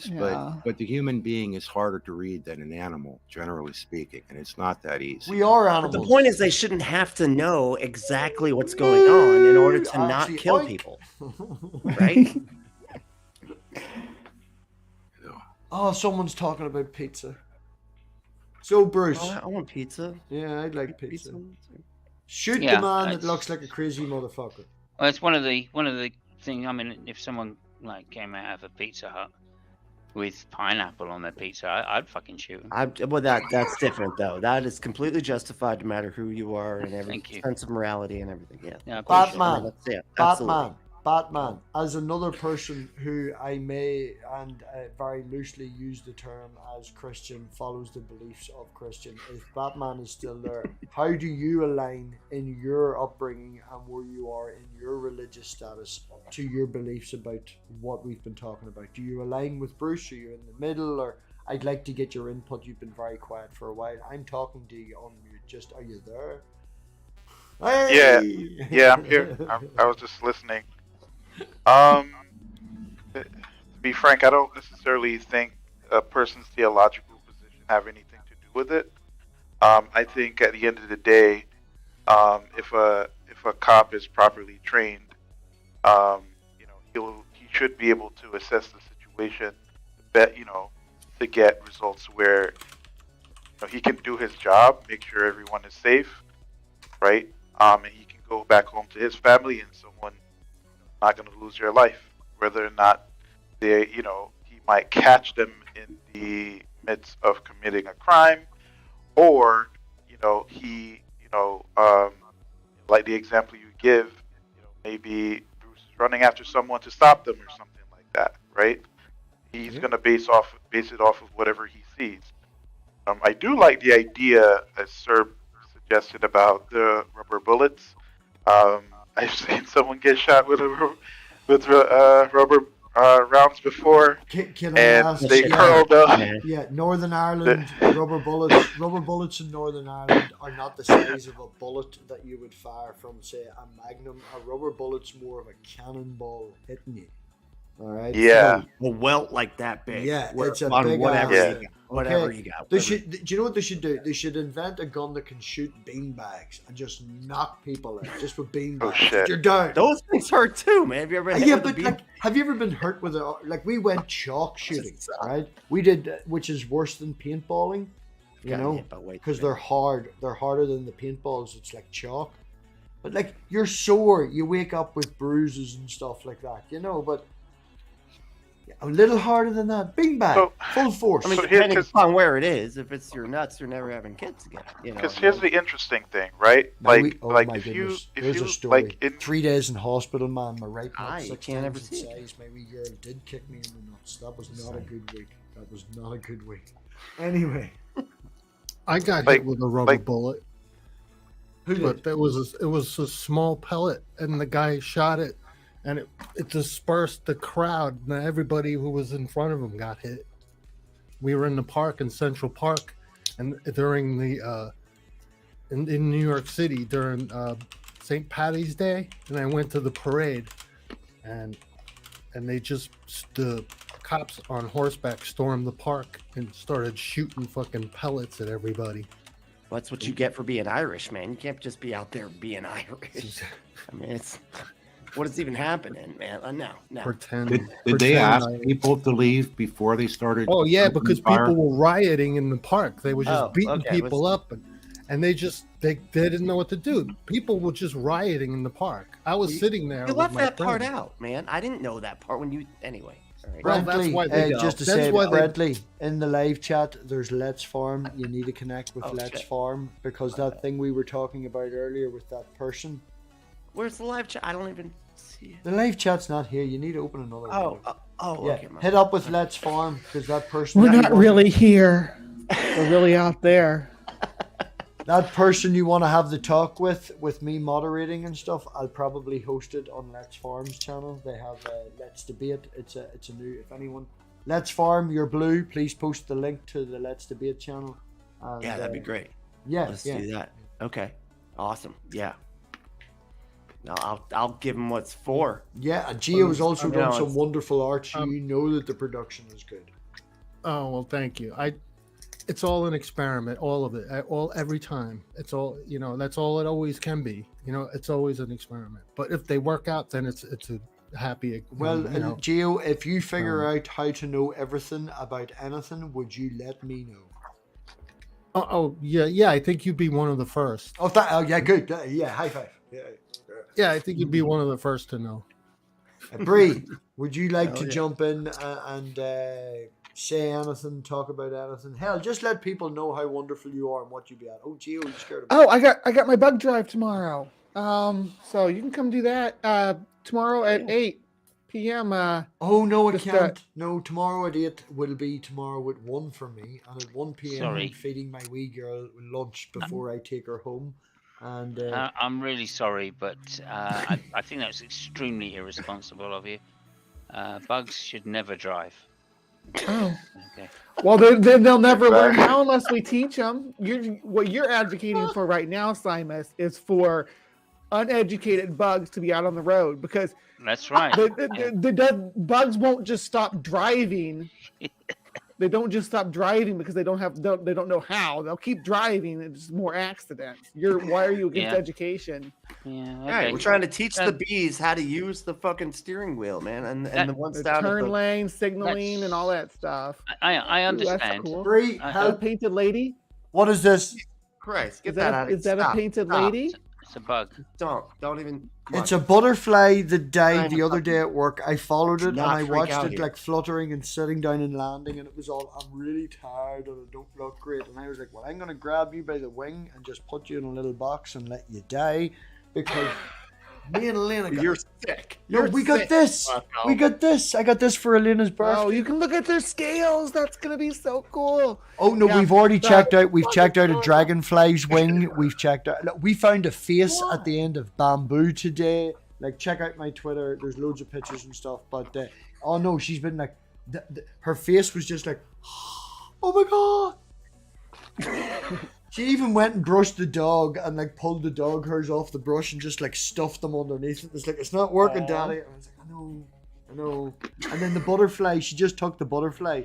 Yeah. but the human being is harder to read than an animal, generally speaking, and it's not that easy. We are But animals. the point is, they shouldn't have to know exactly what's going on in order to not Actually, kill oink. people, right? Oh, someone's talking about pizza. So, Bruce. Oh, I want pizza. Yeah, I'd like pizza. Pizza. Shoot Yeah, the man that it's- looks like a crazy motherfucker. Well, it's one of the things. I mean, if someone like came out of a Pizza Hut with pineapple on their pizza, I'd fucking shoot them. Well, that's different though. That is completely justified, no matter who you are and every Thank you. sense of morality and everything. Yeah. Yeah, I appreciate it. Batman. That's it. Absolutely. Batman. As another person who I may and very loosely use the term as Christian, follows the beliefs of Christian. If Batman is still there, how do you align in your upbringing and where you are in your religious status to your beliefs about what we've been talking about? Do you align with Bruce? Are you in the middle? Or I'd like to get your input. You've been very quiet for a while. I'm talking to you on mute. Just, are you there? Hey! Yeah, I'm here. I was just listening. To be frank, I don't necessarily think a person's theological position have anything to do with it. I think at the end of the day, if a cop is properly trained, he should be able to assess the situation, to get results where he can do his job, make sure everyone is safe, right? And he can go back home to his family, and someone not going to lose their life, whether or not he might catch them in the midst of committing a crime, or like the example you give, maybe Bruce is running after someone to stop them or something like that, right? He's going to base it off of whatever he sees. I do like the idea, as Sir suggested, about the rubber bullets. I've seen someone get shot with rubber rounds before, Can I and ask? they Yeah, curled up. yeah, Northern Ireland rubber bullets in Northern Ireland are not the size of a bullet that you would fire from, say, a Magnum. A rubber bullet's more of a cannonball hitting you. All right. Yeah. A welt like that big. Yeah, where- it's a on big whatever ass you thing. got. Whatever Okay. you got. They whatever- should. Do you know what they should do? They should invent a gun that can shoot beanbags and just knock people out just with beanbags. Oh, shit. You're down. Those things hurt too, man. Have you ever hit Yeah, with a but bean- like, have you ever been hurt with a like? We went chalk shooting, right? We did, which is worse than paintballing, you Gotta know, hit by weight, because man. they're hard. They're harder than the paintballs. It's like chalk, but like you're sore. You wake up with bruises and stuff like that, you know. But a little harder than that. Beanbag, So- full force. I mean, So here- depending 'cause- upon where it is, if it's your nuts, you're never having kids again. You know, Because here's the interesting thing, right? Now Like, oh like my if goodness. you, There's if a you, story. like, in 3 days in hospital, man. My right nut You 6 can't ever times in see it. size. My wee girl did kick me in the nuts. That was not a good week. That was not a good week. Anyway, I got Like- hit with a rubber like- bullet, who but did? it was a small pellet, and the guy shot it, and it dispersed the crowd, and everybody who was in front of him got hit. We were in the park in Central Park, and during the in New York City during St. Patty's Day, and I went to the parade, and they just the cops on horseback stormed the park and started shooting fucking pellets at everybody. That's what you get for being Irish, man. You can't just be out there being Irish. I mean, it's what is even happening, man? No. Pretend. Did they pretend ask I- people to leave before they started? Oh yeah, opening because fire? people were rioting in the park. They were just Oh, beating okay, people up, and they didn't know what to do. People were just rioting in the park. I was sitting there. You with left my that part friend. out, man. I didn't know that part when you. Anyway. All right. Well, that's Bradley, why they go. just to That's say, why they- Bradley, in the live chat, there's Let's Farm. You need to connect with Oh, Let's shit. Farm because that thing we were talking about earlier with that person, Where's the live chat? I don't even see it. the live chat's not here. You need to open another Oh, window. oh, Yeah, okay. hit up with Let's Farm because that person. We're that you not want- really here. We're really out there. That person you want to have the talk with me moderating and stuff, I'll probably host it on Let's Farm's channel. They have Let's Debate. It's a new. If anyone, Let's Farm, you're blue. Please post the link to the Let's Debate channel. And, Yeah, that'd be great. Yeah, Let's yeah. do that. Okay. Awesome. Yeah. No, I'll give him what's for. Yeah, and Gio has also I done know, some it's- wonderful art. So you know that the production is good. Oh well, thank you. It's all an experiment, all of it, every time. It's all that's all it always can be. It's always an experiment. But if they work out, then it's a happy. Well, Gio, if you figure Um, out how to know everything about anything, would you let me know? Yeah. I think you'd be one of the first. Oh, yeah, good. Yeah, high five. Yeah. Yeah, I think you'd be one of the first to know. Bree, would you like to yeah. jump in and say anything, talk about anything? Hell, just let people know how wonderful you are and what you be at. Oh, Gio, you scared of me. Oh, I got my bug drive tomorrow. So you can come do that tomorrow at 8 p.m. Oh, no, it just, can't. No, tomorrow at 8 will be tomorrow at 1 for me. And at 1 p.m. Sorry. I'm feeding my wee girl lunch before I take her home. And I'm really sorry, but I think that's extremely irresponsible of you. Bugs should never drive. Oh. Okay. Well, they'll never learn how unless we teach them. What you're advocating for right now, Simus, is for uneducated bugs to be out on the road because That's right. bugs won't just stop driving. They don't just stop driving because they don't know how. They'll keep driving. It's just more accidents. Why are you against Yeah. education? Yeah. All right, Okay. we're trying to teach the That- bees how to use the fucking steering wheel, man, and the ones The down at turn the lane, signaling, and all that stuff. I Ooh, that's understand. cool. Bree, I- A help. painted lady? What is this? Christ, get Is that that, out a, of is that a Stop, painted stop. lady? It's a bug. Don't even. come It's on. a butterfly that died the I'm other day at work. I followed it and not I freak watched out it here. like fluttering and sitting down and landing, and it was all, I'm really tired and I don't look great. And I was like, well, I'm going to grab you by the wing and just put you in a little box and let you die because me and Elena got You're sick. No, we got sick, this. Bucko. We got this. I got this for Elena's birthday. Oh, you can look at their scales. That's gonna be so cool. Oh no, Yeah, we've already that- checked out. We've checked out a dragonfly's wing. We've checked out. Look, we found a face at the end of bamboo today. Like, check out my Twitter. There's loads of pictures and stuff. But Oh no, she's been like, her face was just like, oh my god. She even went and brushed the dog and like pulled the dog hairs off the brush and just like stuffed them underneath it. It's like, it's not working, Daddy. I was like, I know. And then the butterfly, she just took the butterfly.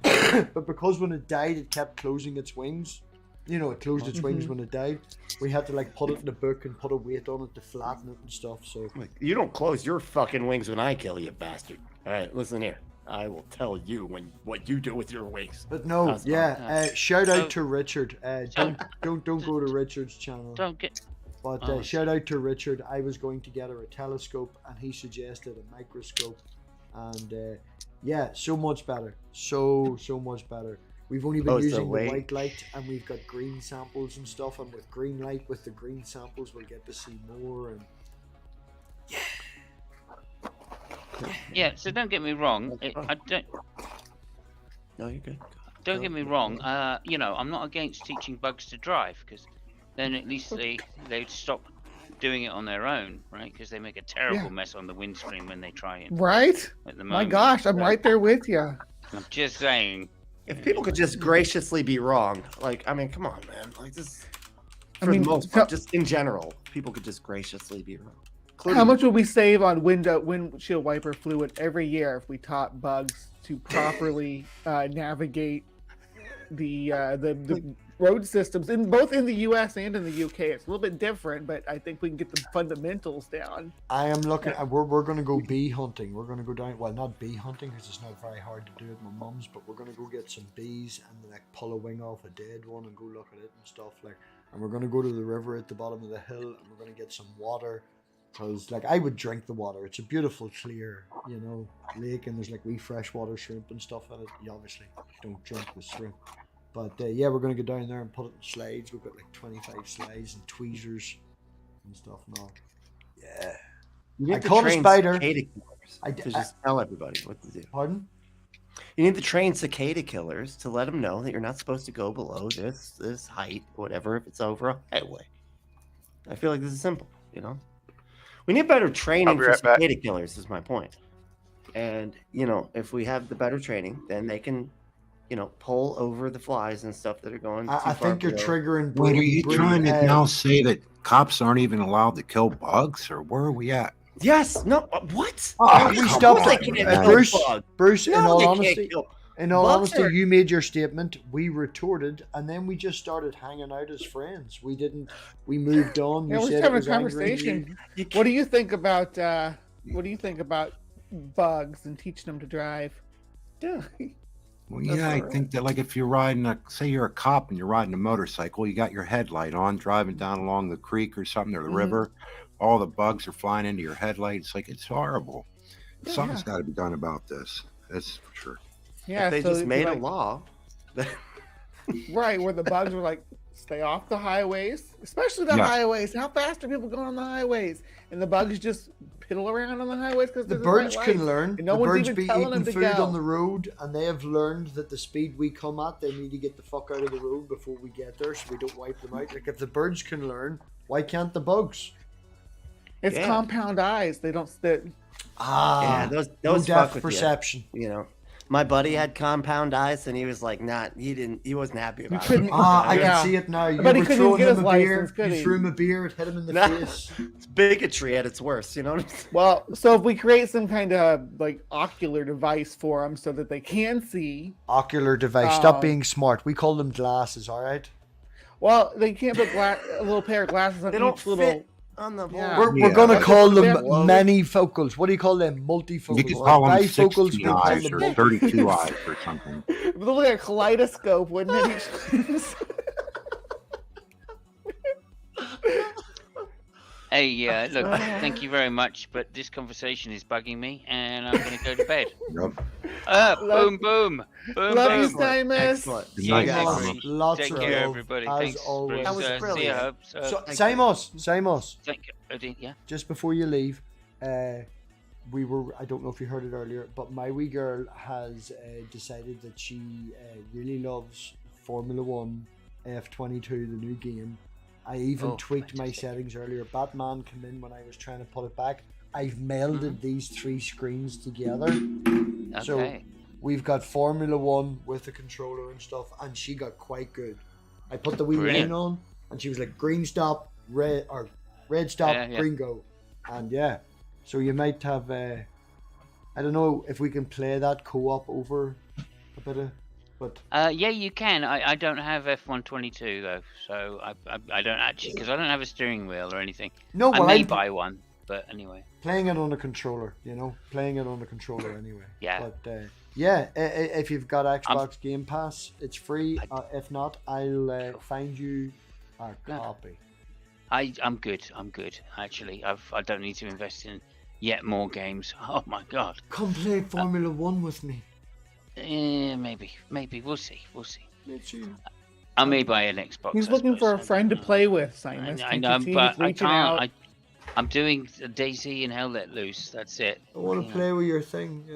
But because when it died, it kept closing its wings. You know, it closed its wings when it died. We had to like put it in the book and put a weight on it to flatten it and stuff. So You don't close your fucking wings when I kill you, bastard. All right, listen here. I will tell you what you do with your wings. But no, That's shout So- out to Richard. Don't go to Richard's channel. Don't get. But Oh, shout out to Richard. I was going to get her a telescope, and he suggested a microscope. And so much better. So much better. We've only been using the white light, and we've got green samples and stuff. And with green light, with the green samples, we'll get to see more. And Yeah. So don't get me wrong. I don't. No, you're good. Don't get me wrong. You know, I'm not against teaching bugs to drive, because then at least they'd stop doing it on their own, right? Because they make a terrible mess on the windscreen when they try it. Right? At the My moment. gosh, I'm right there with you. I'm just saying. If people could just graciously be wrong, like, I mean, come on, man. Like, this, I for mean, the most part, just in general, people could just graciously be wrong. How much would we save on windshield wiper fluid every year if we taught bugs to properly navigate the road systems in both in the U.S. and in the U.K.? It's a little bit different, but I think we can get the fundamentals down. I am looking. We're going to go bee hunting. We're going to go down. Well, not bee hunting because it's not very hard to do at my mum's. But we're going to go get some bees and like pull a wing off a dead one and go look at it and stuff like. And we're going to go to the river at the bottom of the hill and we're going to get some water. Because like I would drink the water. It's a beautiful, clear, lake, and there's like wee freshwater shrimp and stuff in it. You obviously don't drink the shrimp. But we're going to go down there and put it in slides. We've got like 25 slides and tweezers and stuff and all. Yeah. You need I to caught a train spider. cicada killers to just tell everybody what to do. Pardon? You need to train cicada killers to let them know that you're not supposed to go below this height, whatever, if it's over a highway. I feel like this is simple, We need better training for cicada killers, is my point. And, if we have the better training, then they can, pull over the flies and stuff that are going too I far think you're below. triggering. Wait, are you trying to now say that cops aren't even allowed to kill bugs, or where are we at? Yes. No. What? Oh, we come stopped on, it. man. Bruce, in all honesty, Bugs are- you made your statement. We retorted, and then we just started hanging out as friends. We didn't. We moved on. Yeah, We we're said just it having a was angry. conversation. What do you think about bugs and teaching them to drive? Yeah. Well, yeah, I think that like if you're riding say you're a cop and you're riding a motorcycle, you got your headlight on, driving down along the creek or something or the river, all the bugs are flying into your headlight. It's like it's horrible. Something's got to be done about this. That's for sure. Yeah, If they so just it'd be made a like- law. right, where the bugs were like, stay off the highways, especially the Yeah. highways. How fast are people going on the highways? And the bugs just piddle around on the highways because The birds can learn. And no the one's birds even be telling eating them to food go. on the road, and they have learned that the speed we come at, they need to get the fuck out of the road before we get there, so we don't wipe them out. Like if the birds can learn, why can't the bugs? It's compound eyes. They don't. Yeah, those no fuck depth with perception. My buddy had compound eyes, and he was like, he wasn't happy about it. couldn't- I Yeah. can see it now. You But he were couldn't throwing get him his a beer. license, could You he? threw him a beer. It hit him in the Nah. face. It's bigotry at its worst, you know what I'm saying? Well, so if we create some kind of like ocular device for them so that they can see. Ocular device. Stop being smart. We call them glasses. All right. Well, they can't put a little pair of glasses on They don't each little. fit on the Yeah. whole. We're gonna Like call they're them loaded. manifocals. What do you call them? Multifocals. You could call them Bifocals. 16 We'll call eyes them or multi- 32 eyes or something. It would look like a kaleidoscope, wouldn't it? Hey, look, thank you very much, but this conversation is bugging me, and I'm going to go to bed. Yep. Boom, boom, boom, Love you, boom. Simus. Excellent. Good night, Yeah, Mama. agree. Lots Take of care, love, everybody. as Thanks, always. Bruce. That was See brilliant. you, Hope. So, Simos, Thank you. Yeah. just before you leave, I don't know if you heard it earlier, but my wee girl has decided that she really loves Formula 1 F22, the new game. I even tweaked my settings earlier. Batman came in when I was trying to put it back. I've melded these 3 screens together. Okay. So we've got Formula 1 with the controller and stuff, and she got quite good. I put the wee line on, and she was like, green stop, red stop, green go. And yeah, so you might have, I don't know if we can play that co-op over a bit of, but... yeah, you can. I don't have F122 though, so I don't actually, because I don't have a steering wheel or anything. No, I but may buy one, but anyway. Playing it on a controller, playing it on a controller anyway. Yeah. But yeah, if you've got Xbox Game Pass, it's free. If not, I'll find you a copy. I'm good. Actually, I don't need to invest in yet more games. Oh my god. Come play Formula 1 with me. Maybe. We'll see. I may buy an Xbox. He's looking for a friend to play with, Simon. I know, but I can't. I'm doing Daisy and Hell Let Loose. That's it. I want to play with your thing,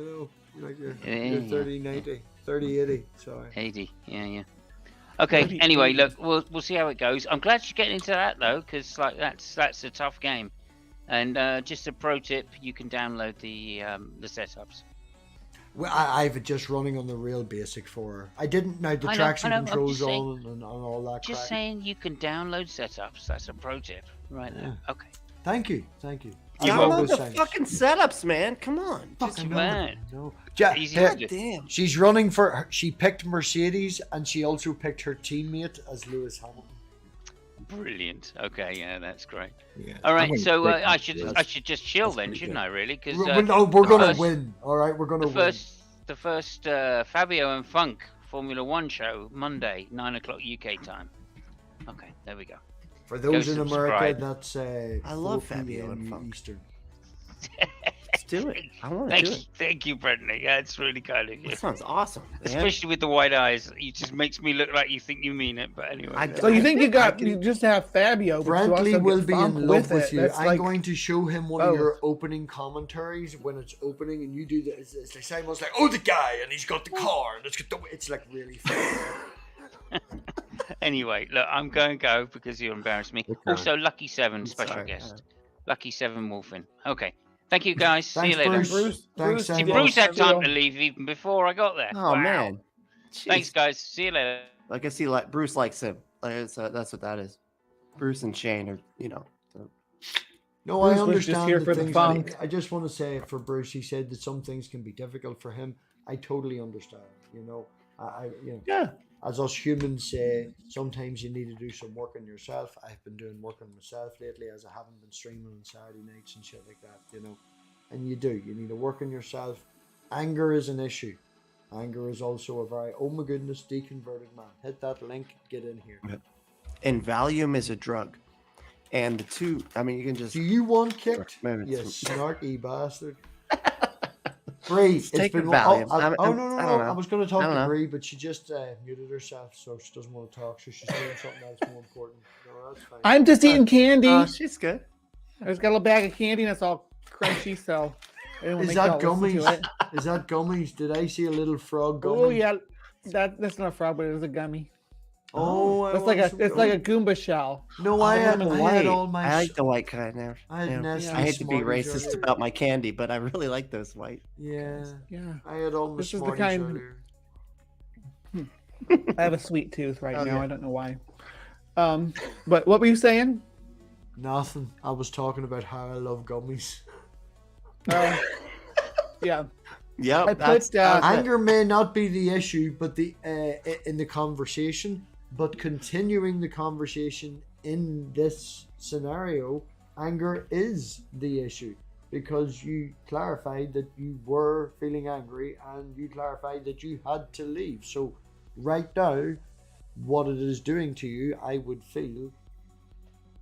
like your 3090, 3080. Sorry. 80. Yeah. Okay. Anyway, look, we'll see how it goes. I'm glad you're getting into that though, because like that's a tough game. And just a pro tip, you can download the setups. Well, I've just running on the real basic for her. I didn't know the traction controls on and all that. Just saying, you can download setups. That's a pro tip right there. Okay. Thank you. Download the fucking setups, man. Come on. No. Damn. She's running for. She picked Mercedes, and she also picked her teammate as Lewis Hamilton. Brilliant. Okay, yeah, that's great. Yeah. All right, so I should just chill then, shouldn't I? Really? Because no, we're gonna win. All right, we're gonna win. The first Fabio and Funk Formula 1 show Monday, 9 o'clock UK time. Okay, there we go. For those in America, that's I love Fabio and Funk. Eastern. Let's do it. I want to do it. Thank you, Brittany. That's really kind of you. That sounds awesome. Man. Especially with the white eyes. It just makes me look like you think you mean it. But anyway. So you think you just have Fabio, but Brantley will be in love with you. That's I'm going to show him one of your opening commentaries when it's opening, and you do this. It's like Simon's like, the guy, and he's got the car, and it's like really fun. Anyway, look, I'm going to go because you embarrassed me. Okay. Also, Lucky 7 special guest. Lucky 7 Wolfen. Okay. Thank you, guys. See you later. Bruce had time to leave even before I got there. Oh, man. Jeez. Thanks, guys. See you later. I guess Bruce likes him. That's what that is. Bruce and Shane are, So. No, Bruce I understand just here for the fun. I just want to say for Bruce, he said that some things can be difficult for him. I totally understand. Yeah. As us humans say, sometimes you need to do some work on yourself. I've been doing work on myself lately, as I haven't been streaming on Saturday nights and shit like that, And you need to work on yourself. Anger is an issue. Anger is also a very, oh my goodness, deconverted man. Hit that link, get in here. And Valium is a drug. And the two, you can just... Do you want kicked? You snarky bastard. Bree, it's been Valium. No. I was going to talk to Bree, but she just muted herself, so she doesn't want to talk. So she's doing something else more important. No, that's fine. I'm just eating candy. She's good. I just got a little bag of candy, and it's all crunchy. So is that gummies? Is that gummies? Did I see a little frog gummy? Oh yeah, that's not a frog, but it was a gummy. Oh, it's like a Goomba shell. No, I had all my. I like the white kind now. I hate to be racist about my candy, but I really like those white. Yeah. Yeah. I had all my Smarties earlier. I have a sweet tooth right now. I don't know why. But what were you saying? Nothing. I was talking about how I love gummies. Yeah. Yeah. Anger may not be the issue, but in the conversation. But continuing the conversation in this scenario, anger is the issue, because you clarified that you were feeling angry and you clarified that you had to leave. So right now, what it is doing to you, I would feel,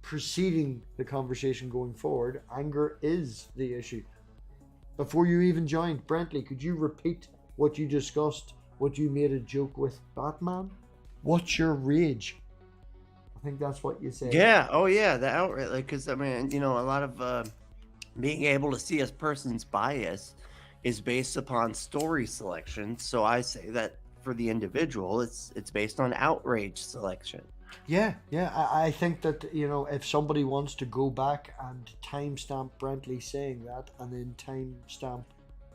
preceding the conversation going forward, anger is the issue. Before you even joined, Brentley, could you repeat what you discussed, what you made a joke with Batman? What's your rage? I think that's what you said. Yeah. Oh, yeah. The outright, because a lot of being able to see a person's bias is based upon story selection. So I say that for the individual, it's based on outrage selection. Yeah, I think that, if somebody wants to go back and timestamp Brentley saying that, and then timestamp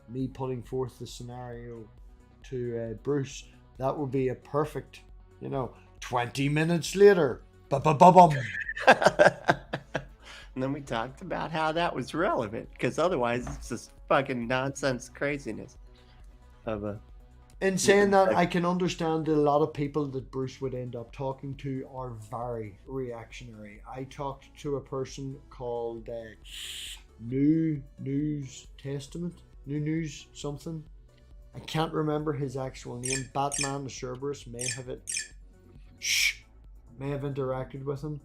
me putting forth the scenario to Bruce, that would be a perfect, 20 minutes later. Ba-ba-ba-bum. And then we talked about how that was relevant, because otherwise it's just fucking nonsense craziness of a. In saying that, I can understand that a lot of people that Bruce would end up talking to are very reactionary. I talked to a person called New News Testament, New News something. I can't remember his actual name. Batman the Cerberus may have interacted with him.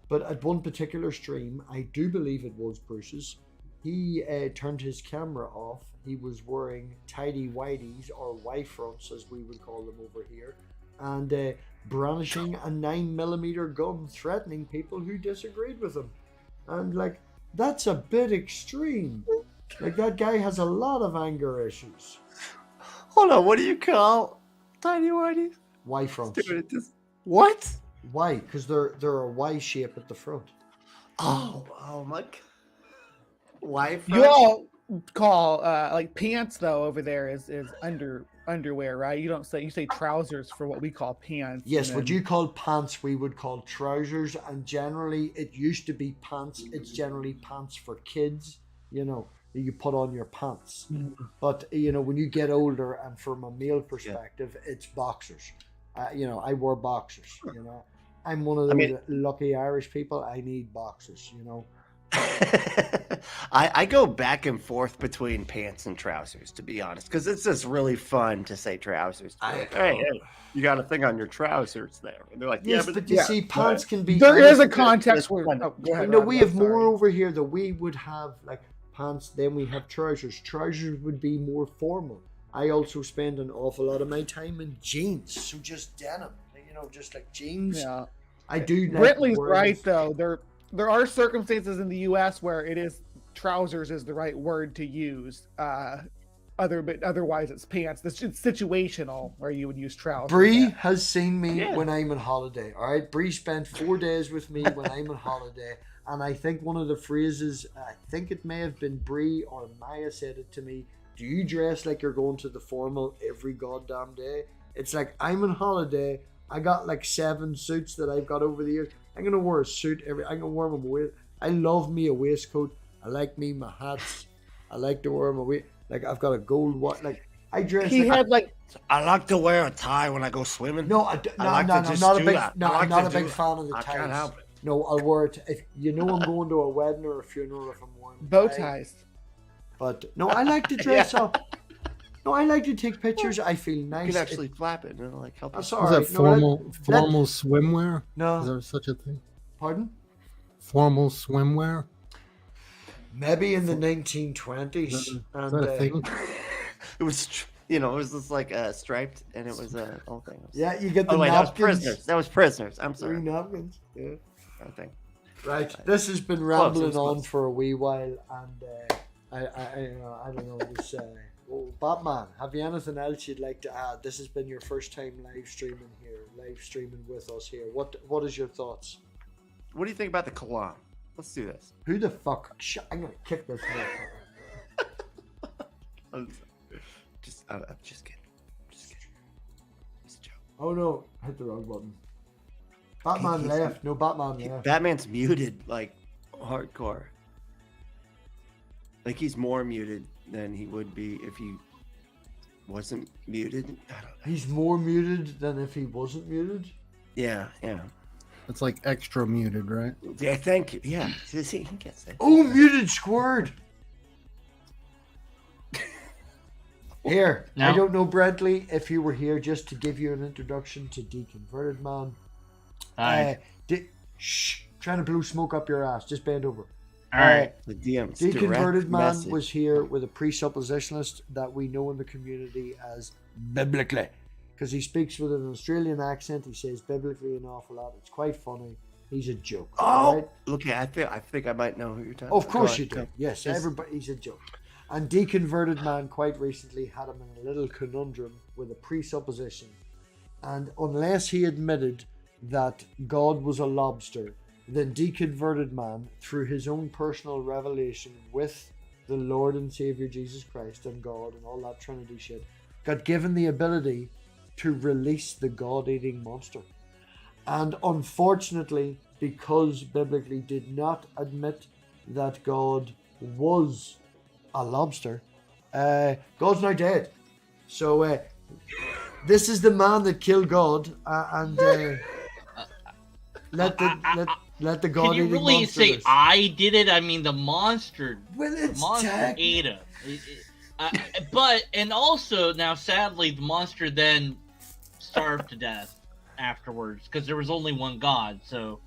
But at one particular stream, I do believe it was Bruce's, he turned his camera off. He was wearing tidy whities, or Y-fronts as we would call them over here, and brandishing a 9mm gun, threatening people who disagreed with him. And that's a bit extreme. That guy has a lot of anger issues. Hold on, what do you call tiny whities? Y-fronts. What? Why? Because they're a Y shape at the front. Oh my God. Y-front? You all call pants though over there is underwear, right? You don't say, you say trousers for what we call pants. Yes, what you call pants we would call trousers, and generally it used to be pants. It's generally pants for kids, you put on your pants. But when you get older, and from a male perspective, it's boxers. I wore boxers. I'm one of those lucky Irish people. I need boxers. I go back and forth between pants and trousers, to be honest, because it's just really fun to say trousers. Hey, you got a thing on your trousers there. And they're like, yes, but you see, pants can be. There is a context where. We have more over here that we would have pants. Then we have trousers. Trousers would be more formal. I also spend an awful lot of my time in jeans, so just denim. Just like jeans. Yeah, I do. Brentley's right though. There are circumstances in the U.S. where it is trousers is the right word to use. Otherwise, it's pants. It's situational where you would use trousers. Bree has seen me when I'm on holiday. All right, Bree spent 4 days with me when I'm on holiday, and I think one of the phrases, I think it may have been Bree or Maya said it to me. Do you dress like you're going to the formal every goddamn day? It's like, I'm on holiday. I got 7 suits that I've got over the years. I'm gonna wear a suit I'm gonna wear my waist. I love me a waistcoat. I like me my hats. I like to wear my waist. I've got a gold watch. I dress. I like to wear a tie when I go swimming. No, I'm not a big fan of the ties. I can't help it. No, I'll wear it if I'm going to a wedding or a funeral. If I'm wearing bow ties. But no, I like to dress up. No, I like to take pictures. I feel nice. You can actually flap it and it'll help. That's all right. Is that formal swimwear? No. Is there such a thing? Pardon? Formal swimwear? Maybe in the 1920s. Is that a thing? It was, it was just striped, and it was a whole thing. Yeah, you get the napkins. That was prisoners. That was prisoners. I'm sorry. 3 napkins. Yeah. Okay. Right. This has been rambling on for a wee while, and I don't know. This. Batman, have you anything else you'd like to add? This has been your first time live streaming with us here. What is your thoughts? What do you think about the Kalam? Let's do this. Who the fuck? I'm gonna kick this motherfucker. I'm just kidding. Just a joke. Oh no, hit the wrong button. Batman left. No, Batman left. Batman's muted hardcore. He's more muted than he would be if he wasn't muted. I don't know. He's more muted than if he wasn't muted? Yeah. It's extra muted, right? Yeah, thank you. Yeah. See, he gets it. Oh, muted squared. Here, no. I don't know, Brentley, if you were here just to give you an introduction to Deconverted Man. Hi. Trying to blow smoke up your ass. Just bend over. All right. The DM. Deconverted Man was here with a presuppositionalist that we know in the community as biblically, because he speaks with an Australian accent. He says biblically an awful lot. It's quite funny. He's a joke. Oh, right? Okay. I think I might know who you're talking about. Of course you do. Yes, everybody. He's a joke. And Deconverted Man quite recently had him in a little conundrum with a presupposition, and unless he admitted that God was a lobster, then deconverted man, through his own personal revelation with the Lord and Savior Jesus Christ and God and all that Trinity shit, got given the ability to release the God-eating monster. And unfortunately, because biblically did not admit that God was a lobster, God's now dead. So this is the man that killed God, and let the God. Can you really say I did it? I mean, the monster. Well, the monster ate him. But and also now, sadly, the monster then starved to death afterwards because there was only one God. So.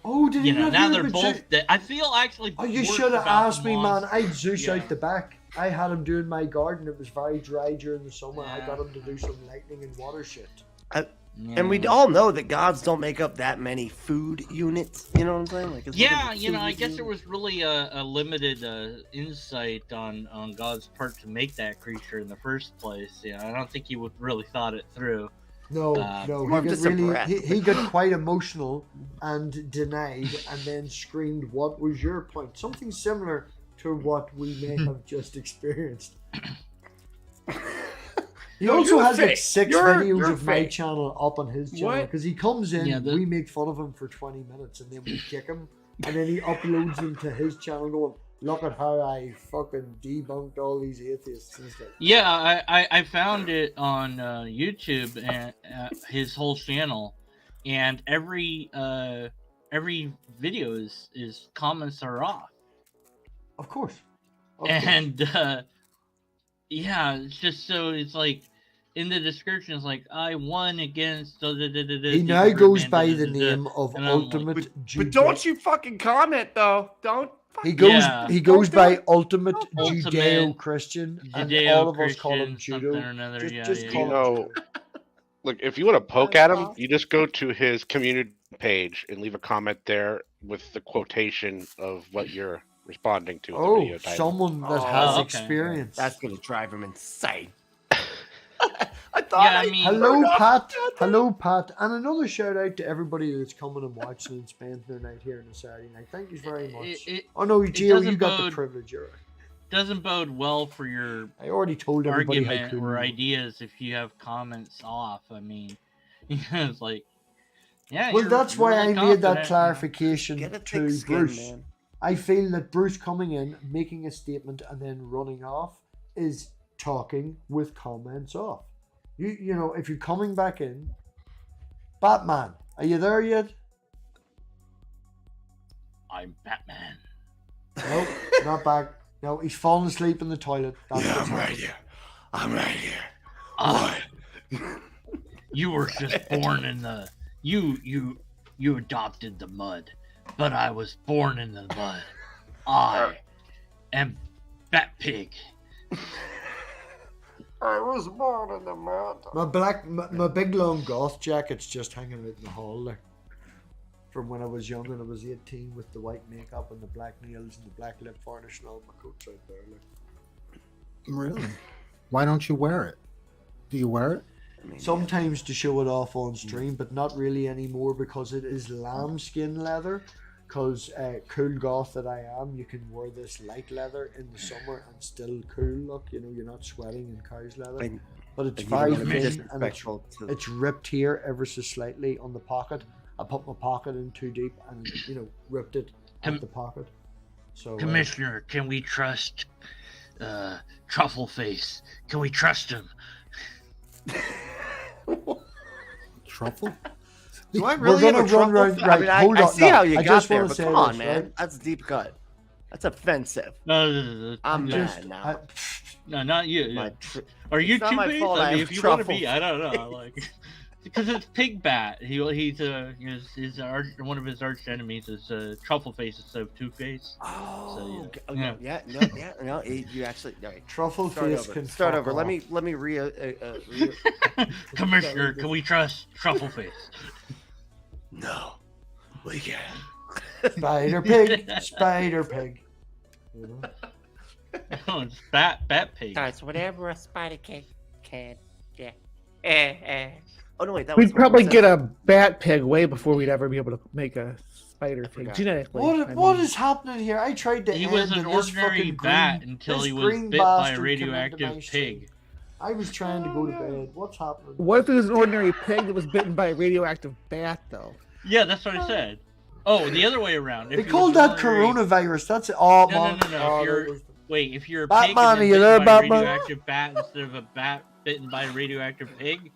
Oh, did you know? Now they're both dead. I feel actually. Oh, you should have asked me, man. I'd Zeus out the back. I had him doing my garden. It was very dry during the summer. I got him to do some lightning and water shit. And we all know that gods don't make up that many food units. You know what I'm saying? Like, I guess there was really a limited insight on God's part to make that creature in the first place. I don't think he would really thought it through. No, he got quite emotional and denied, and then screamed, "What was your point?" Something similar to what we may have just experienced. He also has like 6 videos of my channel up on his channel because he comes in, we make fun of him for 20 minutes, and then we kick him, and then he uploads them to his channel going, "Look at how I fucking debunked all these atheists and stuff." Yeah, I found it on YouTube and his whole channel, and every video is comments are off. Of course. And it's just so it's like in the description it's like I won against. He now goes by the name of Ultimate. But don't you fucking comment though? Don't. He goes by Ultimate Judeo-Christian, and all of us call him Judo. Just call him. Look, if you want to poke at him, you just go to his community page and leave a comment there with the quotation of what you're responding to. Oh, the video someone that has experience. That's going to drive him insane. Hello, Pat, and another shout out to everybody that's coming and watching and spending their night here on a Saturday night. Thank you very much. Gio, you got the privilege. Right. Doesn't bode well for your. I already told everybody argument or ideas if you have comments off. I mean, it's like, Well, that's why I made that clarification to Bruce. Man. I feel that Bruce coming in, making a statement, and then running off is talking with comments off. You know, if you're coming back in, Batman, are you there yet? I'm Batman. Nope, not back. No, he's fallen asleep in the toilet. I'm right here. I'm right here. What? You were just born in the. You adopted the mud, but I was born in the mud. I am MathPig. I was born in the mud. My big long goth jacket's just hanging out in the hall there. From when I was young and I was 18 with the white makeup and the black nails and the black lip varnish and all my coats out there. Like. Really? Why don't you wear it? Do you wear it? Sometimes to show it off on stream, but not really anymore because it is lambskin leather. Because cool goth that I am, you can wear this light leather in the summer and still cool look. You know, you're not sweating in cow's leather. But it's very thin and it's ripped here ever so slightly on the pocket. I put my pocket in too deep and, you know, ripped it at the pocket. So, Commissioner, can we trust Truffleface? Can we trust him? Truffle? Do I really have a truffle? Right, hold on. I see how you got there, but come on, man. Right? That's a deep cut. That's offensive. No. I'm mad now. No, not you. Are you two-faced? I mean, if you want to be, I don't know. Like, because it's Pigbat. He's one of his arch enemies is Truffleface instead of Two-Face. Oh, so, no. You actually Truffleface can start over. Let me Commissioner, can we trust Truffleface? No, we can't. Spider Pig. You know? No, it's Bat Pig. That's whatever a spider can. Yeah. Oh no, wait, that was We'd probably get a bat pig way before we'd ever be able to make a spider pig forgot. genetically. What is happening here? I tried to He end was an and this ordinary fucking bat green, until this he was green bit by a bastard came into radioactive my stream. pig. I was trying to go to bed. What's happening? What if it was an ordinary pig that was bitten by a radioactive bat, though? Yeah, that's what I said. Oh, the other way around. They called that coronavirus. That's it. Oh, No. Oh, If you're a Batman, pig and are then you bitten there, by a Batman? radioactive bat instead of a bat bitten by a radioactive pig,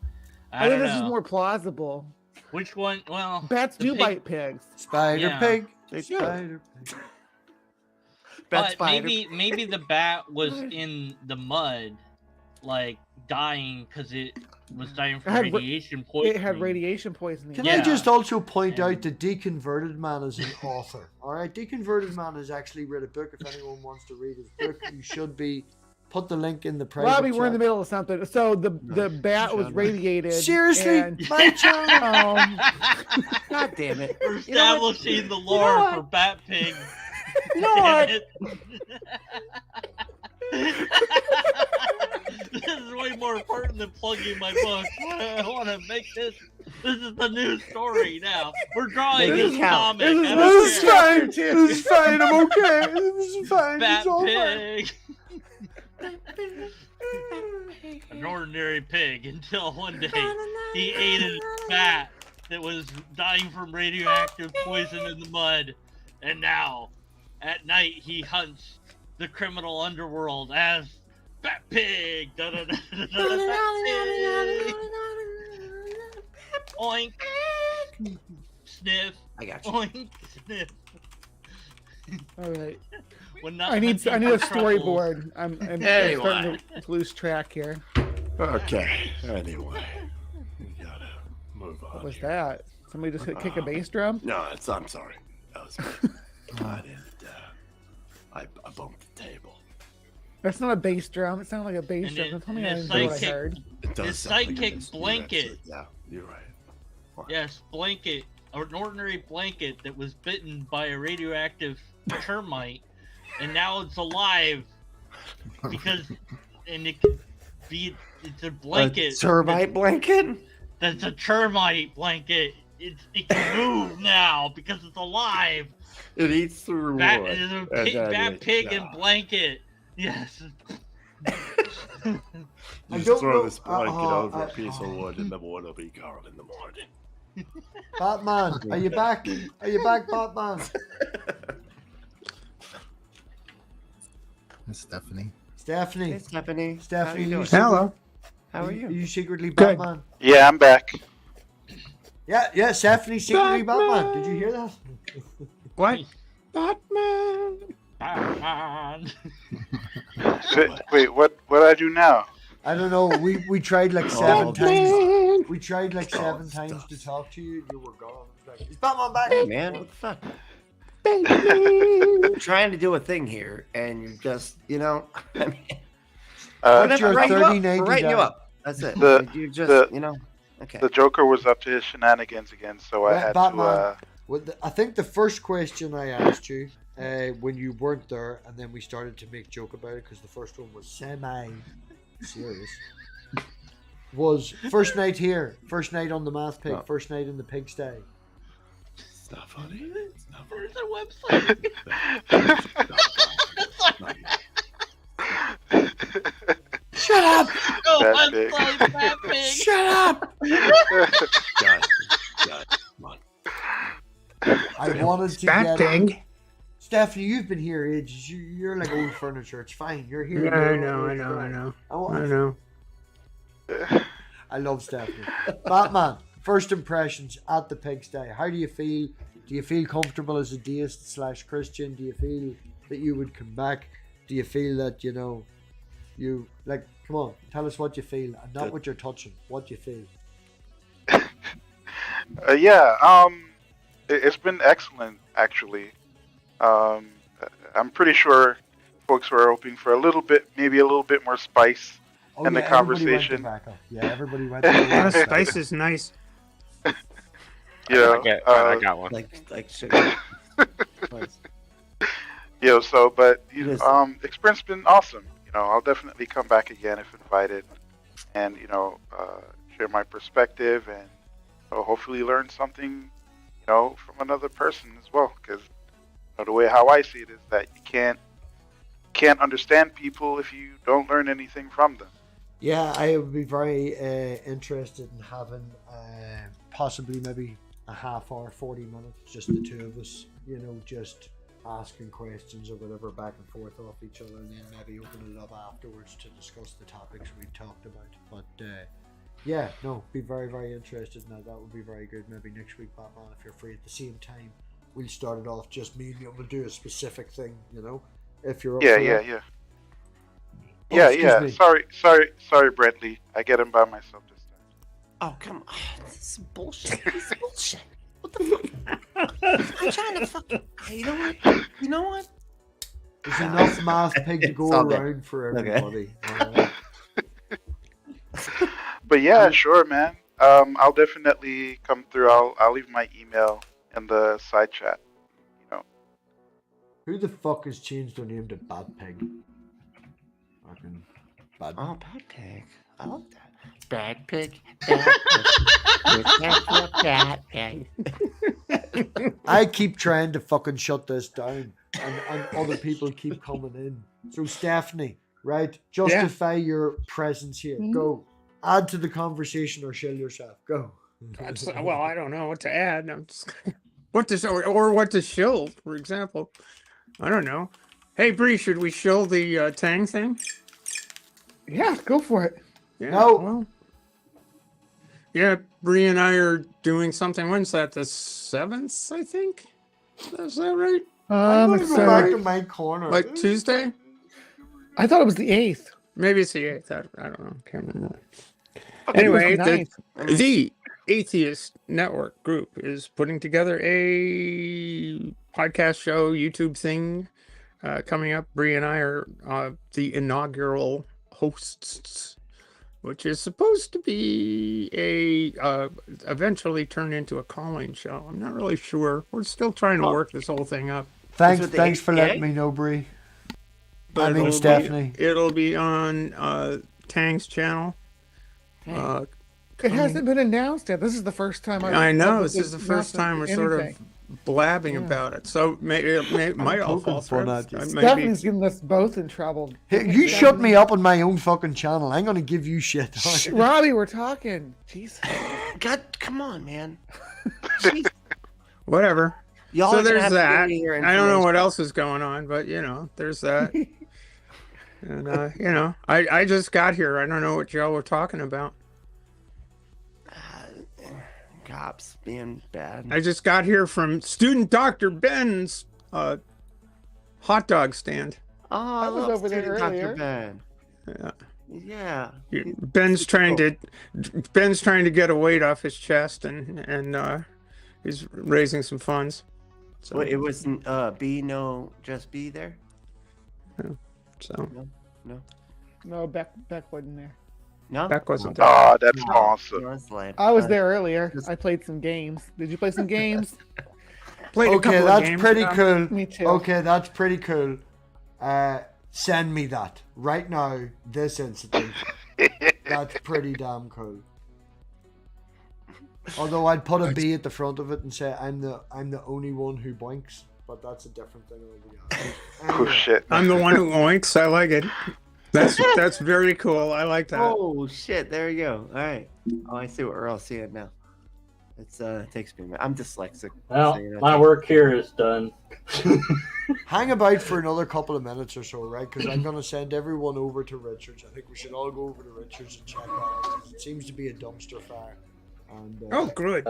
I think don't this is know. more plausible. Which one? Well, Bats the do pig- bite pigs. Spider Yeah. pig. They Spider pig. Bat But spider. maybe the bat was in the mud, like dying because it was dying from It had- radiation poisoning. It had radiation poisoning. Can I Yeah. just also point out that Deconverted Man is an author? All right, Deconverted Man has actually read a book. If anyone wants to read his book, you should be. Put the link in the private Robbie, we're in the chat. middle of something. So the bat was radiated. Seriously, and- my channel. God damn it! We're You know what? establishing the lore what? for Bat Pig. You know what? This is way more important than plugging my book. I want to make this. This is the new story now. We're drawing Make it this count. comic. This is- I don't This is care. fine. This is fine. I'm okay. This is fine. Bat It's all fine. Pig. An ordinary pig until one day he ate a bat that was dying from radioactive poison in the mud, and now at night he hunts the criminal underworld as Bat Pig. Bat Pig. Oink. Sniff. I got you. Oink. Sniff. All right. When not I need hunting a for truffles. storyboard. I'm Anyway. starting to lose track here. Okay. Anyway, we gotta move on. What was here. that? Somebody just kick a bass drum? No, I'm sorry. That was me. I didn't. I bumped the table. That's not a bass drum. It sounded like a bass And drum. it- Don't tell me and I it's didn't know what I sidekick- heard. It does His sound like sidekick it is. You're Blanket. absolutely- Yeah, you're right. Fine. Yes, blanket, or an ordinary blanket that was bitten by a radioactive termite, and now it's alive because, and it could be, it's a blanket. A termite blanket. That's a termite blanket. It can move now because it's alive. It eats through Bat, wood. it's a and pig, then bat it- pig yeah. and blanket. Yes. You I just don't throw know- this blanket over a I- piece of wood and the wood will be gone in the morning. Batman, are you back? Are you back, Batman? Stephanie. Stephanie. Hey, Stephanie. Stephanie, How you doing? Hello. How are you? Are you secretly Good. Batman? Yeah, I'm back. Yeah, Stephanie secretly Batman. Did you hear that? What? Batman. Wait, what did I do now? I don't know. We tried like seven times. We tried like seven times to talk to you. You were gone. It's like, is Batman back? Hey man, what the fuck? I'm trying to do a thing here, and you're just, I mean, What's your we're writing you up. 3090 We're writing you guy? up. That's it. The- you just, the- okay. The Joker was up to his shenanigans again, so I Right, had Batman. to. Well, I think the first question I asked you when you weren't there, and then we started to make joke about it because the first one was semi-serious, was first night here, first night on the MathPig, Oh. first night in the pigsty. It's not funny. It's not funny. Where's the website? Shut up! No Bat Pig. website, Bat Pig. Shut up! Guys, come on. I wanted to Bat get pig. Stephanie, you've been here ages. You're like old furniture. It's fine. You're here. Yeah, I You're know, old I know, I furniture. know. I I want- know. I love Stephanie. Batman, first impressions at the pigsty. How do you feel? Do you feel comfortable as a deist / Christian? Do you feel that you would come back? Do you feel that, you, like, come on, tell us what you feel and not what you're touching. What do you feel? It's been excellent, actually. I'm pretty sure folks were hoping for maybe a little bit more spice Oh, in the everybody went conversation. tobacco. Yeah, everybody went to Yeah, tobacco. spice is nice. You know, I got one. like sugar. but Listen. experience been awesome. I'll definitely come back again if invited, and share my perspective, and hopefully learn something, from another person as well. Because the way how I see it is that you can't understand people if you don't learn anything from them. Yeah, I would be very interested in having possibly maybe a half hour, 40 minutes, just the two of us, just asking questions or whatever back and forth off each other, and then maybe open it up afterwards to discuss the topics we talked about. But yeah, no, be very, very interested in that. That would be very good. Maybe next week, Batman, if you're free at the same time, we'll start it off just me and you. We'll do a specific thing, if you're up for that. Yeah. Oh, Yeah, excuse yeah. me. Sorry, Brentley. I get him by myself this time. Oh, come on. This is bullshit. This is bullshit. What the fuck? I'm trying to fucking. You know what? There's enough MathPig to go It's all good. around for Okay. everybody. Alright. But yeah, sure, man. I'll definitely come through. I'll leave my email in the side chat. Who the fuck has changed their name to Badpig? Fucking Bad. Oh, bad pig. I like that. Bad pig. Bad pig. I keep trying to fucking shut this down, and other people keep coming in. So Stephanie, right? Justify your presence here. Go. Add to the conversation or shill yourself. Go. Well, I don't know what to add. I'm just what to or what to shill, for example. I don't know. Hey, Bree, should we shill the Tang thing? Yeah, go for it. Yeah, No. Well, yeah, Bree and I are doing something. When's that? The 7th, I think. Is that right? I'm gonna It's, go back to my corner. Like Tuesday? I thought it was the 8th. Maybe it's the 8th. I don't know. Can't remember. Okay, it was Anyway, the 9th. the Atheist Network group is putting together a podcast show, YouTube thing coming up. Bree and I are the inaugural hosts, which is supposed to be eventually turn into a call-in show. I'm not really sure. We're still trying to work this whole thing up. Thanks for letting me know, Bree. But I mean, Stephanie. It'll be on Tang's channel. It hasn't been announced yet. This is the first time I know. This is the first time we're sort of blabbing about it. So maybe it might all fall through. Stephanie's getting us both in trouble. Hey, you shut me up on my own fucking channel. I'm gonna give you shit. Robbie, we're talking. Jesus. God, come on, man. Whatever. Y'all So are gonna there's have to give that. me your I don't know what information. else is going on, but there's that. And I just got here. I don't know what y'all were talking about. Cops being bad. I just got here from student Dr. Ben's hot dog stand. Oh, I was love over there student Dr. earlier. Ben. Yeah. Yeah. Ben's trying to get a weight off his chest and he's raising some funds. So Wait, it wasn't just B there? so No, Beck wasn't there. No? Beck wasn't there. Oh, that's awesome. That's lame. I was there earlier. I played some games. Did you play some games? Played a Okay, couple of that's games, pretty cool. Me too. Okay, that's pretty cool. Send me that right now. This incident. That's pretty damn cool. Although I'd put a B at the front of it and say I'm the only one who boinks, but that's a different thing altogether. Oh shit. I'm the one who oinks. I like it. That's very cool. I like that. Oh shit! There you go. All right. Oh, I see what we're all seeing now. It's it takes me a minute. I'm dyslexic. Well, so, my work here is done. Hang about for another couple of minutes or so, right? Because I'm gonna send everyone over to Richards. I think we should all go over to Richards and check that out. 'Cause it seems to be a dumpster fire. And, Oh, good.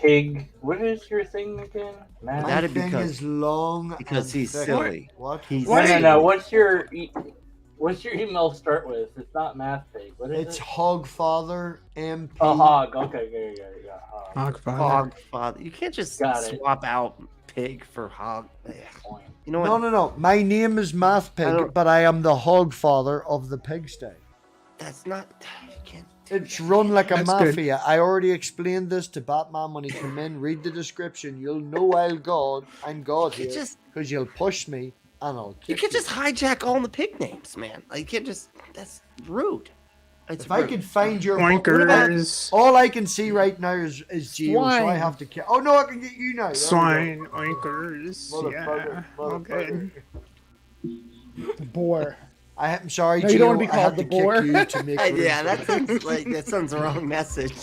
Pig. What is your thing again? my That'd thing because- is long because and he's thick. silly. What? He's No. What's your email start with? It's not MathPig. What is It's it? Hogfather MP. Oh, Hog. Okay, yeah. Hog. Hog father. You can't just Got it. swap out pig for hog. Ugh. You know what? No. My name is I MathPig, don't- but I am the Hogfather of the pigsty. That's not. You can't. It's run like a That's good. mafia. I already explained this to Batman when he came in. Read the description. You'll know I'm God You here. just Because you'll push me and I'll you kick can't just hijack all the pig names, man. Like you can't just. That's rude. It's If I rude. could find your book, what about, Oinkers. all I can see right now is Geo, so I Swine. have to. Oh no, I can get you now. There we go. Swine. Oinkers. Motherfucker, Yeah. motherfucker. Okay. The boar. I'm sorry, No, Gio. you don't wanna be I had called to the boar. kick you to make room Yeah, for that me. sounds like the wrong message.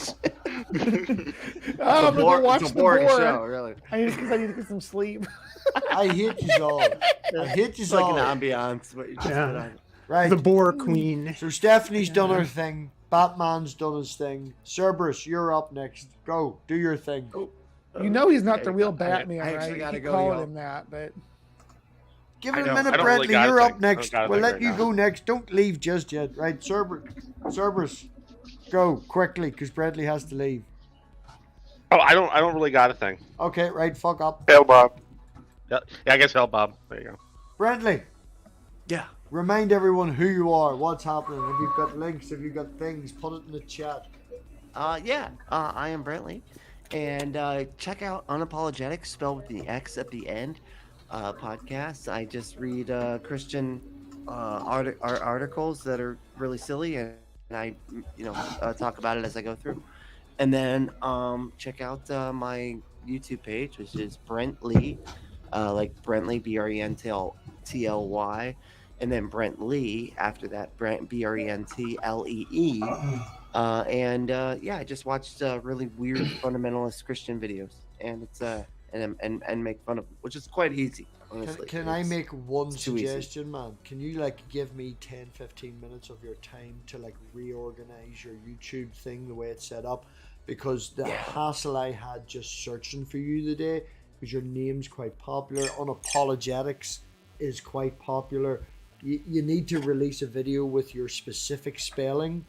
Oh, I'm gonna go watch it's a the boring boar. show, really. I need to get some sleep. I hate you all. I hate you It's like all. an ambiance. What you just Yeah. put on. Right. The Boar Queen. So Stephanie's done her thing. Batman's done his thing. Cerberus, you're up next. Go, do your thing. You know he's not the Okay, real I Batman, actually right? gotta You go, calling y'all. him that, but Give I it a don't- minute, I don't really Bradley. got a You're thing. up next. I don't got a We'll thing let right you now. go next. Don't leave just yet. Right, Cerberus, go quickly because Bradley has to leave. Oh, I don't really got a thing. Okay, right. Fuck up. Hell, Bob. Yeah, I guess hell, Bob. There you go. Bradley, Yeah. remind everyone who you are, what's happening. If you've got links, if you've got things, put it in the chat. I am Brentley, and check out Unapologetics, spelled with the X at the end, podcast. I just read Christian articles that are really silly, and I, talk about it as I go through. And then check out my YouTube page, which is Brent Lee, like Brentley, BRENTLY, and then Brent Lee after that, Brent BRENTLEE. I just watched really weird fundamentalist Christian videos, and it's and make fun of them, which is quite easy. Honestly, Can I make one it's too easy. suggestion, man? Can you give me 10-15 minutes of your time to reorganize your YouTube thing the way it's set up? Because the hassle I had just searching for you today, because your name's quite popular, Unapologetics is quite popular. You need to release a video with your specific spelling,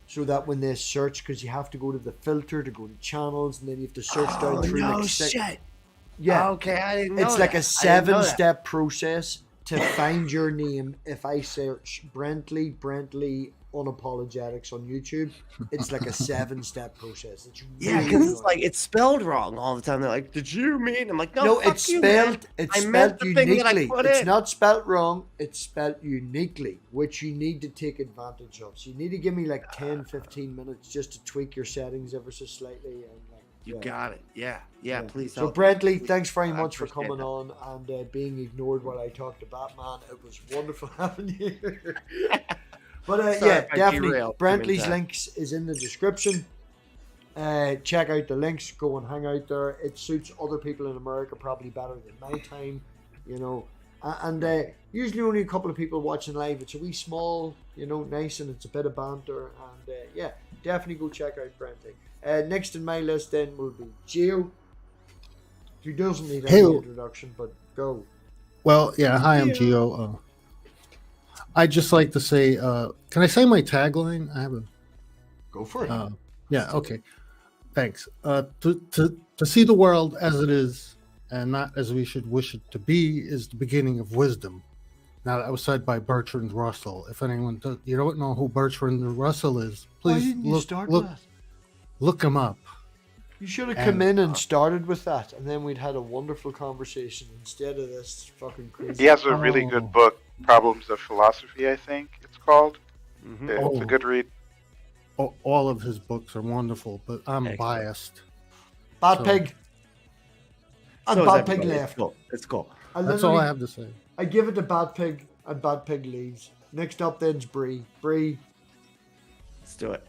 so that when they search, because you have to go to the filter to go to channels, and then you have to search down through shit. Yeah. Okay, I didn't know It's that. like a I didn't know that. 7-step process to find your name. If I search Brentley Unapologetics on YouTube, it's like a 7-step process. It's Yeah, really because annoying. it's spelled wrong all the time. They're like, "Did you mean?" I'm like, "No, No, fuck it's you, man. spelled. It's I spelled meant the thing that I uniquely. put It's in." not spelled wrong. It's spelled uniquely, which you need to take advantage of. So you need to give me 10-15 minutes just to tweak your settings ever so slightly. And You got it. Yeah, please So help. Bradley, thanks very I much for appreciate coming that. on and being ignored while I talked to Batman. It was wonderful having you here. But Sorry if I definitely. derailed. Brantley's I mean, links is in the description. Check out the links. Go and hang out there. It suits other people in America probably better than my time, And usually only a couple of people watching live. It's a wee small, nice, and it's a bit of banter. And definitely go check out Brantley. Next in my list then will be Gio, who doesn't need any introduction, but go. Well, yeah. Hi, I'm Gio. I'd just like to say, can I say my tagline? I have a. Go for it. Yeah. Okay. Thanks. To see the world as it is and not as we should wish it to be is the beginning of wisdom. Now, that was said by Bertrand Russell. If anyone you don't know who Bertrand Russell is, Why please didn't you start that? Look him up. You should have come in and started with that, and then we'd had a wonderful conversation instead of this fucking crazy. He has a really good book, Problems of Philosophy, I think it's called. Mm-hmm. It's a good read. All of his books are wonderful, but I'm biased. MathPig. And So is MathPig everybody. left. It's cool. That's all I have to say. I give it to MathPig, and MathPig leaves. Next up then's Bree. Bree. Let's do it.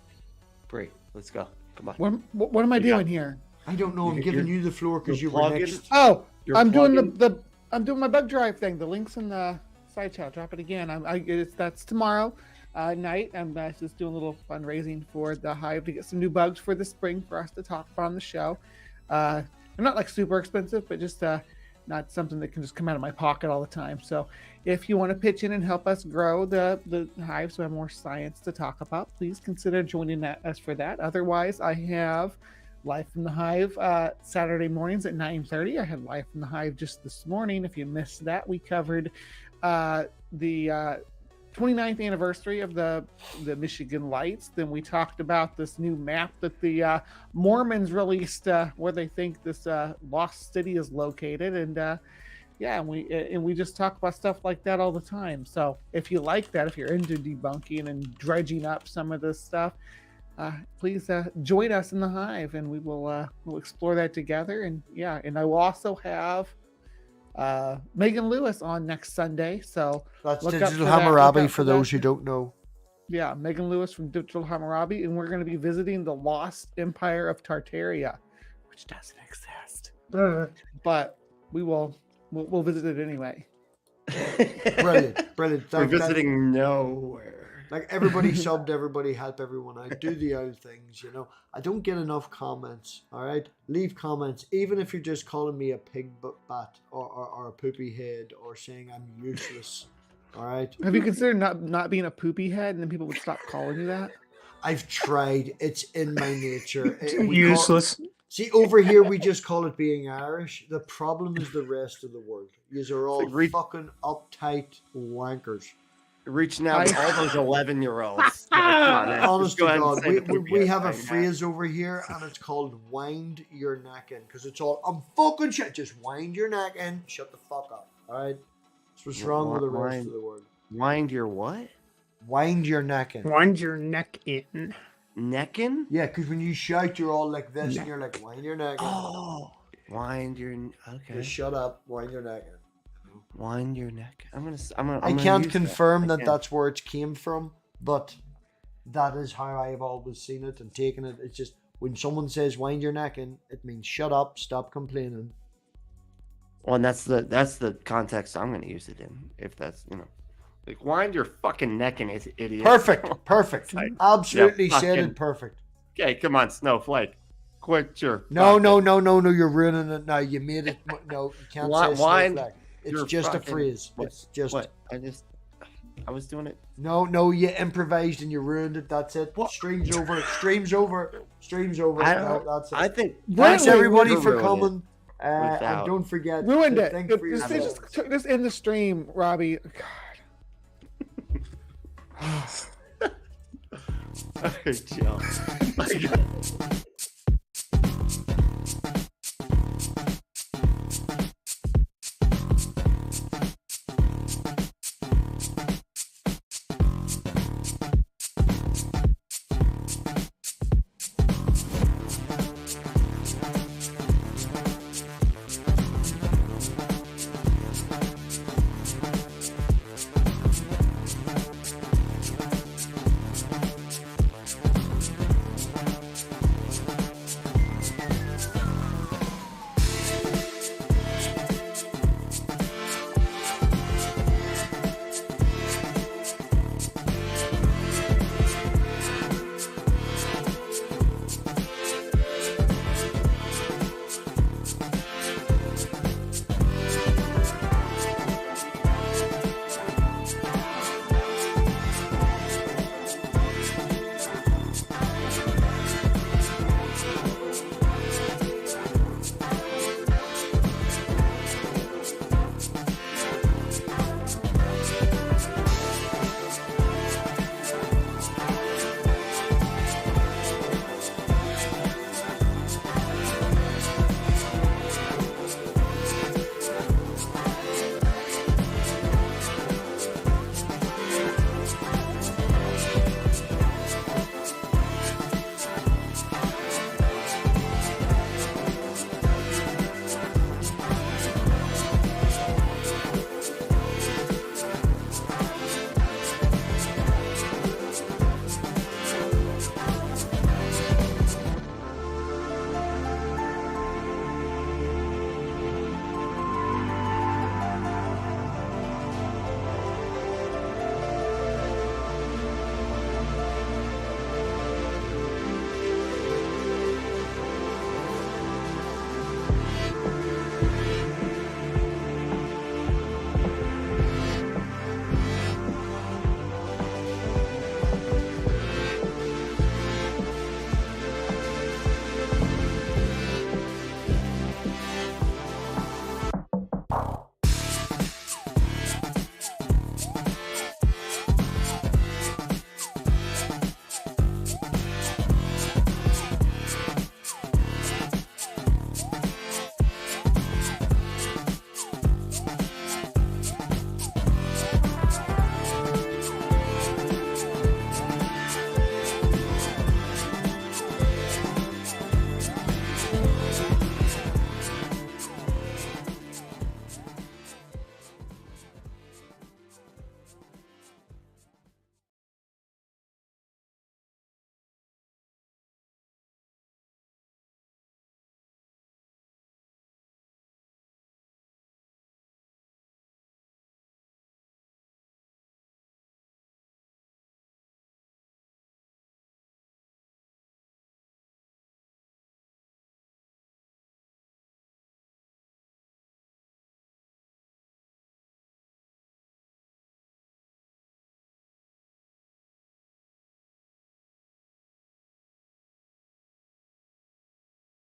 Bree, let's go. Come on. What am I doing here? I don't know. I'm giving you the floor because you were plugging. next. Oh, You're I'm doing plugging? I'm doing my bug drive thing. The link's in the side chat. Drop it again. That's tomorrow night. I'm just doing a little fundraising for the Hive to get some new bugs for the spring for us to talk about on the show. They're not super expensive, but just not something that can just come out of my pocket all the time. So if you want to pitch in and help us grow the Hive so we have more science to talk about, please consider joining us for that. Otherwise, I have Live from the Hive Saturday mornings at 9:30. I had Live from the Hive just this morning. If you missed that, we covered the 29th anniversary of the Michigan Lights. Then we talked about this new map that the Mormons released where they think this lost city is located. And yeah, and we just talk about stuff like that all the time. So if you like that, if you're into debunking and dredging up some of this stuff, please join us in the Hive, and we will we'll explore that together. And yeah, and I will also have Megan Lewis on next Sunday. So that's look Digital up for Hammurabi that, for those who don't know. Yeah, Megan Lewis from Digital Hammurabi, and we're going to be visiting the Lost Empire of Tartaria, which doesn't exist, but we'll visit it anyway. Brilliant. We're visiting nowhere. Like, everybody subbed, everybody help everyone out. Do the old things, you know. I don't get enough comments, all right? Leave comments, even if you're just calling me a pig bat or a poopy head or saying I'm useless, all right? Have you considered not being a poopy head, and then people would stop calling you that? I've tried. It's in my nature. Useless. See, over here, we just call it being Irish. The problem is the rest of the world. Yous are all fucking uptight wankers. Reaching out to all those 11-year-olds. Honest to God, we have a phrase over here, and it's called "wind your neck in," because it's all I'm fucking shit. Just wind your neck in. Shut the fuck up. All right. That's what's wrong with the rest of the world. Wind your what? Wind your neck in. Wind your neck in. Neckin? Yeah, because when you shout, you're all like this, and you're like, wind your neck in. Oh, wind your. Okay. Just shut up. Wind your neck in. Wind your neck. I can't confirm that that's where it came from, but that is how I've always seen it and taken it. It's just when someone says wind your neck in, it means shut up, stop complaining. Well, and that's the context I'm going to use it in. If that's like wind your fucking neck in, idiot. Perfect. Absolutely said it perfect. Okay, come on, Snowflake. Quit your. No, you're ruining it now. You made it. No, you can't say Snowflake. It's just a phrase. It's just. What? I was doing it. No, you improvised and you ruined it. That's it. What? Stream's over. That's it. I think. Thanks everybody for coming. And don't forget. Ruined it. Just end the stream, Robbie. God. Chill.